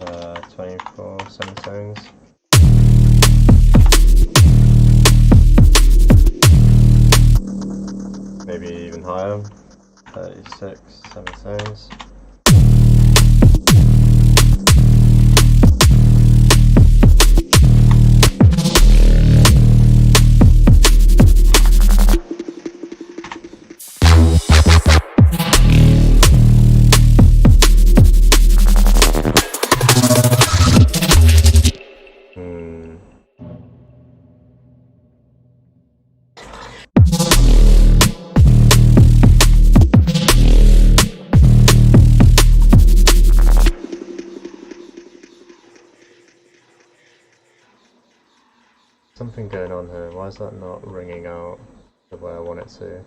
Uh, 24 semitones. Maybe even higher, 36 semitones. Something going on here. Why is that not ringing out the way I want it to?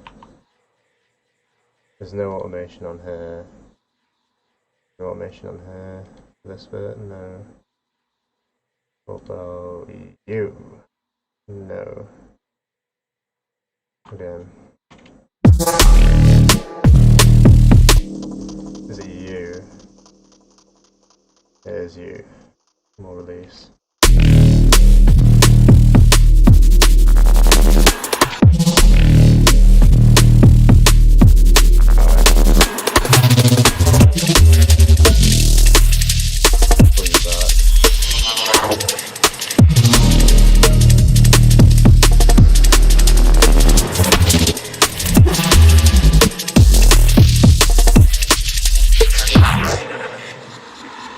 There's no automation on here. No automation on here. This bit, no. What about you? No. Again. Is it you? It is you. More release.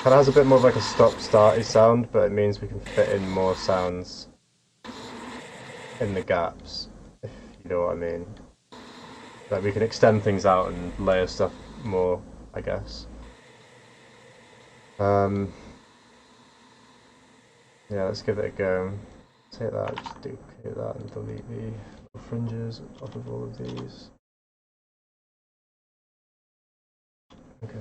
Kind of has a bit more of like a stop-starty sound, but it means we can fit in more sounds in the gaps, if you know what I mean. Like we can extend things out and layer stuff more, I guess. Yeah, let's give it a go. Take that, just duplicate that and delete the little fringes off of all of these. Okay.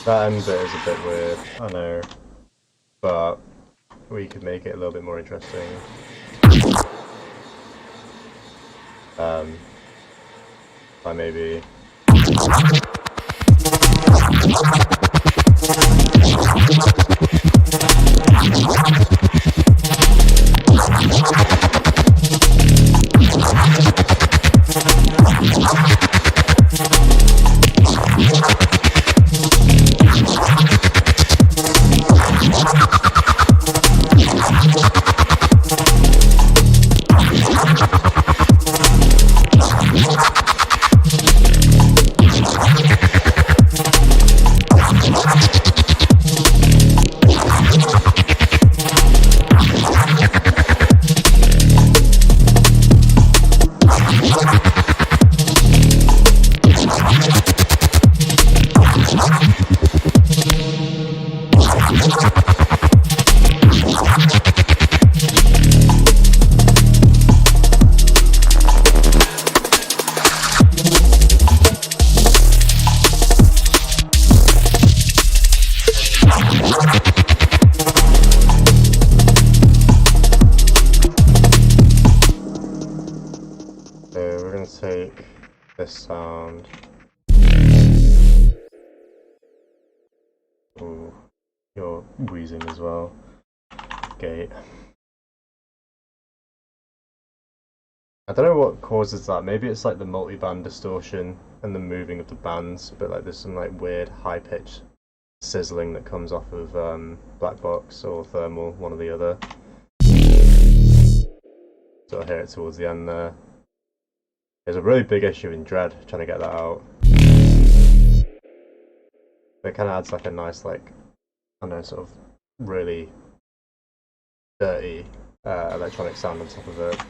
That end bit is a bit weird, I know, but we could make it a little bit more interesting. By maybe... take this sound. Ooh, you're wheezing as well. Gate. I don't know what causes that. Maybe it's like the multi-band distortion and the moving of the bands, but like there's some like weird high-pitched sizzling that comes off of black box or thermal, one or the other. So I hear it towards the end there. There's a really big issue in Dread trying to get that out. But it kind of adds like a nice, like, I don't know, sort of really dirty electronic sound on top of it.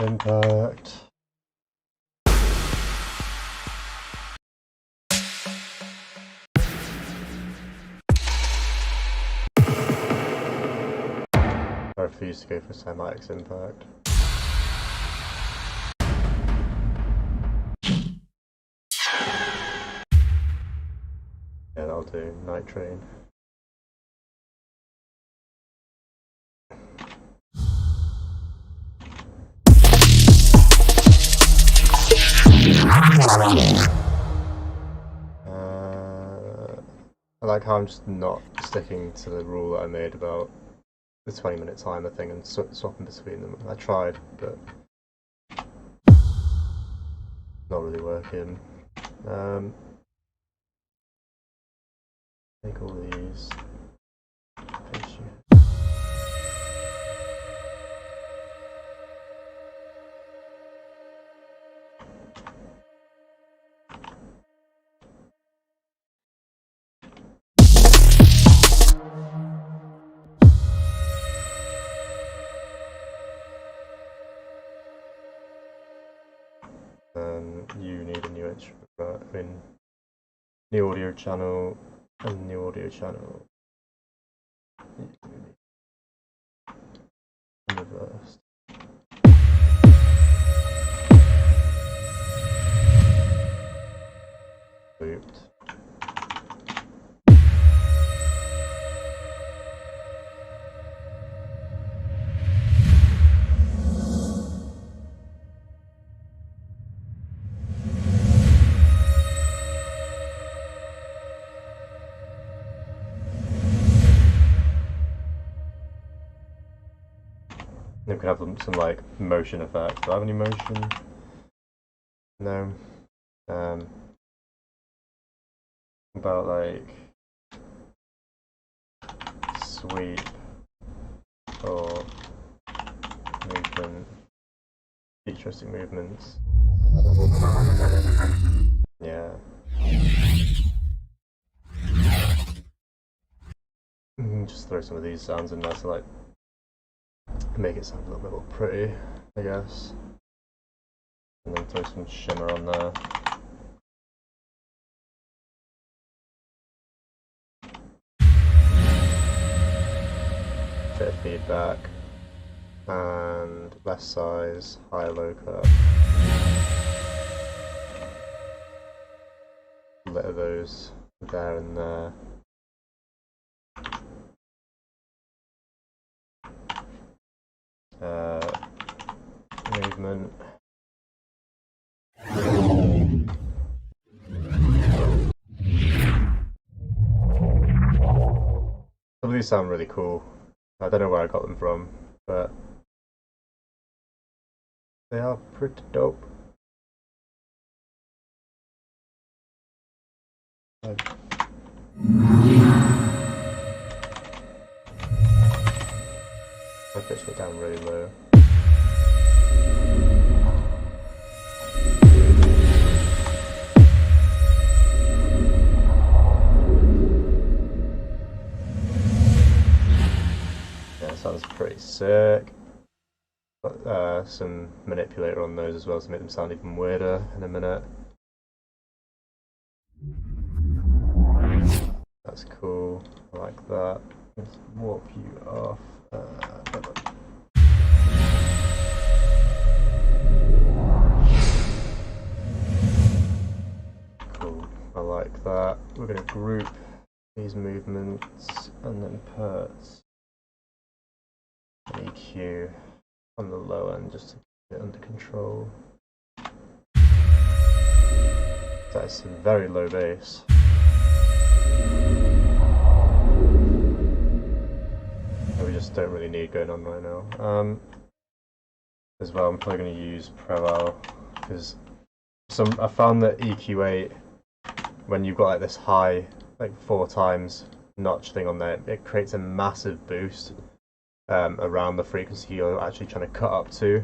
Impact. I refuse to go for Semitex Impact. Yeah, that'll do. Night Train. I like how I'm just not sticking to the rule that I made about the 20-minute timer thing and swapping between them. I tried, but not really working. Take all these. Paste you. You need a new instrument, right? I mean, new audio channel and new audio channel. Reversed. Looped. We can have some like motion effects. Do I have any motion? No. About like sweep or movement, futuristic movements. Yeah. Just throw some of these sounds in there to like make it sound a little bit more pretty, I guess. And then throw some shimmer on there. Bit of feedback. And less size, higher low cut. A bit of those there and there. Movement. Some of these sound really cool. I don't know where I got them from, but they are pretty dope. I pitched it down really low. Yeah, sounds pretty sick. Got some manipulator on those as well to make them sound even weirder in a minute. That's cool. I like that. Let's warp you off. Cool. I like that. We're going to group these movements and then put an EQ on the low end just to keep it under control. That's some very low bass. We just don't really need going on right now. As well, I'm probably going to use Preval because I found that EQ8, when you've got like this high, like 4 times notch thing on there, it creates a massive boost around the frequency you're actually trying to cut up to.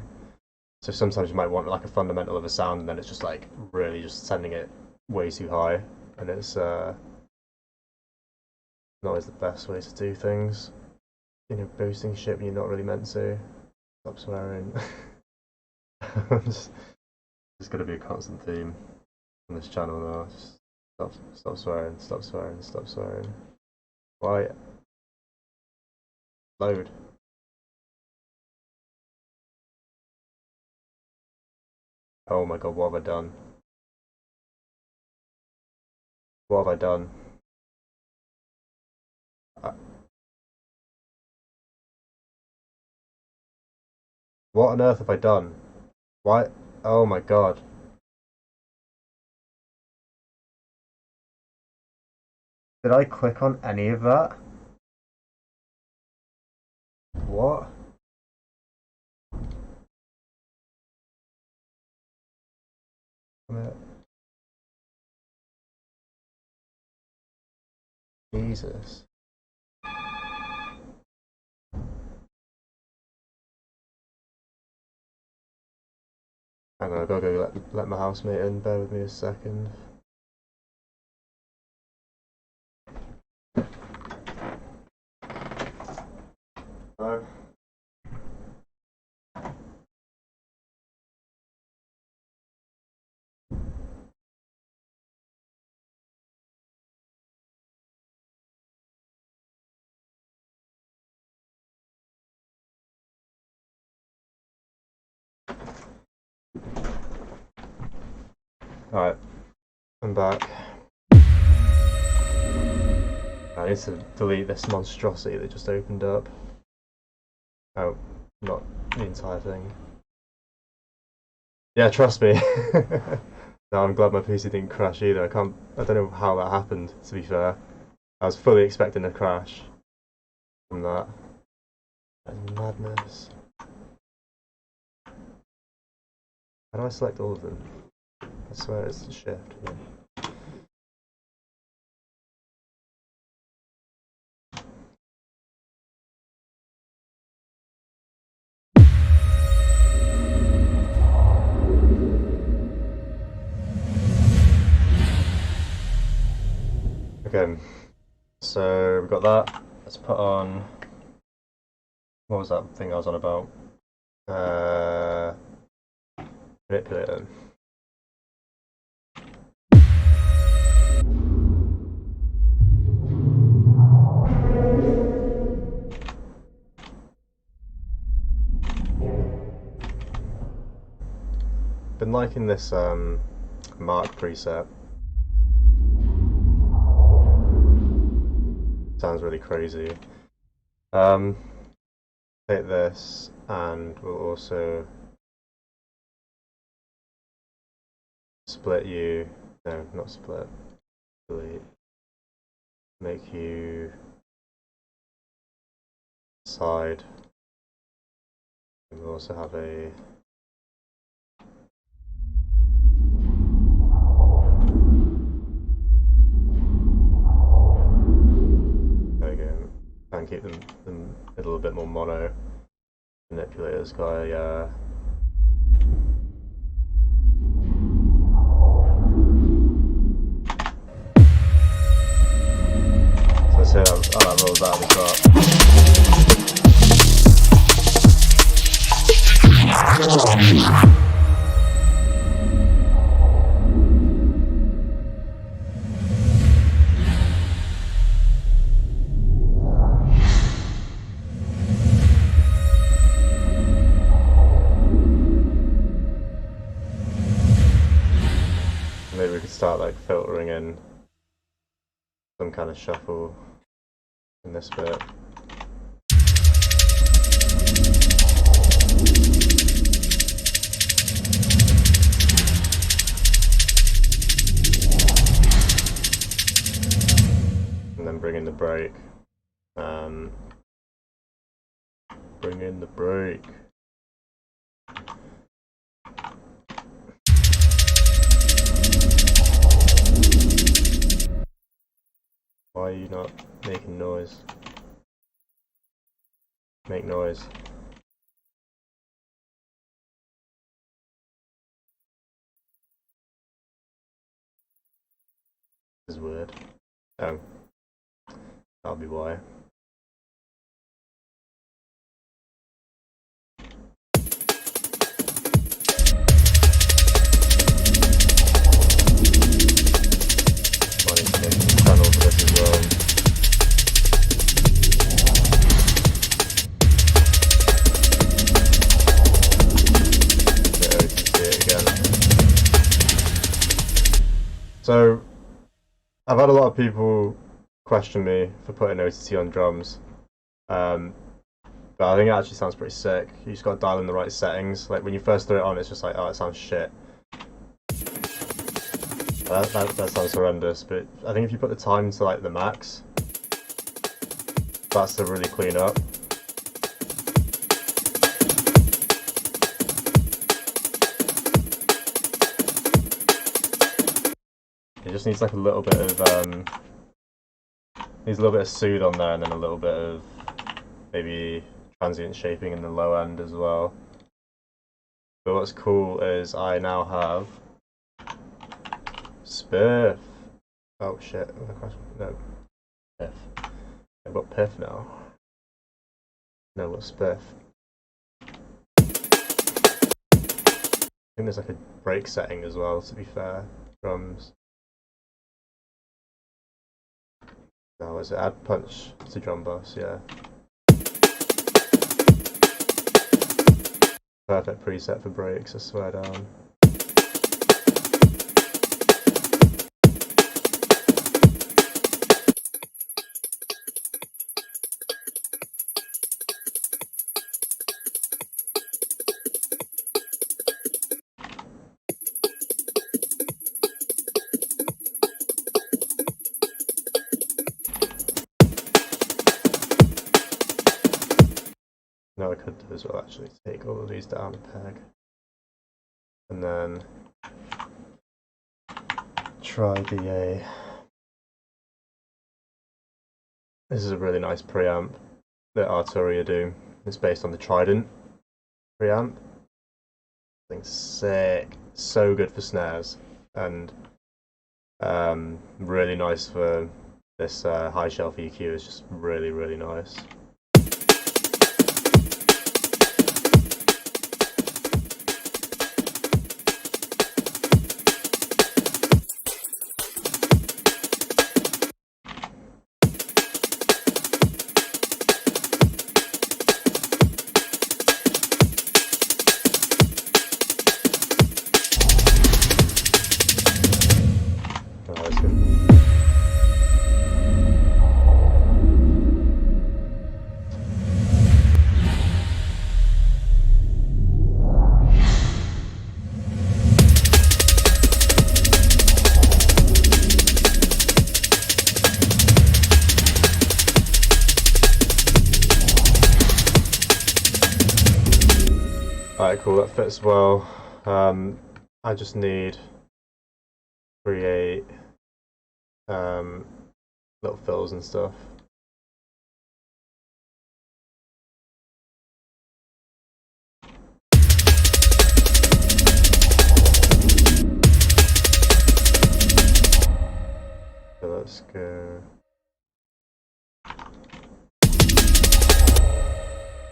So sometimes you might want like a fundamental of a sound, and then it's just like really just sending it way too high, and it's not always the best way to do things. you know, boasting shit when you're not really meant to. Stop swearing. It's gonna be a constant theme on this channel now. Just stop swearing, stop swearing, stop swearing. Why? Load. Oh my god, what have I done? What have I done? What on earth have I done? Why? Oh my god. Did I click on any of that? What? Jesus. Hang on, I gotta go let my housemate in. Bear with me a second. Hello? Alright, I'm back. I need to delete this monstrosity that just opened up. Oh, not the entire thing. Yeah, trust me. No, I'm glad my PC didn't crash either. I don't know how that happened, to be fair. I was fully expecting a crash from that. That's madness. How do I select all of them? I swear it's shift. Yeah. Okay, so we've got that. Let's put on. What was that thing I was on about? Manipulator. Been liking this Mark preset. Sounds really crazy. Take this and we'll also split you. No, not split. Delete. Make you side. And we'll also have a there we go. Try and keep them a little bit more mono. Manipulator's got a so let's see how that rolls out of the top. Maybe we could start like filtering in some kind of shuffle in this bit. And then bring in the break. Bring in the break. Why are you not making noise? Make noise. This is weird. Oh. That'll be why. I've had a lot of people question me for putting OTT on drums, but I think it actually sounds pretty sick. You just got to dial in the right settings. Like when you first throw it on, it's just like, oh, it sounds shit. That sounds horrendous, but I think if you put the time to like the max, that's to really clean up. It just needs like a little bit of needs a little bit of soothe on there, and then a little bit of maybe transient shaping in the low end as well. But what's cool is I now have Spiff. Oh shit! No, Piff. I've got Piff now. No, what's Spiff? I think there's like a break setting as well. To be fair, drums. No, is it add punch to drum bus? Yeah. Perfect preset for breaks, I swear down. No, I could do as well actually, take all of these down a peg. And then try the A. This is a really nice preamp that Arturia do. It's based on the Trident preamp. I think sick, so good for snares, and really nice for this high shelf EQ. It's just really, really nice. Alright, cool, that fits well. I just need to create little fills and stuff. So let's go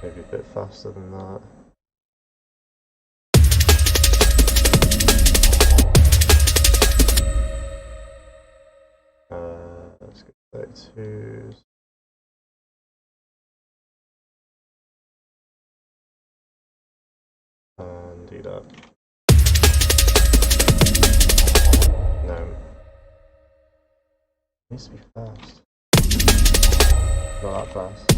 maybe a bit faster than that. Let's go 32s. And do that. No. It needs to be fast. Not that fast.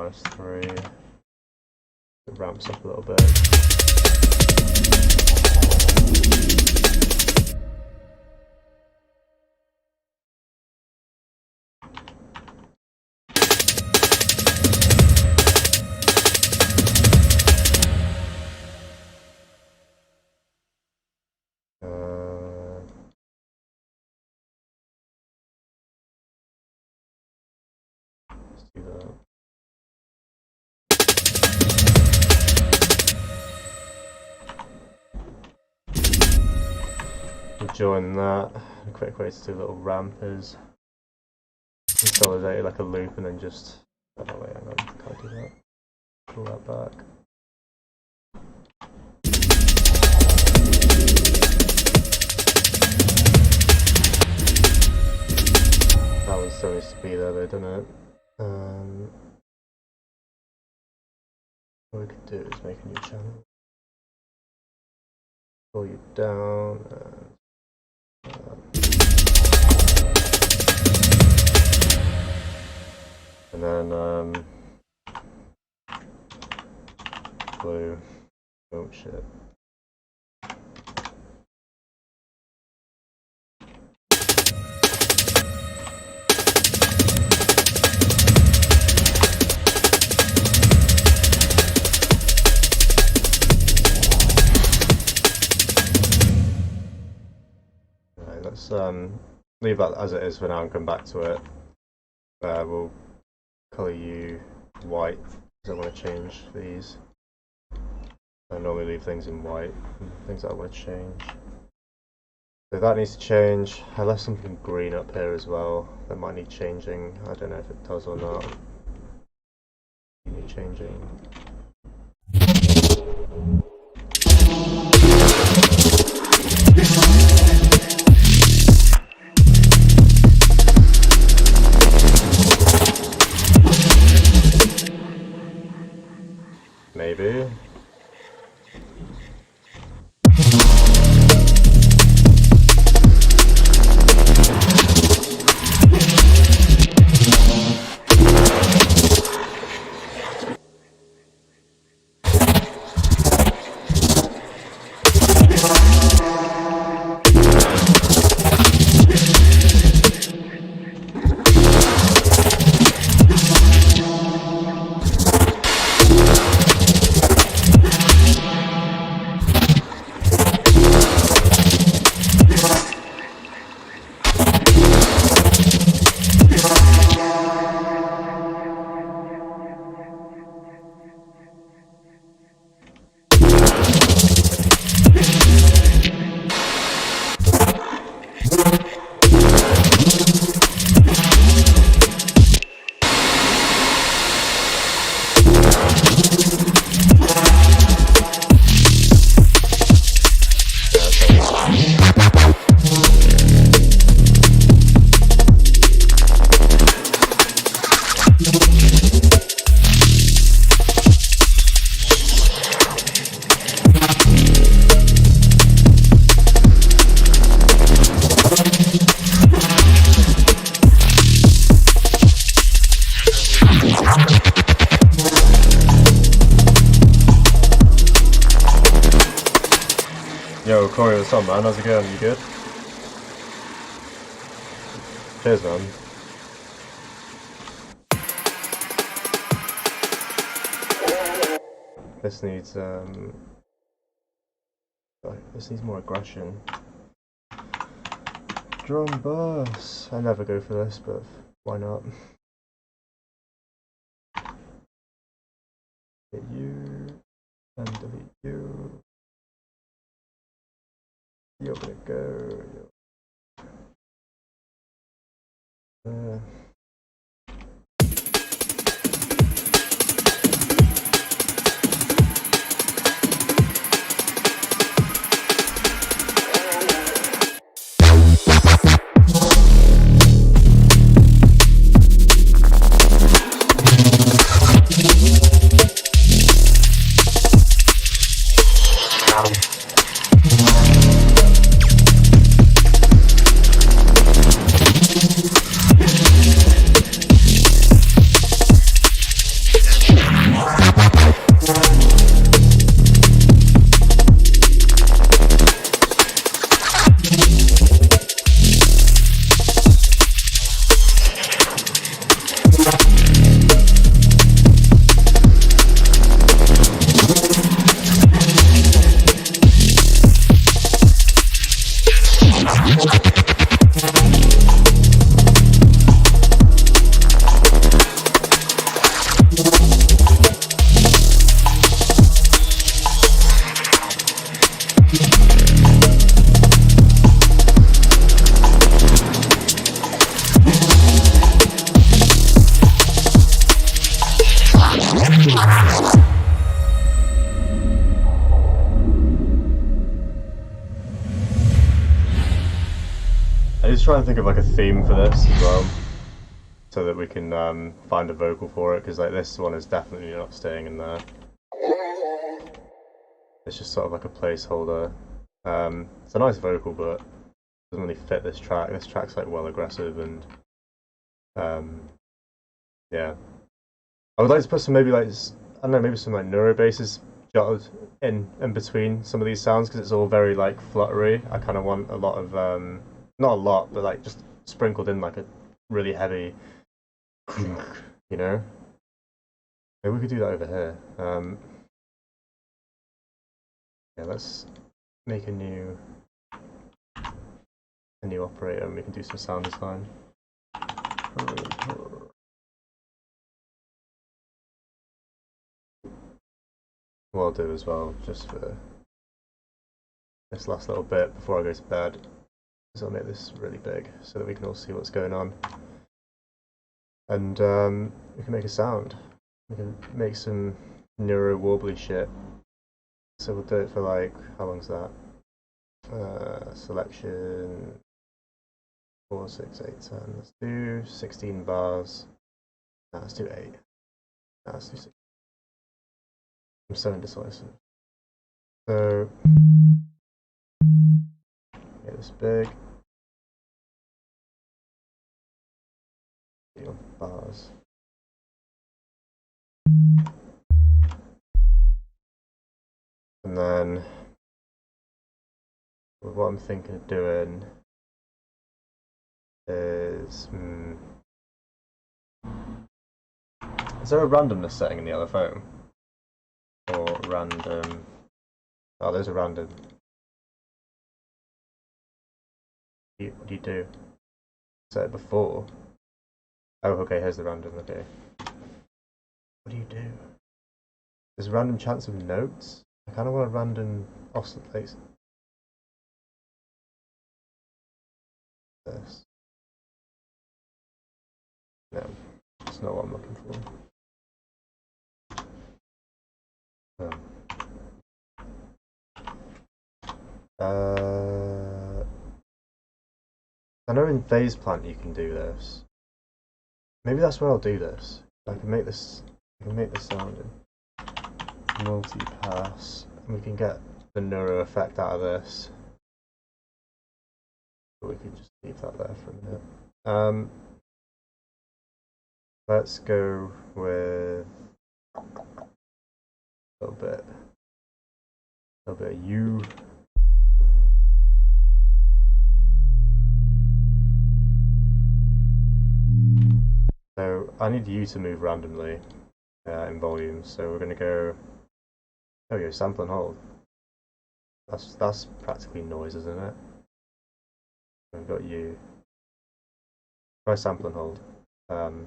-3. It ramps up a little bit. do that. Join that. A quick way to do a little ramp is consolidate it like a loop and then just. Oh no, wait, hang on, can't do that. Pull that back. That one still needs to be there though, doesn't it? What we could do is make a new channel. Pull you down and then blue. Oh shit. Let's leave that as it is for now and come back to it. We'll colour you white because I want to change these. I normally leave things in white, things that I want to change. So that needs to change. I left something green up here as well. That might need changing. I don't know if it does or not. Need changing. Maybe. Yo, Corey, what's up, man? How's it going? You good? Cheers, man. This needs more aggression. Drum bass. I never go for this, but why not? Hit you and delete you. You're gonna go. There. try and think of like a theme for this as well, so that we can find a vocal for it, because like this one is definitely not staying in there. It's just sort of like a placeholder. It's a nice vocal, but it doesn't really fit this track. This track's like well aggressive, and yeah. I would like to put some maybe like, I don't know, maybe some like neuro basses jotted in between some of these sounds, because it's all very like fluttery. I kind of want a lot of not a lot, but like just sprinkled in like a really heavy, you know. Maybe we could do that over here. Yeah, let's make a new operator, and we can do some sound design. What I'll do as well, just for this last little bit before I go to bed, is I'll make this really big so that we can all see what's going on. And we can make a sound. We can make some neuro warbly shit. So we'll do it for like, how long's that? Selection 4, 6, 8, 10. Let's do 16 bars. No, let's do 8. No, let's do 6. I'm so indecisive. So get this big. Bars. And then what I'm thinking of doing is there a randomness setting in the other phone? Or random? Oh, there's a random. What do you do? Set it before. Oh, okay, here's the random, okay. What do you do? There's a random chance of notes? I kind of want a random oscillate. This. No, that's not what I'm looking for. I know in Phase Plant you can do this. Maybe that's where I'll do this. I can make this sound in multi-pass, and we can get the neuro effect out of this. But we could just leave that there for a minute. Let's go with a little bit of U. So I need U to move randomly in volume. So we're going to go. There we go. Sample and hold. That's practically noise, isn't it? We've got U. Try sample and hold. Go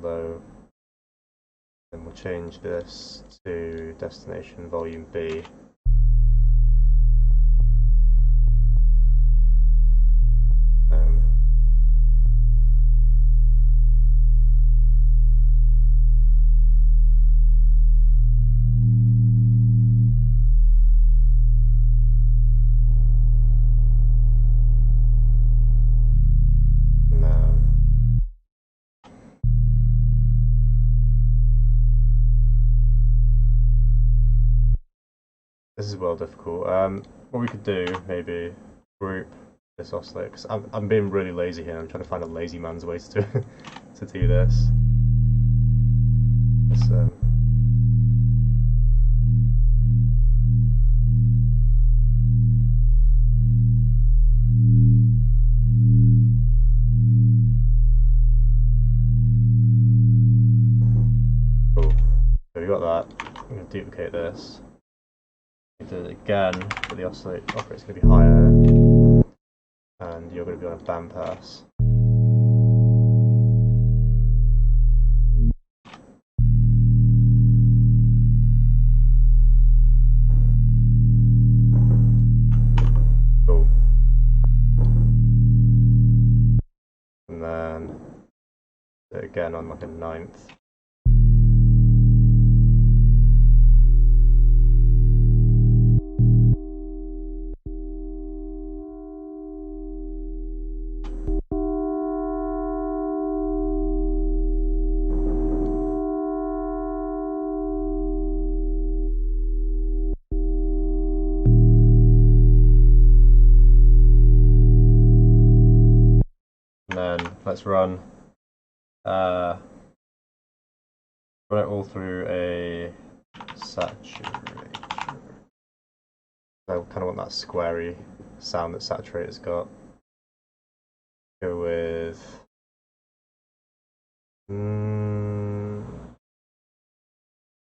low. Then we'll change this to destination volume B. This is well difficult. What we could do, maybe group this oscillator, because I'm being really lazy here. I'm trying to find a lazy man's way to do to do this. Cool. So we got that. I'm going to duplicate this. Do it again, but the operator's going to be higher, and you're going to be on a band pass. Cool. And then do it again on like a ninth. let's run it all through a saturator. I kind of want that squarey sound that saturator's got. Go with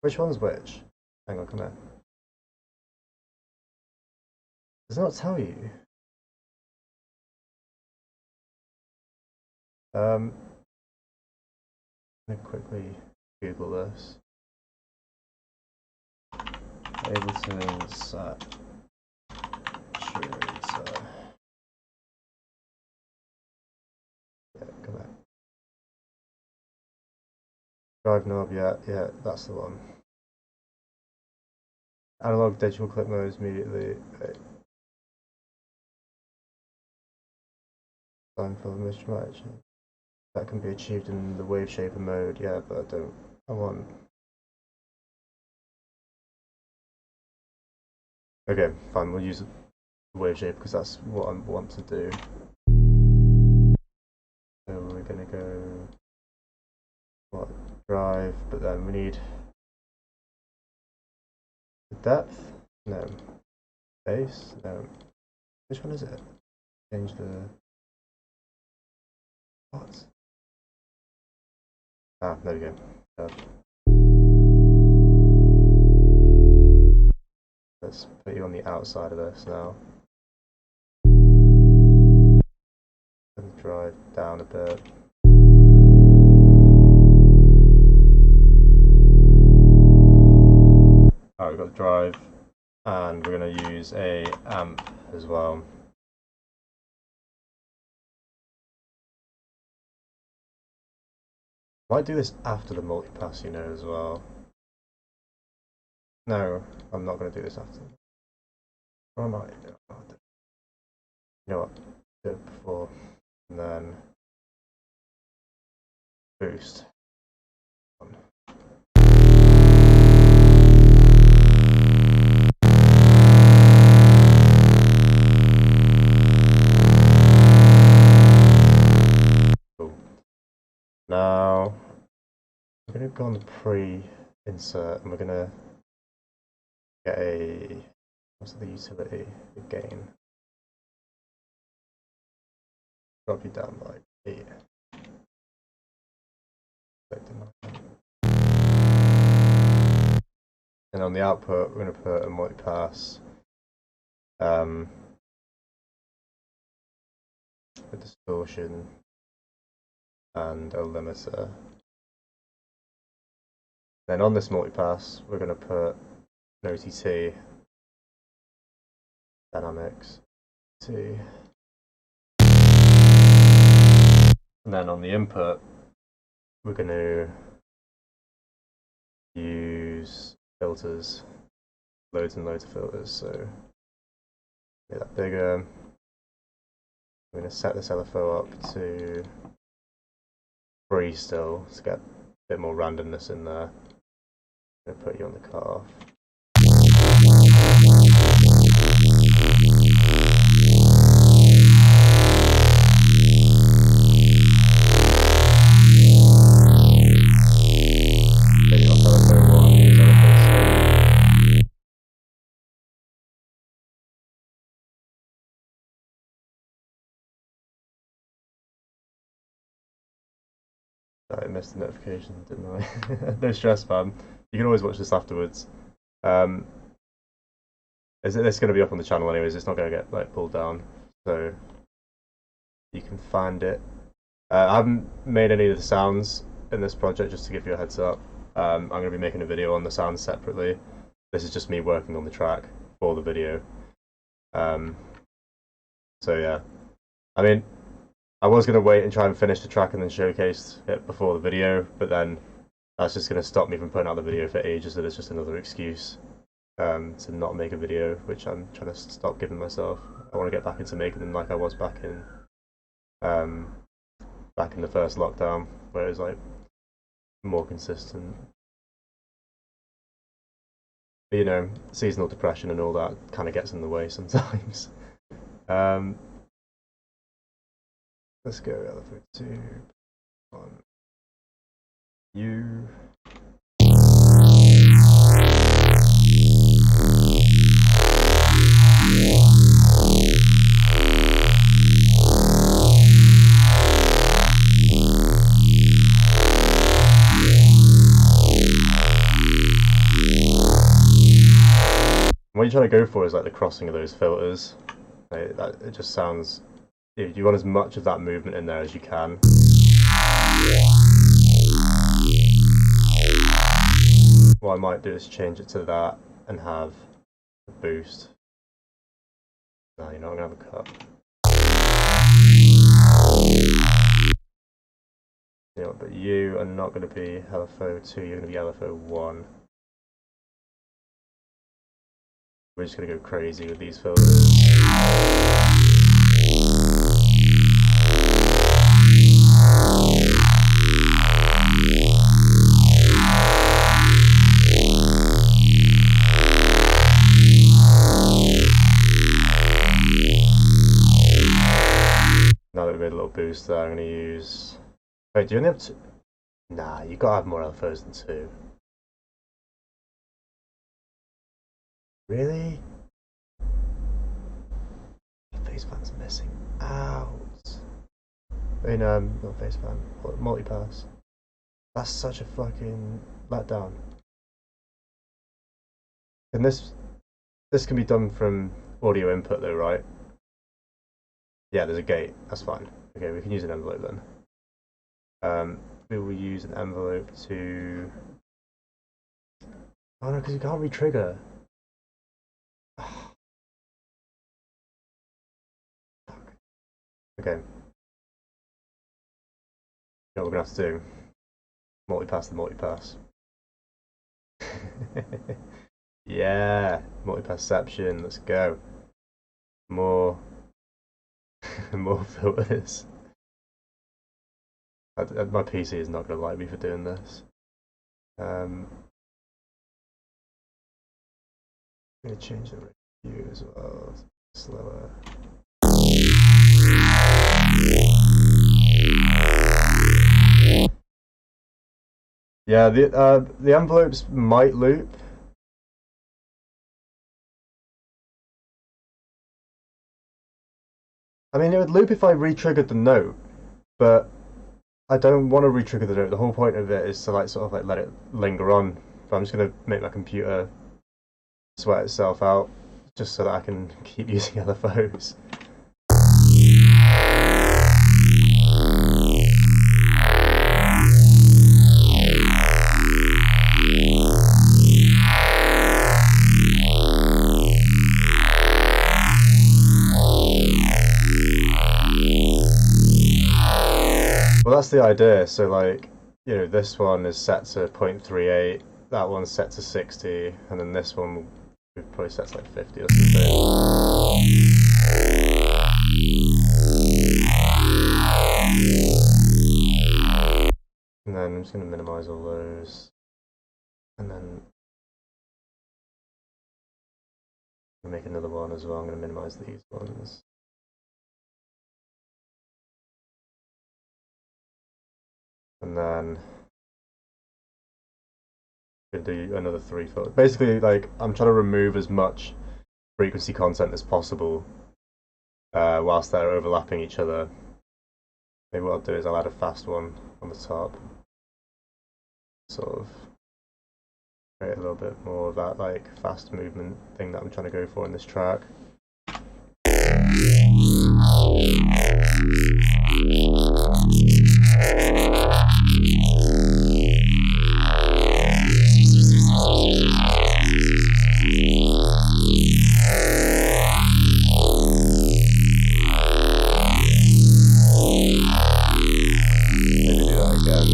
which one's which? Hang on, come here. Does it not tell you? Let me quickly Google this. Ableton saturator. Yeah, come here. Drive knob, yeah, that's the one. Analog digital clip modes immediately. Time for image match. That can be achieved in the wave shaper mode, yeah, but I want. Okay, fine, we'll use the wave shaper because that's what I want to do. So we're gonna go drive, but then we need the depth, no. Bass, no. Which one is it? Change the what? Ah, there we go. Let's put you on the outside of this now. And drive down a bit. Alright, we've got the drive, and we're going to use a amp as well. Might do this after the multipass, you know, as well. No, I'm not going to do this after. Or I might. You know what? Do it before, and then boost. Cool. Now I'm going to go on the pre-insert, and we're going to get a, what's the utility? The gain. Drop you down like 8. And on the output, we're going to put a multipass, a distortion, and a limiter. Then on this multipass, we're going to put an OTT, dynamics, T. And then on the input, we're going to use filters, loads and loads of filters. So make that bigger. I'm going to set this LFO up to 3 still to get a bit more randomness in there. I'm going to put you on the cutoff. I missed the notification, didn't I? No stress, fam. You can always watch this afterwards. It's going to be up on the channel anyways. It's not going to get like pulled down, so you can find it. I haven't made any of the sounds in this project, just to give you a heads up. I'm going to be making a video on the sounds separately. This is just me working on the track for the video. So yeah, I mean, I was going to wait and try and finish the track and then showcase it before the video, but then that's just going to stop me from putting out the video for ages, so there's just another excuse to not make a video, which I'm trying to stop giving myself. I want to get back into making them like I was back in the first lockdown, where it was like more consistent. But, you know, seasonal depression and all that kind of gets in the way sometimes. Let's go LFO 2 on U. What you're trying to go for is like the crossing of those filters. Like, it just sounds. You want as much of that movement in there as you can. What I might do is change it to that and have a boost. No, you're not gonna have a cut. You know, but you are not going to be LFO 2. You're going to be LFO 1. We're just going to go crazy with these filters. Now that we made a little boost there, I'm going to use... Wait, do you only have 2? Nah, you got to have more LFOs than 2. Really? Face fan's missing out. I mean, not face fan, multipass. That's such a fucking letdown. And this can be done from audio input though, right? Yeah, there's a gate. That's fine. Okay, we can use an envelope then. We will use an envelope to... Oh no, because you can't re-trigger. Okay. You know what we're going to have to do? Multipass the multipass. Yeah, multipassception, let's go. More more filters. My PC is not going to like me for doing this. I'm going to change the review as well. Slower. Yeah, the envelopes might loop. I mean, it would loop if I re-triggered the note, but I don't want to re-trigger the note. The whole point of it is to like sort of like let it linger on. So I'm just going to make my computer sweat itself out just so that I can keep using LFOs. Well, that's the idea. So, like, you know, this one is set to 0.38, that one's set to 60, and then this one we've probably set to like 50 or something. And then I'm just going to minimize all those, and then I'm going to make another one as well. I'm going to minimize these ones. And then I'm going to do another 3 filters. Basically, like, I'm trying to remove as much frequency content as possible whilst they're overlapping each other. Maybe what I'll do is I'll add a fast one on the top. Sort of create a little bit more of that like fast movement thing that I'm trying to go for in this track. Maybe do that again.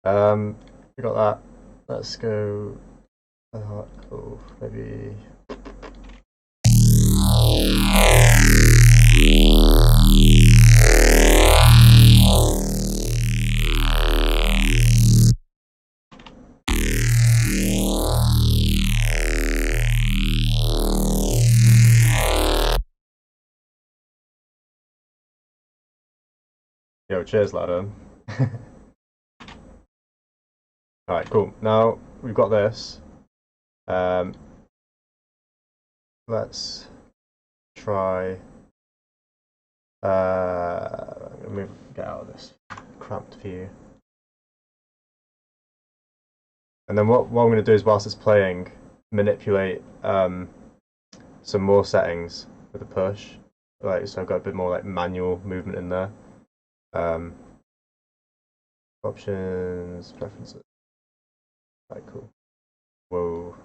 We got that. Let's go. Cool. Maybe. Yo, cheers, ladder. Alright, cool. Now we've got this. Let's try. Let me get out of this cramped view. And then what I'm going to do is, whilst it's playing, manipulate some more settings with a push. Like, so I've got a bit more like manual movement in there. Options, preferences. Right, cool. Whoa.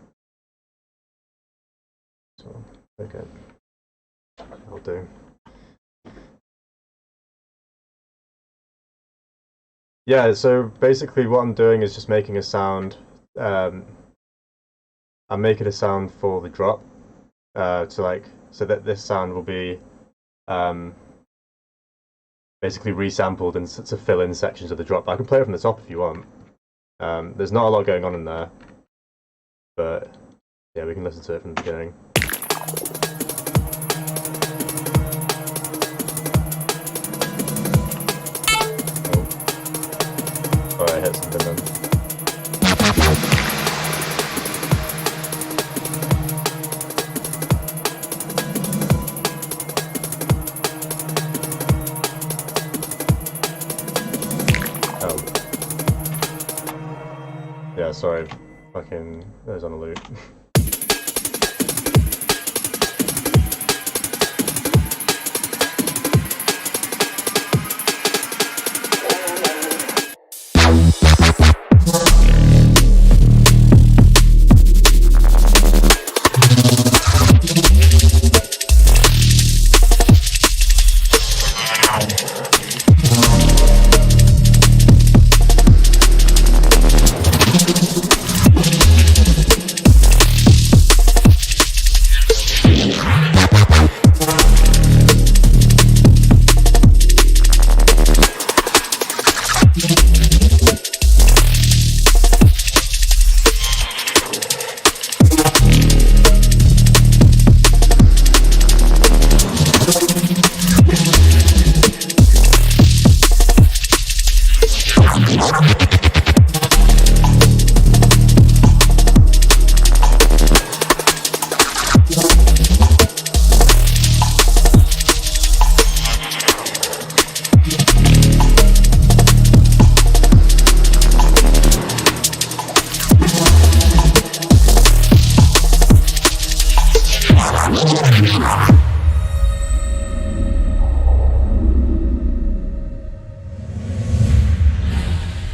So, okay. I'll do. Yeah, so basically what I'm doing is just making a sound. I'm making a sound for the drop. So that this sound will be basically resampled and to fill in sections of the drop. I can play it from the top if you want. There's not a lot going on in there, but yeah, we can listen to it from the beginning. Oh, I hit something then. Yeah, sorry, fucking, that was on a loop.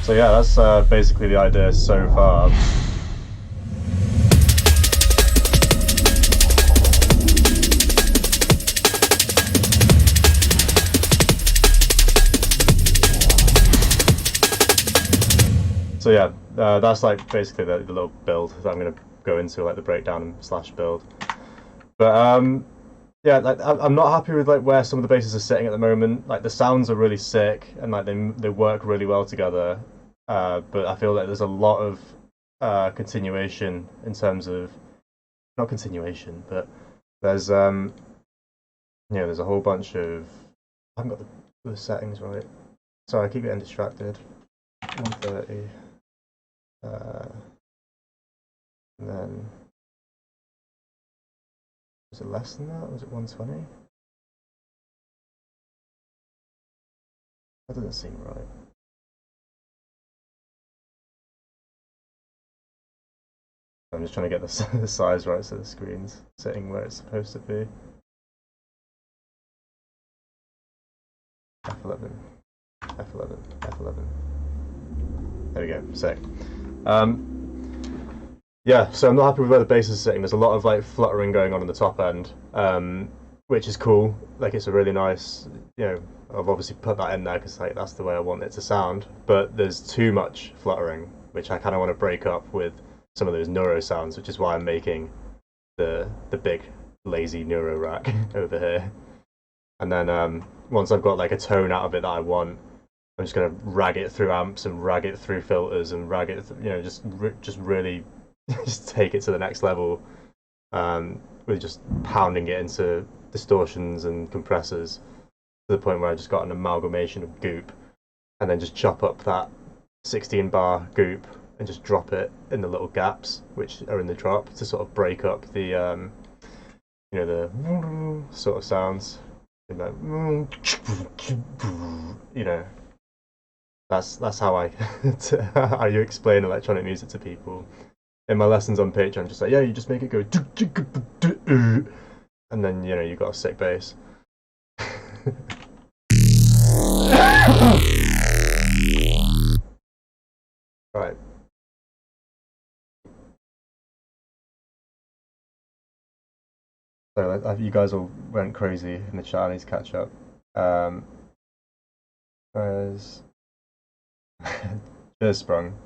So yeah, that's basically the idea so far. So yeah, that's like basically the little build that I'm going to go into, like the breakdown / build. But yeah, like I'm not happy with like where some of the basses are sitting at the moment. Like the sounds are really sick and like they work really well together. But I feel like there's a lot of continuation in terms of, not continuation, but there's there's a whole bunch of, I haven't got the settings right. Sorry, I keep getting distracted. 130. And then was it less than that? Was it 120? That doesn't seem right. I'm just trying to get the size right so the screen's sitting where it's supposed to be. F11, F11, F11. There we go, sick. Yeah, so I'm not happy with where the bass is sitting. There's a lot of like fluttering going on in the top end, which is cool. Like it's a really nice, you know, I've obviously put that in there because like that's the way I want it to sound. But there's too much fluttering, which I kind of want to break up with some of those neuro sounds, which is why I'm making the big lazy neuro rack over here. And then once I've got like a tone out of it that I want, I'm just gonna rag it through amps and rag it through filters and rag it, you know, just really just take it to the next level. With just pounding it into distortions and compressors to the point where I just got an amalgamation of goop, and then just chop up that 16 bar goop and just drop it in the little gaps which are in the drop to sort of break up the you know, the sort of sounds. Like, you know, that's how I how you explain electronic music to people. In my lessons on Patreon, I'm just like, yeah, you just make it go, and then, you know, you got a sick bass. Right. So you guys all went crazy in the chat. I need to catch up. Whereas Cheers Sprung.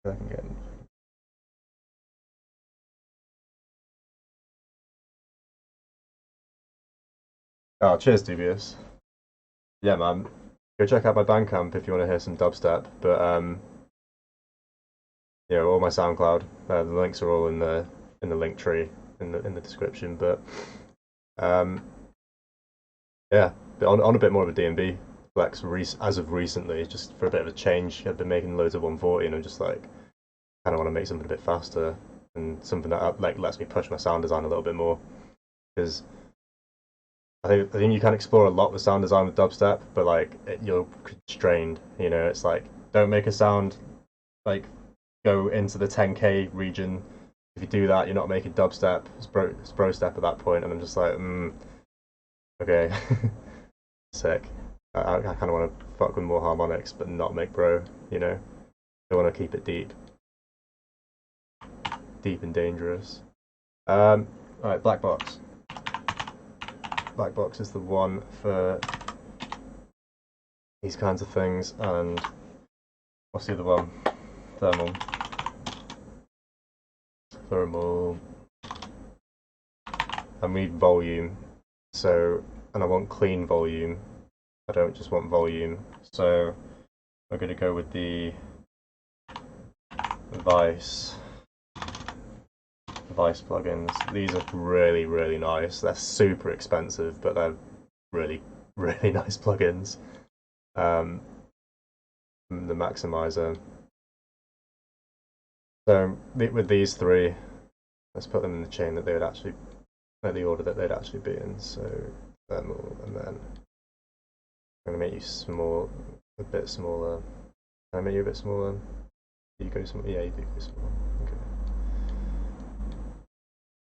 I can get. Oh, cheers, Dubious. Yeah, man. Go check out my Bandcamp if you want to hear some dubstep. But you know, all my SoundCloud. The links are all in the link tree in the description. But yeah, but on a bit more of a DnB flex as of recently, just for a bit of a change. I've been making loads of 140, and I'm just like, kind of want to make something a bit faster and something that like lets me push my sound design a little bit more. Because I think you can explore a lot with sound design with dubstep, but like you're constrained. You know, it's like don't make a sound like go into the 10K region. If you do that, you're not making dubstep. It's bro step at that point, and I'm just like, okay, sick. I kind of want to fuck with more harmonics, but not make bro. You know, I want to keep it deep and dangerous. All right, Black Box. Black Box is the one for these kinds of things, and what's the other one? Thermal. I need volume, so, and I want clean volume. I don't just want volume, so we're going to go with the Vice plugins. These are really, really nice. They're super expensive, but they're really, really nice plugins. The Maximizer. So with these three, let's put them in the chain that they would actually, like the order that they'd actually be in. So thermal, and then I'm going to make you small, a bit smaller. Can I make you a bit smaller? You go small. Yeah, you do go small. Okay.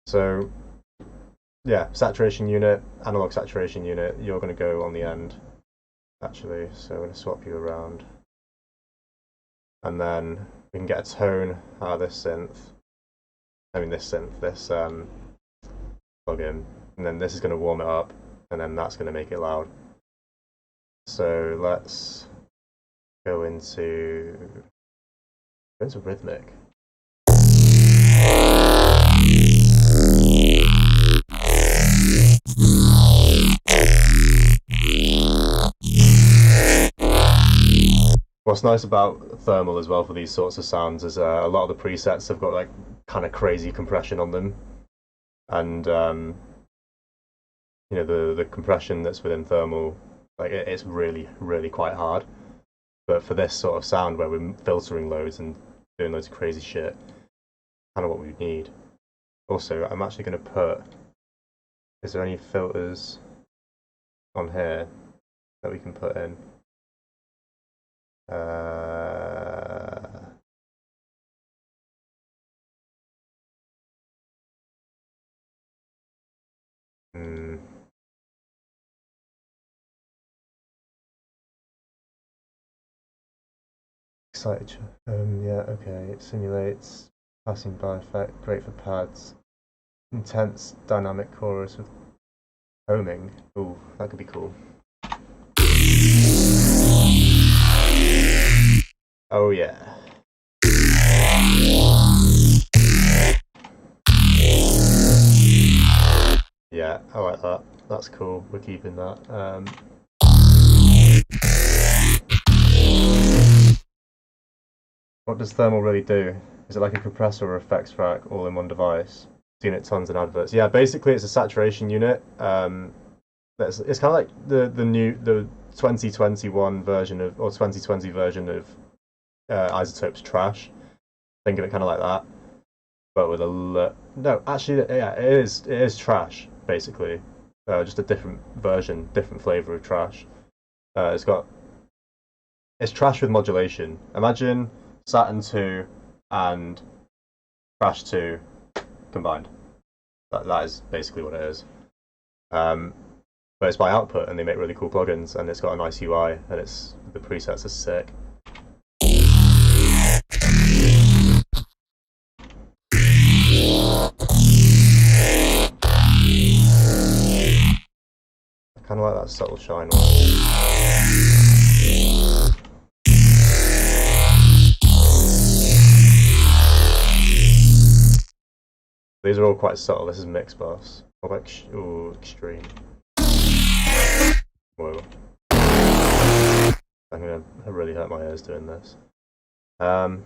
So yeah, saturation unit, analog saturation unit. You're going to go on the end, actually. So I'm going to swap you around, and then we can get a tone out of this synth. I mean, this plugin, and then this is going to warm it up, and then that's going to make it loud. So let's go into rhythmic. What's nice about thermal as well for these sorts of sounds is a lot of the presets have got like kind of crazy compression on them, and you know, the compression that's within thermal, like it's really, really quite hard. But for this sort of sound where we're filtering loads and doing loads of crazy shit, kind of what we need. Also, I'm actually going to put, is there any filters on here that we can put in? Excited. Yeah, okay. It simulates passing by effect. Great for pads. intense dynamic chorus with homing. Ooh, that could be cool. Oh yeah. Yeah, I like that. That's cool. We're keeping that. What does thermal really do? Is it like a compressor or effects track all in one device? Seen it tons in adverts. Yeah, basically it's a saturation unit. It's kind of like the 2021 version of, or 2020 version of Isotope's Trash. Think of it kind of like that, but with a no. Actually, yeah, it is Trash basically, just a different version, different flavor of Trash. It's Trash with modulation. Imagine Saturn 2 and Trash 2 combined. That is basically what it is. But it's by output, and they make really cool plugins, and it's got a nice UI, and the presets are sick. I kind of like that subtle shine one. These are all quite subtle. This is mix bus. What about extreme? Whoa. I'm gonna really hurt my ears doing this. Dance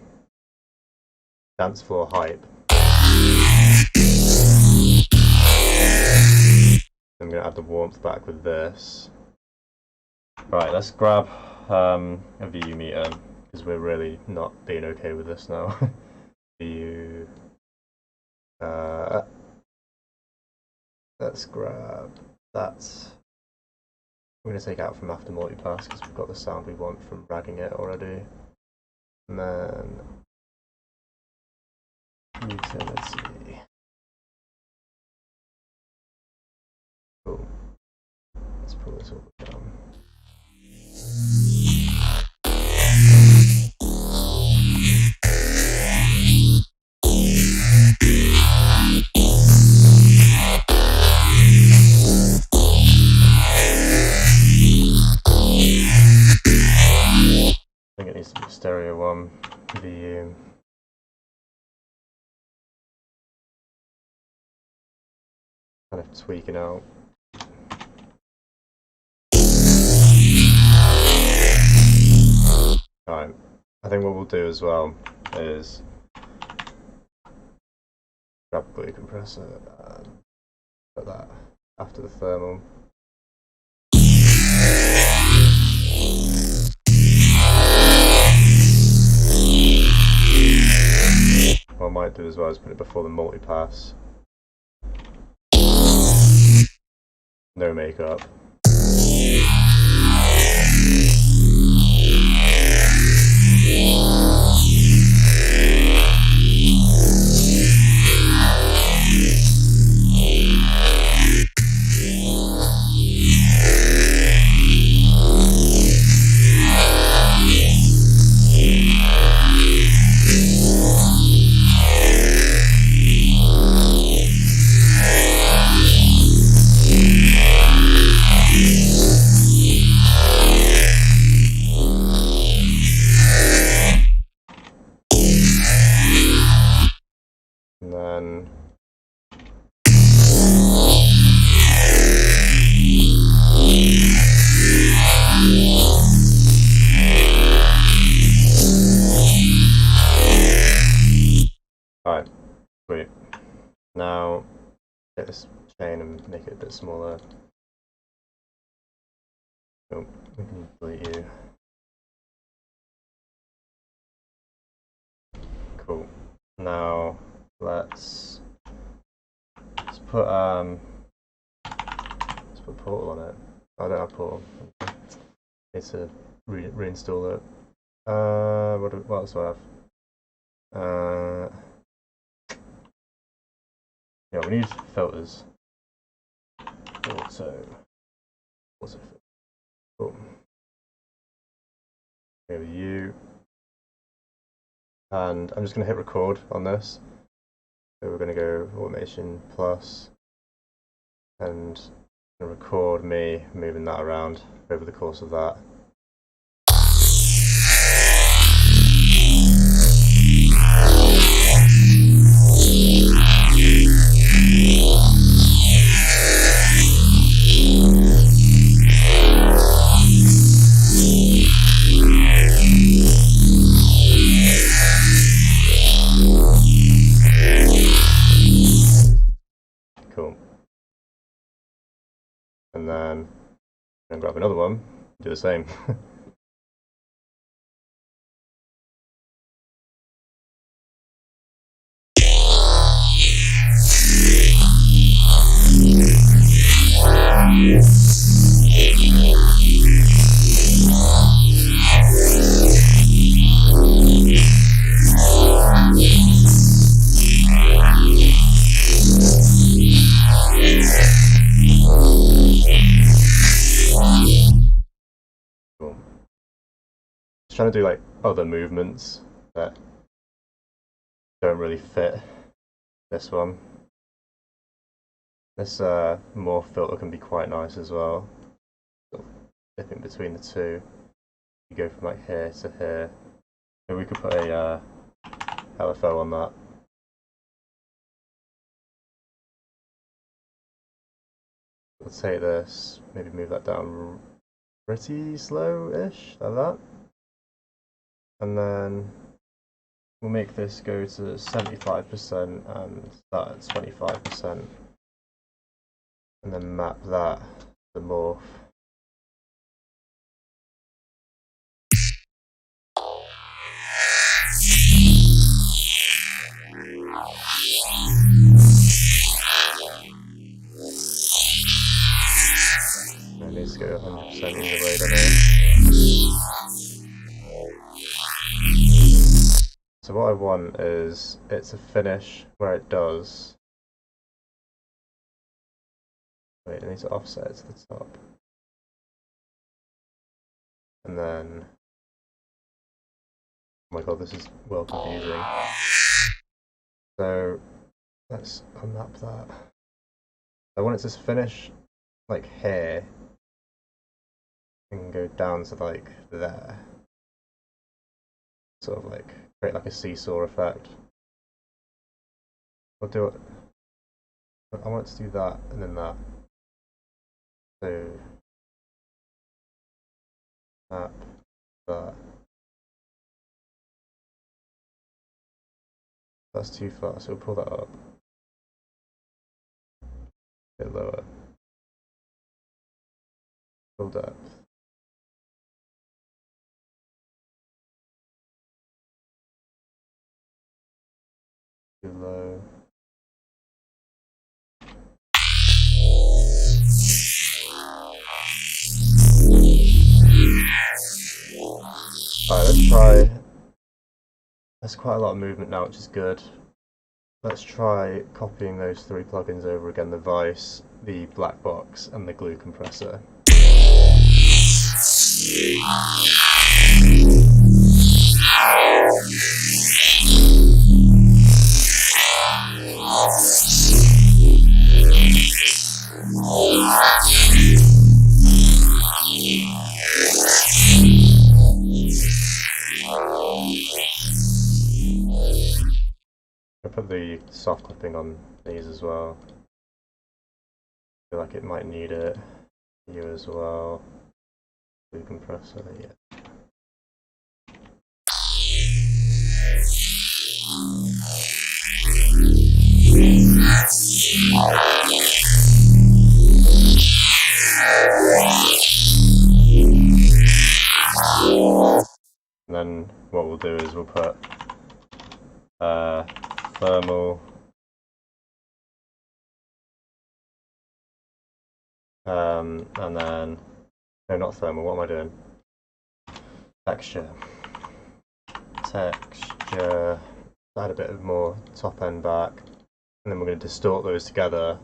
floor hype. I'm gonna add the warmth back with this. Right, let's grab a VU meter, because we're really not being okay with this now. VU. Let's grab that. We're going to take out from after multipass because we've got the sound we want from ragging it already. And then utility. Cool. Let's pull this all down. I think it needs to be a stereo one. The kind of tweaking out. Alright, I think what we'll do as well is grab the glue compressor and put that after the thermal. What I might do as well is put it before the multipass. No makeup. And then alright, sweet. Now get this chain and make it a bit smaller. Oh, we can delete you. Cool. Now let's put Portal on it. I don't have Portal. Need to reinstall it. What else do I have? Yeah, we need filters. Auto filter. Cool. Here you. And I'm just going to hit record on this. So we're going to go Automation Plus and record me moving that around over the course of that. Cool. And then I'm going to grab another one, do the same. Cool. Just trying to do like other movements that don't really fit this one. This morph filter can be quite nice as well. Sort of dipping between the two. You go from like here to here. Maybe we could put a LFO on that. We'll take this, maybe move that down pretty slow-ish, like that. And then we'll make this go to 75% and that at 25%. And then map that to the morph. It needs to go 100% either way, doesn't it? So what I want is it to finish where it does. Wait, I need to offset it to the top. And then, oh my god, this is well confusing. So let's unmap that. I want it to finish like here and go down to like there. Sort of like create like a seesaw effect. I'll do it. I want it to do that and then that. So map that. That's too far, so we'll pull that up. A bit lower. Full depth. Too low. Alright, let's try. There's quite a lot of movement now, which is good. Let's try copying those three plugins over again, the Vice, the Black Box, and the Glue Compressor. I'll put the soft clipping on these as well. I feel like it might need it. You as well. Glue compressor, yeah. And then what we'll do is we'll put thermal, and then, no, not thermal, what am I doing? Texture, add a bit of more top end back, and then we're going to distort those together.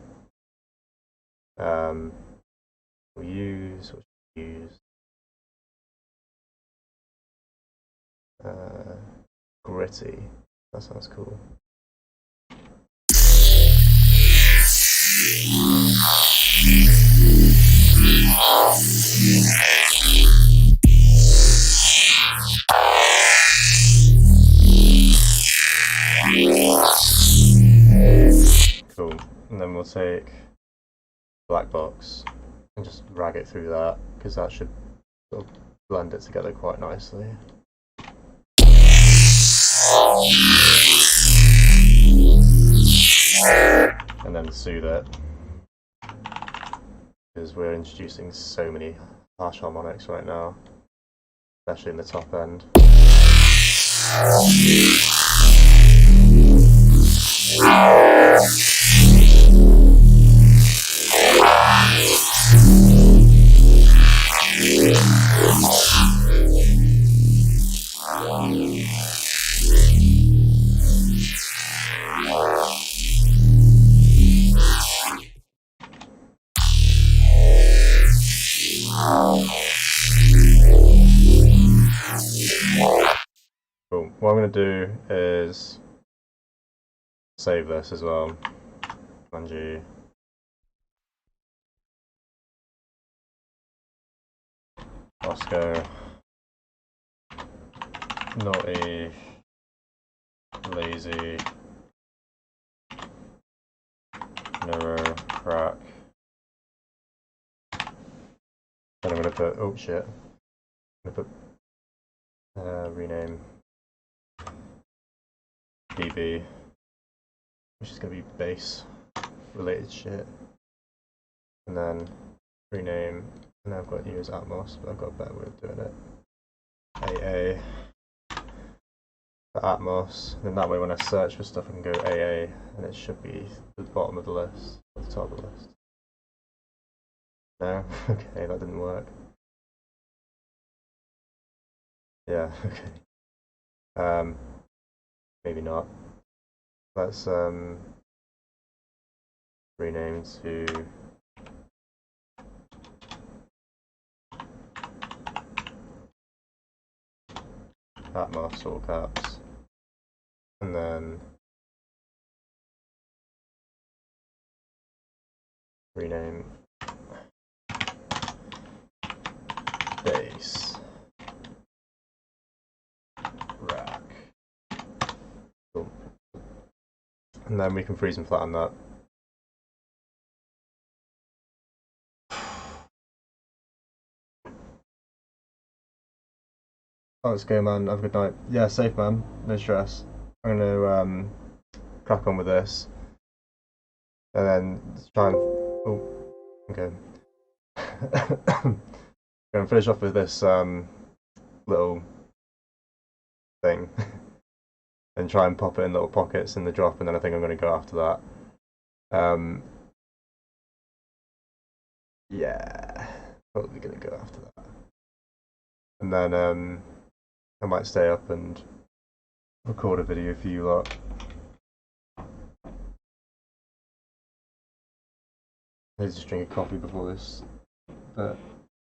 We'll use, gritty, that sounds cool. Cool. And then we'll take black box and just drag it through that, because that should sort of blend it together quite nicely. And then soothe it, because we're introducing so many harsh harmonics right now, especially in the top end. Cool. What I'm going to do is save this as well. Command-G. Oscar. Naughty. Lazy. Neuro. Crack. Then I'm going to put, oh shit. I'm going to put, rename DB, which is going to be bass related shit. And then rename, and I've got to use Atmos, but I've got a better way of doing it. AA for Atmos, and then that way when I search for stuff I can go AA, and it should be at the bottom of the list, or the top of the list. No? Okay, that didn't work. Yeah, okay. Maybe not. Let's rename to Atmos, all caps, and then rename bass rack. Cool. And then we can freeze and flatten that. Oh, let's go, man. Have a good night. Yeah, safe, man. No stress. I'm gonna crack on with this, and then try and okay. Gonna finish off with this little thing, and try and pop it in little pockets in the drop, and then I think I'm gonna go after that. Yeah, probably gonna go after that, and then I might stay up and record a video for you lot. I need to drink a coffee before this, but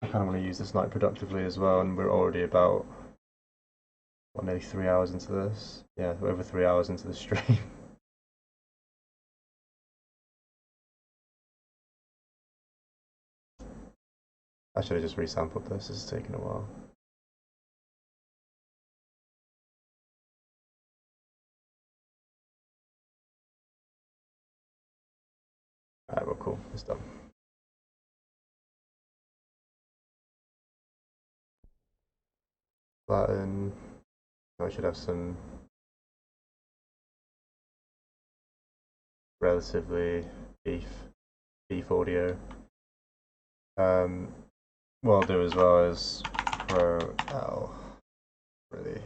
I kind of want to use this night productively as well, and we're already about, what, nearly 3 hours into this? Yeah, we're over 3 hours into the stream. I should have just resampled this, it's taken a while. Alright, well, cool, it's done. Flatten. I should have some relatively beef audio. What I'll do as well is Pro L. Really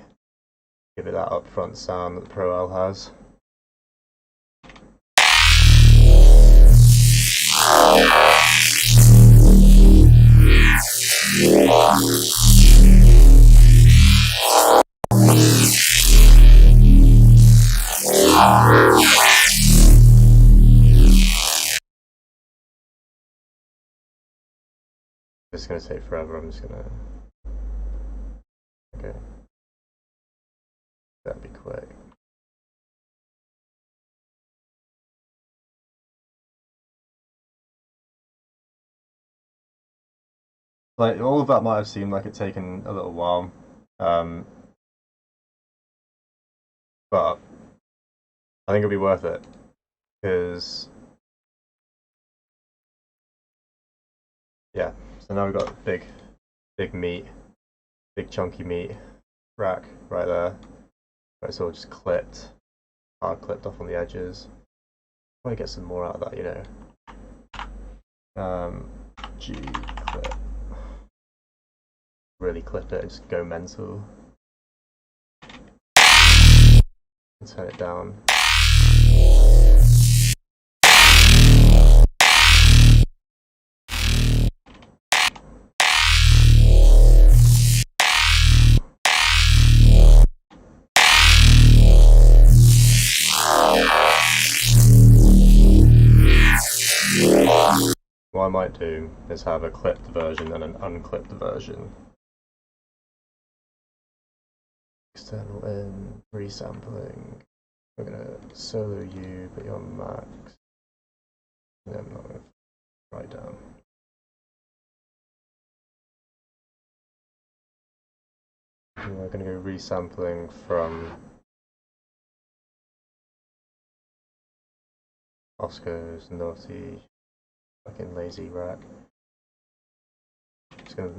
give it that upfront sound that the Pro L has. It's going to take forever, I'm just going to... Okay. That'd be quick. Like, all of that might have seemed like it taken a little while, but I think it'll be worth it, because, yeah, so now we've got big meat, big chunky meat rack right there, where it's all just clipped, hard clipped off on the edges. Probably get some more out of that, you know. G clip. Really clip it and just go mental. And turn it down. What I might do is have a clipped version and an unclipped version. External in, resampling. We're gonna solo you, put you on max. And then I'm not gonna write down. And we're gonna go resampling from Oscar's naughty fucking lazy rack. Just gonna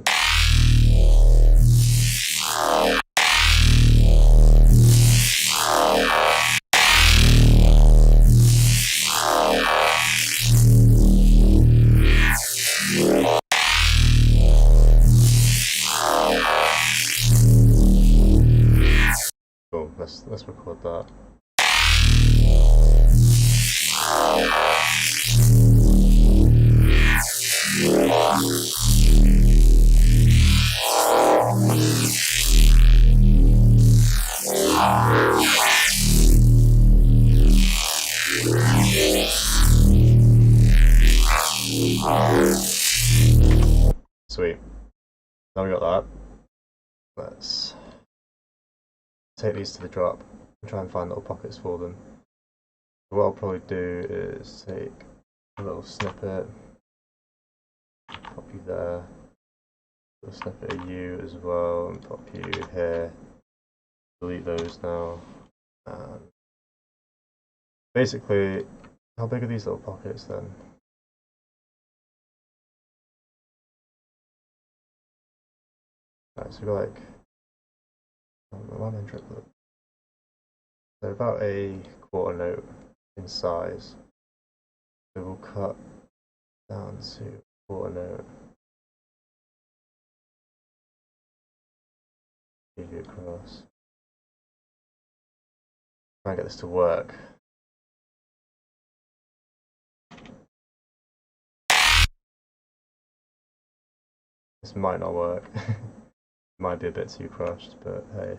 cool, let's record that. Sweet. Now we got that. Let's take these to the drop and try and find little pockets for them. What I'll probably do is take a little snippet, pop you there, a little snippet of you as well, and pop you here. Delete those now. And basically, how big are these little pockets then? Right, so we've got like, so about a quarter note in size. So we'll cut down to quarter note. Give you across. Try and get this to work. This might not work. Might be a bit too crushed, but hey.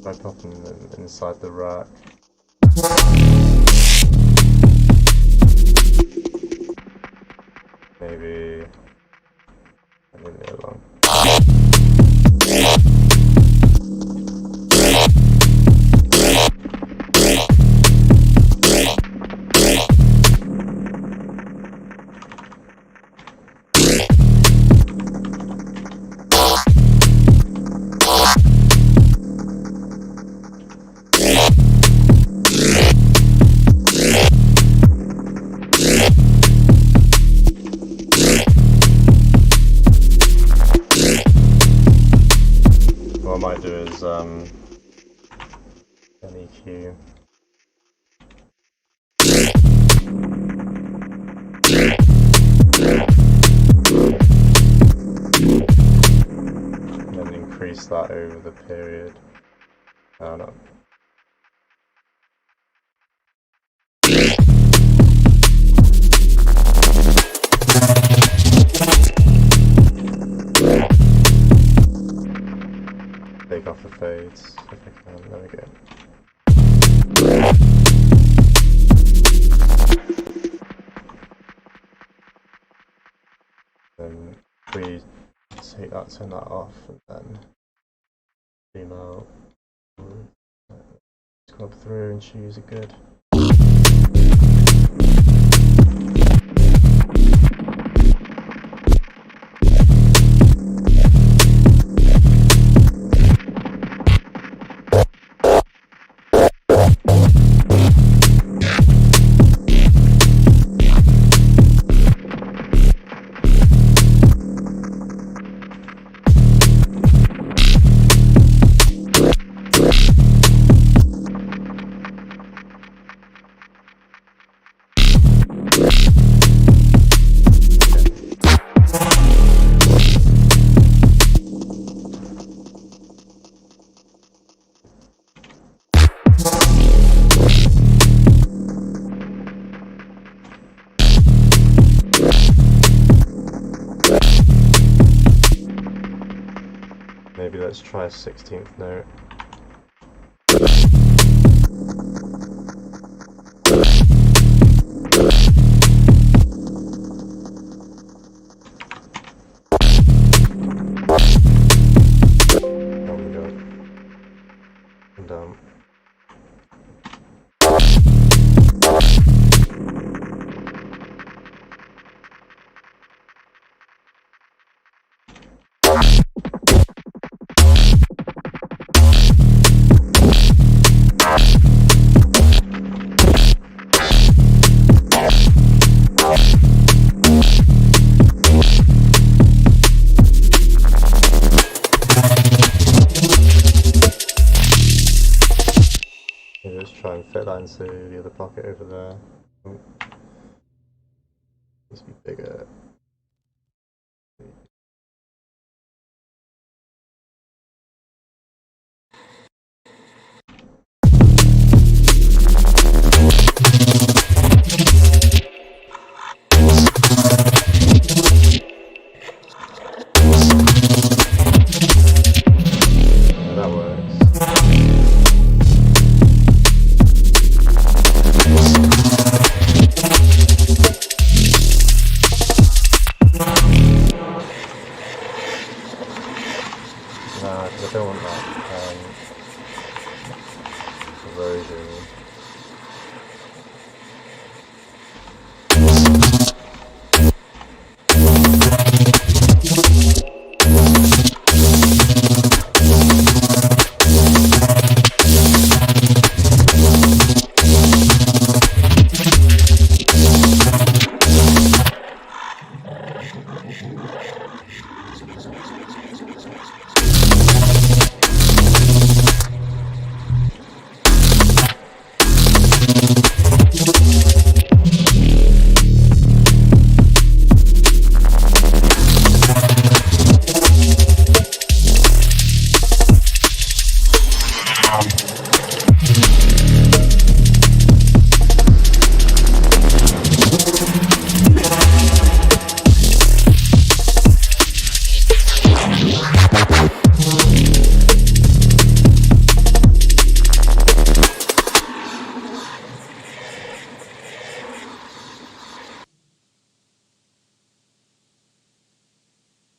By popping them inside the rack. Maybe I leave it alone. What I might do is an EQ. And then increase that over the period. Oh no. Take off the fades if I can. There we go. that, turn that off, and then zoom out. Just come up through and choose a good. Maybe let's try a 16th note. Oh my god. I'm done. Let's try and fit that into the other pocket over there. Oh. Needs to be bigger. That works. Nah, because I don't want that erosion.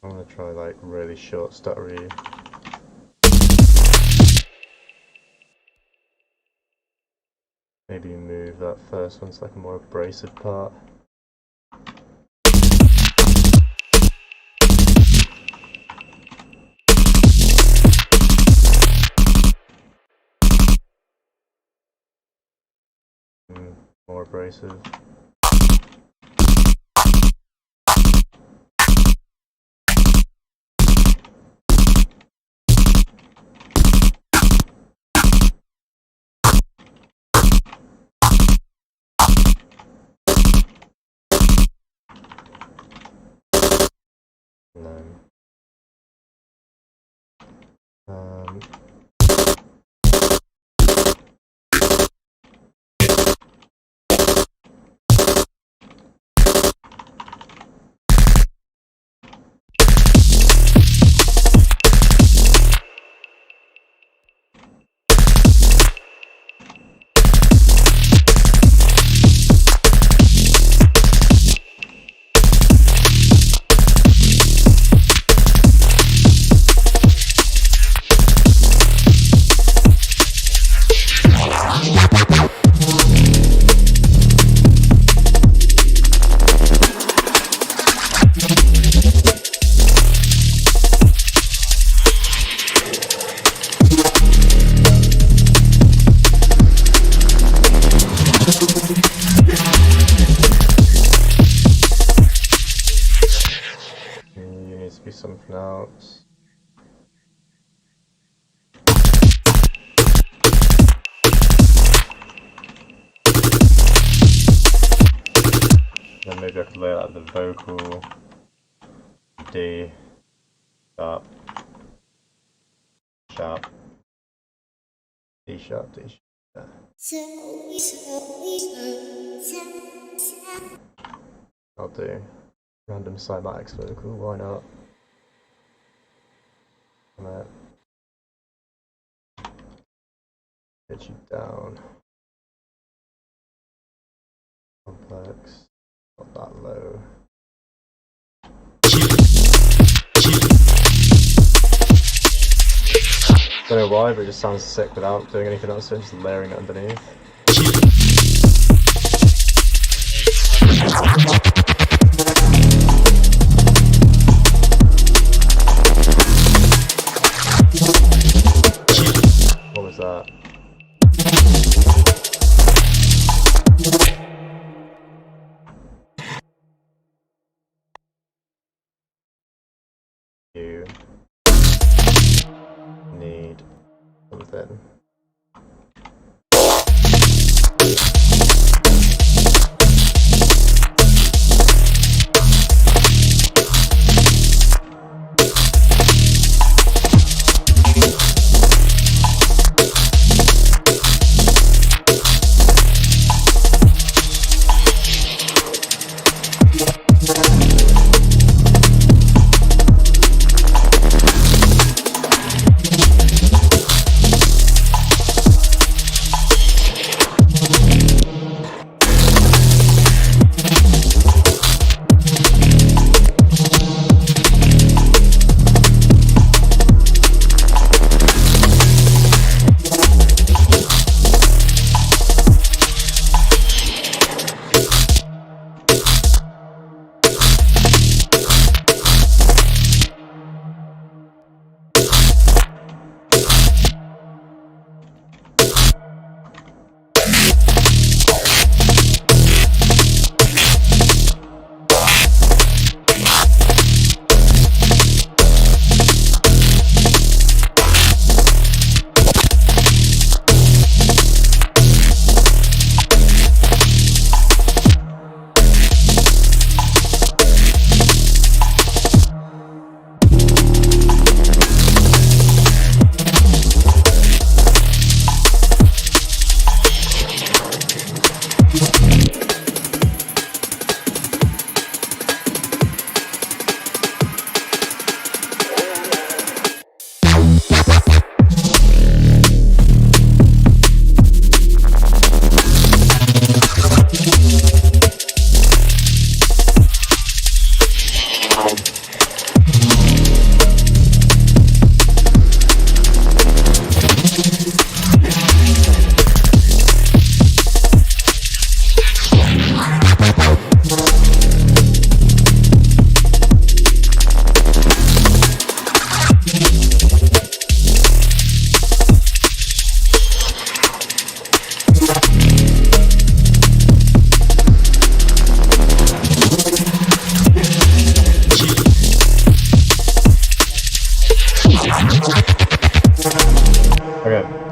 I'm gonna try like really short stuttery. Maybe move that first one to like a more abrasive part. More abrasive. No. something else. Then maybe I could lay out the vocal, D, sharp, sharp, D sharp, D sharp. I'll do random cymatics vocal, why not? Pitch you down. Complex, not that low. Don't know why, but it just sounds sick without doing anything else, so just layering it underneath. What was that? You need something.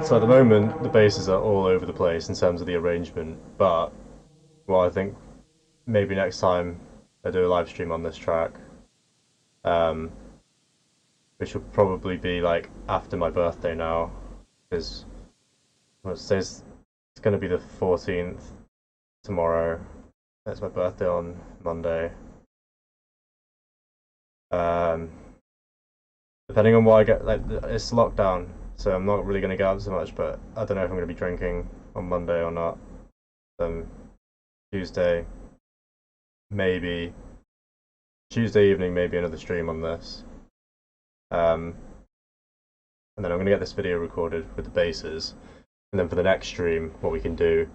So at the moment, the basses are all over the place in terms of the arrangement, but well, I think maybe next time I do a live stream on this track, which will probably be like after my birthday now, because well, it says it's going to be the 14th tomorrow. That's my birthday on Monday. Depending on what I get, like it's lockdown, so I'm not really going to get out so much, but I don't know if I'm going to be drinking on Monday or not. Tuesday, maybe. Tuesday evening, maybe another stream on this. And then I'm going to get this video recorded with the basses. And then for the next stream, what we can do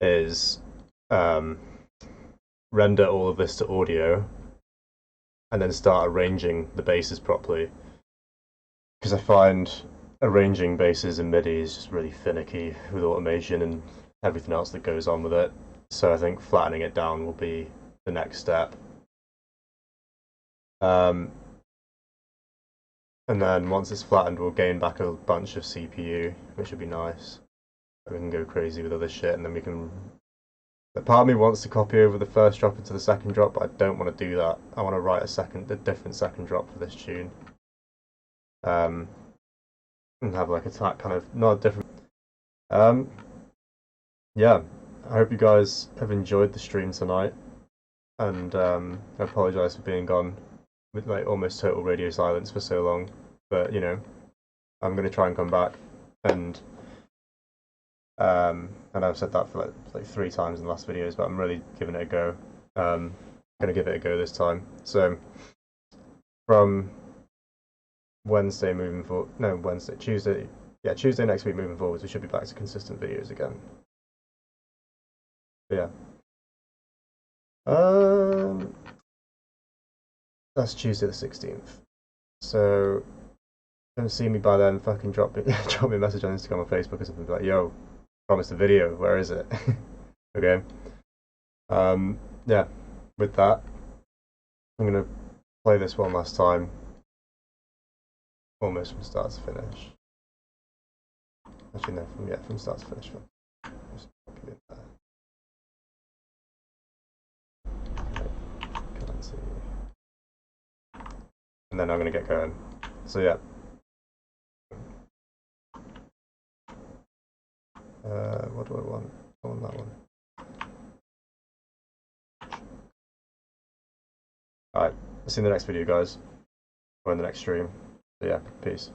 is render all of this to audio and then start arranging the basses properly. Because I find arranging basses in MIDI is just really finicky with automation and everything else that goes on with it. So I think flattening it down will be the next step. And then once it's flattened, we'll gain back a bunch of CPU, which would be nice. We can go crazy with other shit, and then we can... Part of me wants to copy over the first drop into the second drop, but I don't want to do that. I want to write a different second drop for this tune. And have like a kind of, not a different... yeah, I hope you guys have enjoyed the stream tonight, and I apologise for being gone with like almost total radio silence for so long, but you know, I'm going to try and come back, and I've said that for like 3 times in the last videos, but I'm really giving it a go. I'm going to give it a go this time. So from Wednesday moving forward, no, Tuesday next week moving forwards, we should be back to consistent videos again. But yeah. That's Tuesday the 16th. So if you don't see me by then, fucking drop me a message on Instagram or Facebook or something, be like, yo, promised a video, where is it? Okay. Yeah, with that, I'm gonna play this one last time, almost from start to finish. Actually no, from start to finish. Just pop it in there. Can't see. And then I'm gonna get going. So yeah. What do I want? I want that one. Alright, I'll see you in the next video, guys. Or in the next stream. So yeah, peace.